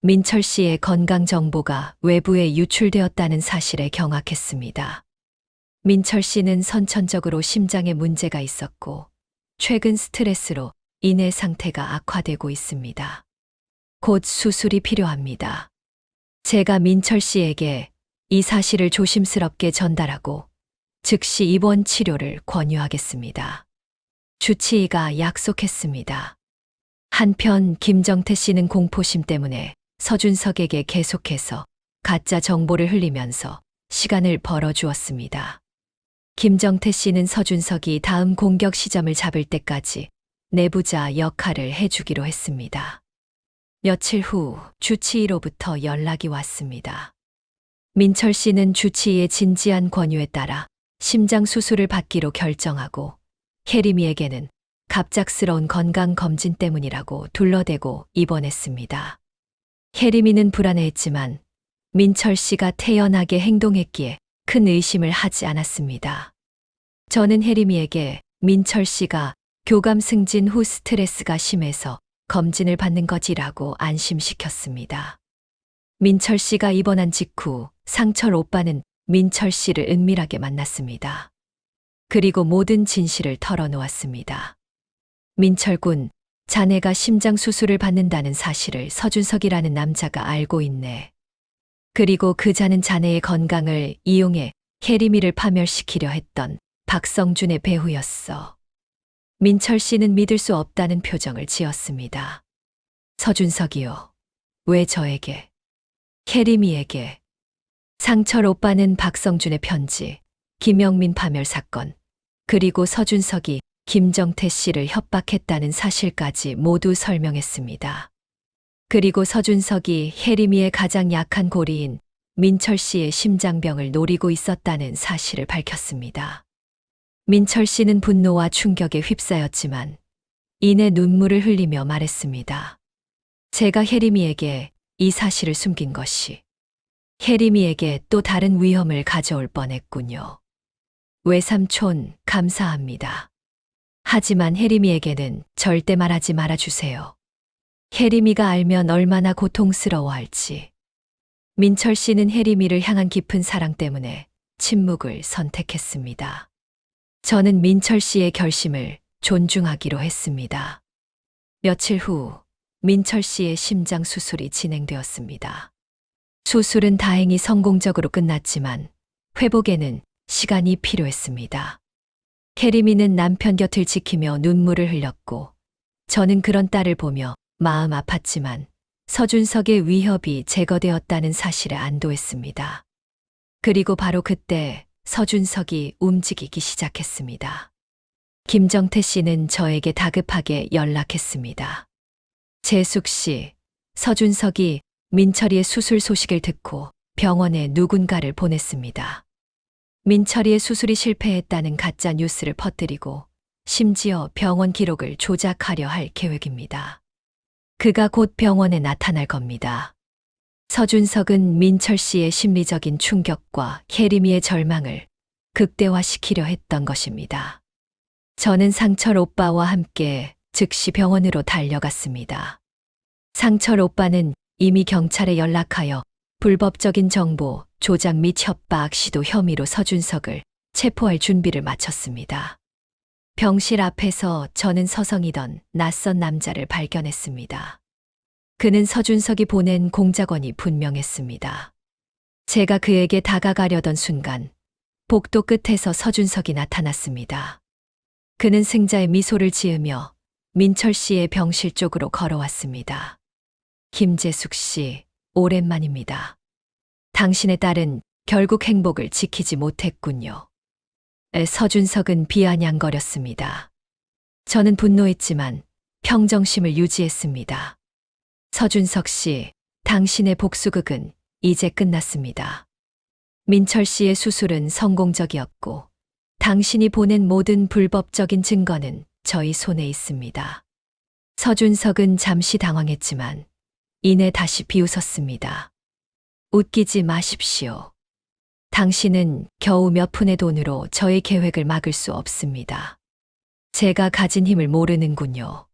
민철 씨의 건강 정보가 외부에 유출되었다는 사실에 경악했습니다. 민철 씨는 선천적으로 심장에 문제가 있었고, 최근 스트레스로 인해 상태가 악화되고 있습니다. 곧 수술이 필요합니다. 제가 민철 씨에게 이 사실을 조심스럽게 전달하고 즉시 입원 치료를 권유하겠습니다. 주치의가 약속했습니다. 한편 김정태 씨는 공포심 때문에 서준석에게 계속해서 가짜 정보를 흘리면서 시간을 벌어주었습니다. 김정태 씨는 서준석이 다음 공격 시점을 잡을 때까지 내부자 역할을 해주기로 했습니다. 며칠 후 주치의로부터 연락이 왔습니다. 민철 씨는 주치의의 진지한 권유에 따라 심장 수술을 받기로 결정하고, 혜림이에게는 갑작스러운 건강검진 때문이라고 둘러대고 입원했습니다. 혜림이는 불안해했지만 민철 씨가 태연하게 행동했기에 큰 의심을 하지 않았습니다. 저는 혜림이에게 민철 씨가 교감 승진 후 스트레스가 심해서 검진을 받는 거지라고 안심시켰습니다. 민철 씨가 입원한 직후 상철 오빠는 민철 씨를 은밀하게 만났습니다. 그리고 모든 진실을 털어놓았습니다. 민철 군, 자네가 심장 수술을 받는다는 사실을 서준석이라는 남자가 알고 있네. 그리고 그 자는 자네의 건강을 이용해 혜림이를 파멸시키려 했던 박성준의 배후였어. 민철 씨는 믿을 수 없다는 표정을 지었습니다. 서준석이요. 왜 저에게? 혜림이에게. 상철 오빠는 박성준의 편지, 김영민 파멸 사건, 그리고 서준석이 김정태 씨를 협박했다는 사실까지 모두 설명했습니다. 그리고 서준석이 혜림이의 가장 약한 고리인 민철 씨의 심장병을 노리고 있었다는 사실을 밝혔습니다. 민철 씨는 분노와 충격에 휩싸였지만 이내 눈물을 흘리며 말했습니다. 제가 혜림이에게 이 사실을 숨긴 것이 혜림이에게 또 다른 위험을 가져올 뻔했군요. 외삼촌, 감사합니다. 하지만 혜림이에게는 절대 말하지 말아주세요. 혜림이가 알면 얼마나 고통스러워할지. 민철 씨는 혜림이를 향한 깊은 사랑 때문에 침묵을 선택했습니다. 저는 민철 씨의 결심을 존중하기로 했습니다. 며칠 후 민철 씨의 심장 수술이 진행되었습니다. 수술은 다행히 성공적으로 끝났지만 회복에는 시간이 필요했습니다. 혜림이는 남편 곁을 지키며 눈물을 흘렸고 저는 그런 딸을 보며 마음 아팠지만 서준석의 위협이 제거되었다는 사실에 안도했습니다. 그리고 바로 그때 서준석이 움직이기 시작했습니다. 김정태 씨는 저에게 다급하게 연락했습니다. 재숙 씨, 서준석이 민철이의 수술 소식을 듣고 병원에 누군가를 보냈습니다. 민철이의 수술이 실패했다는 가짜 뉴스를 퍼뜨리고 심지어 병원 기록을 조작하려 할 계획입니다. 그가 곧 병원에 나타날 겁니다. 서준석은 민철 씨의 심리적인 충격과 혜림이의 절망을 극대화시키려 했던 것입니다. 저는 상철 오빠와 함께 즉시 병원으로 달려갔습니다. 상철 오빠는 이미 경찰에 연락하여 불법적인 정보 조작 및 협박 시도 혐의로 서준석을 체포할 준비를 마쳤습니다. 병실 앞에서 저는 서성이던 낯선 남자를 발견했습니다. 그는 서준석이 보낸 공작원이 분명했습니다. 제가 그에게 다가가려던 순간 복도 끝에서 서준석이 나타났습니다. 그는 승자의 미소를 지으며 민철 씨의 병실 쪽으로 걸어왔습니다. 김재숙 씨, 오랜만입니다. 당신의 딸은 결국 행복을 지키지 못했군요. 서준석은 비아냥거렸습니다. 저는 분노했지만 평정심을 유지했습니다. 서준석 씨, 당신의 복수극은 이제 끝났습니다. 민철 씨의 수술은 성공적이었고 당신이 보낸 모든 불법적인 증거는 저희 손에 있습니다. 서준석은 잠시 당황했지만 이내 다시 비웃었습니다. 웃기지 마십시오. 당신은 겨우 몇 푼의 돈으로 저의 계획을 막을 수 없습니다. 제가 가진 힘을 모르는군요.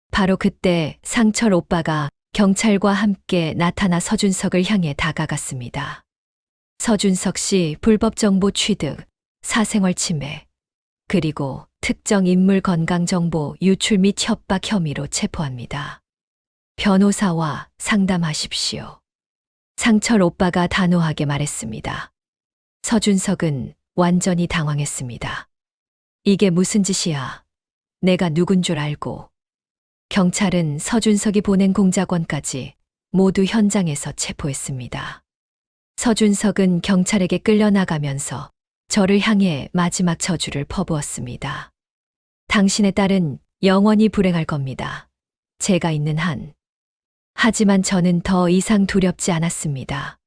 바로 그때 상철 오빠가 경찰과 함께 나타나 서준석을 향해 다가갔습니다. 서준석 씨 불법 정보 취득, 사생활 침해, 그리고 특정 인물 건강 정보 유출 및 협박 혐의로 체포합니다. 변호사와 상담하십시오. 상철 오빠가 단호하게 말했습니다. 서준석은 완전히 당황했습니다. 이게 무슨 짓이야? 내가 누군 줄 알고. 경찰은 서준석이 보낸 공작원까지 모두 현장에서 체포했습니다. 서준석은 경찰에게 끌려나가면서 저를 향해 마지막 저주를 퍼부었습니다. 당신의 딸은 영원히 불행할 겁니다. 제가 있는 한. 하지만 저는 더 이상 두렵지 않았습니다.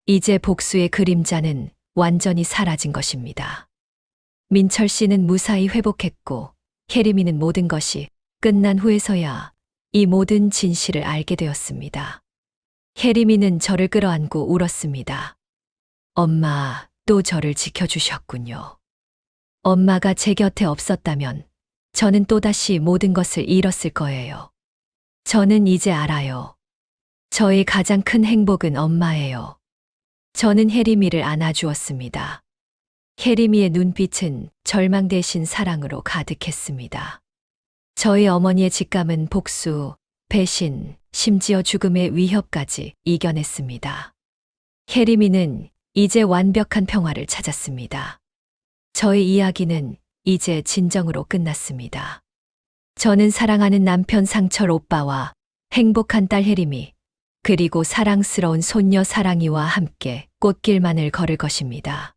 이제 복수의 그림자는 완전히 사라진 것입니다. 민철 씨는 무사히 회복했고 혜림이는 모든 것이 끝난 후에서야 이 모든 진실을 알게 되었습니다. 혜림이는 저를 끌어안고 울었습니다. 엄마, 또 저를 지켜주셨군요. 엄마가 제 곁에 없었다면 저는 또다시 모든 것을 잃었을 거예요. 저는 이제 알아요. 저의 가장 큰 행복은 엄마예요. 저는 혜림이를 안아주었습니다. 혜림이의 눈빛은 절망 대신 사랑으로 가득했습니다. 저희 어머니의 직감은 복수, 배신, 심지어 죽음의 위협까지 이겨냈습니다. 혜림이는 이제 완벽한 평화를 찾았습니다. 저의 이야기는 이제 진정으로 끝났습니다. 저는 사랑하는 남편 상철 오빠와 행복한 딸 혜림이 그리고 사랑스러운 손녀 사랑이와 함께 꽃길만을 걸을 것입니다.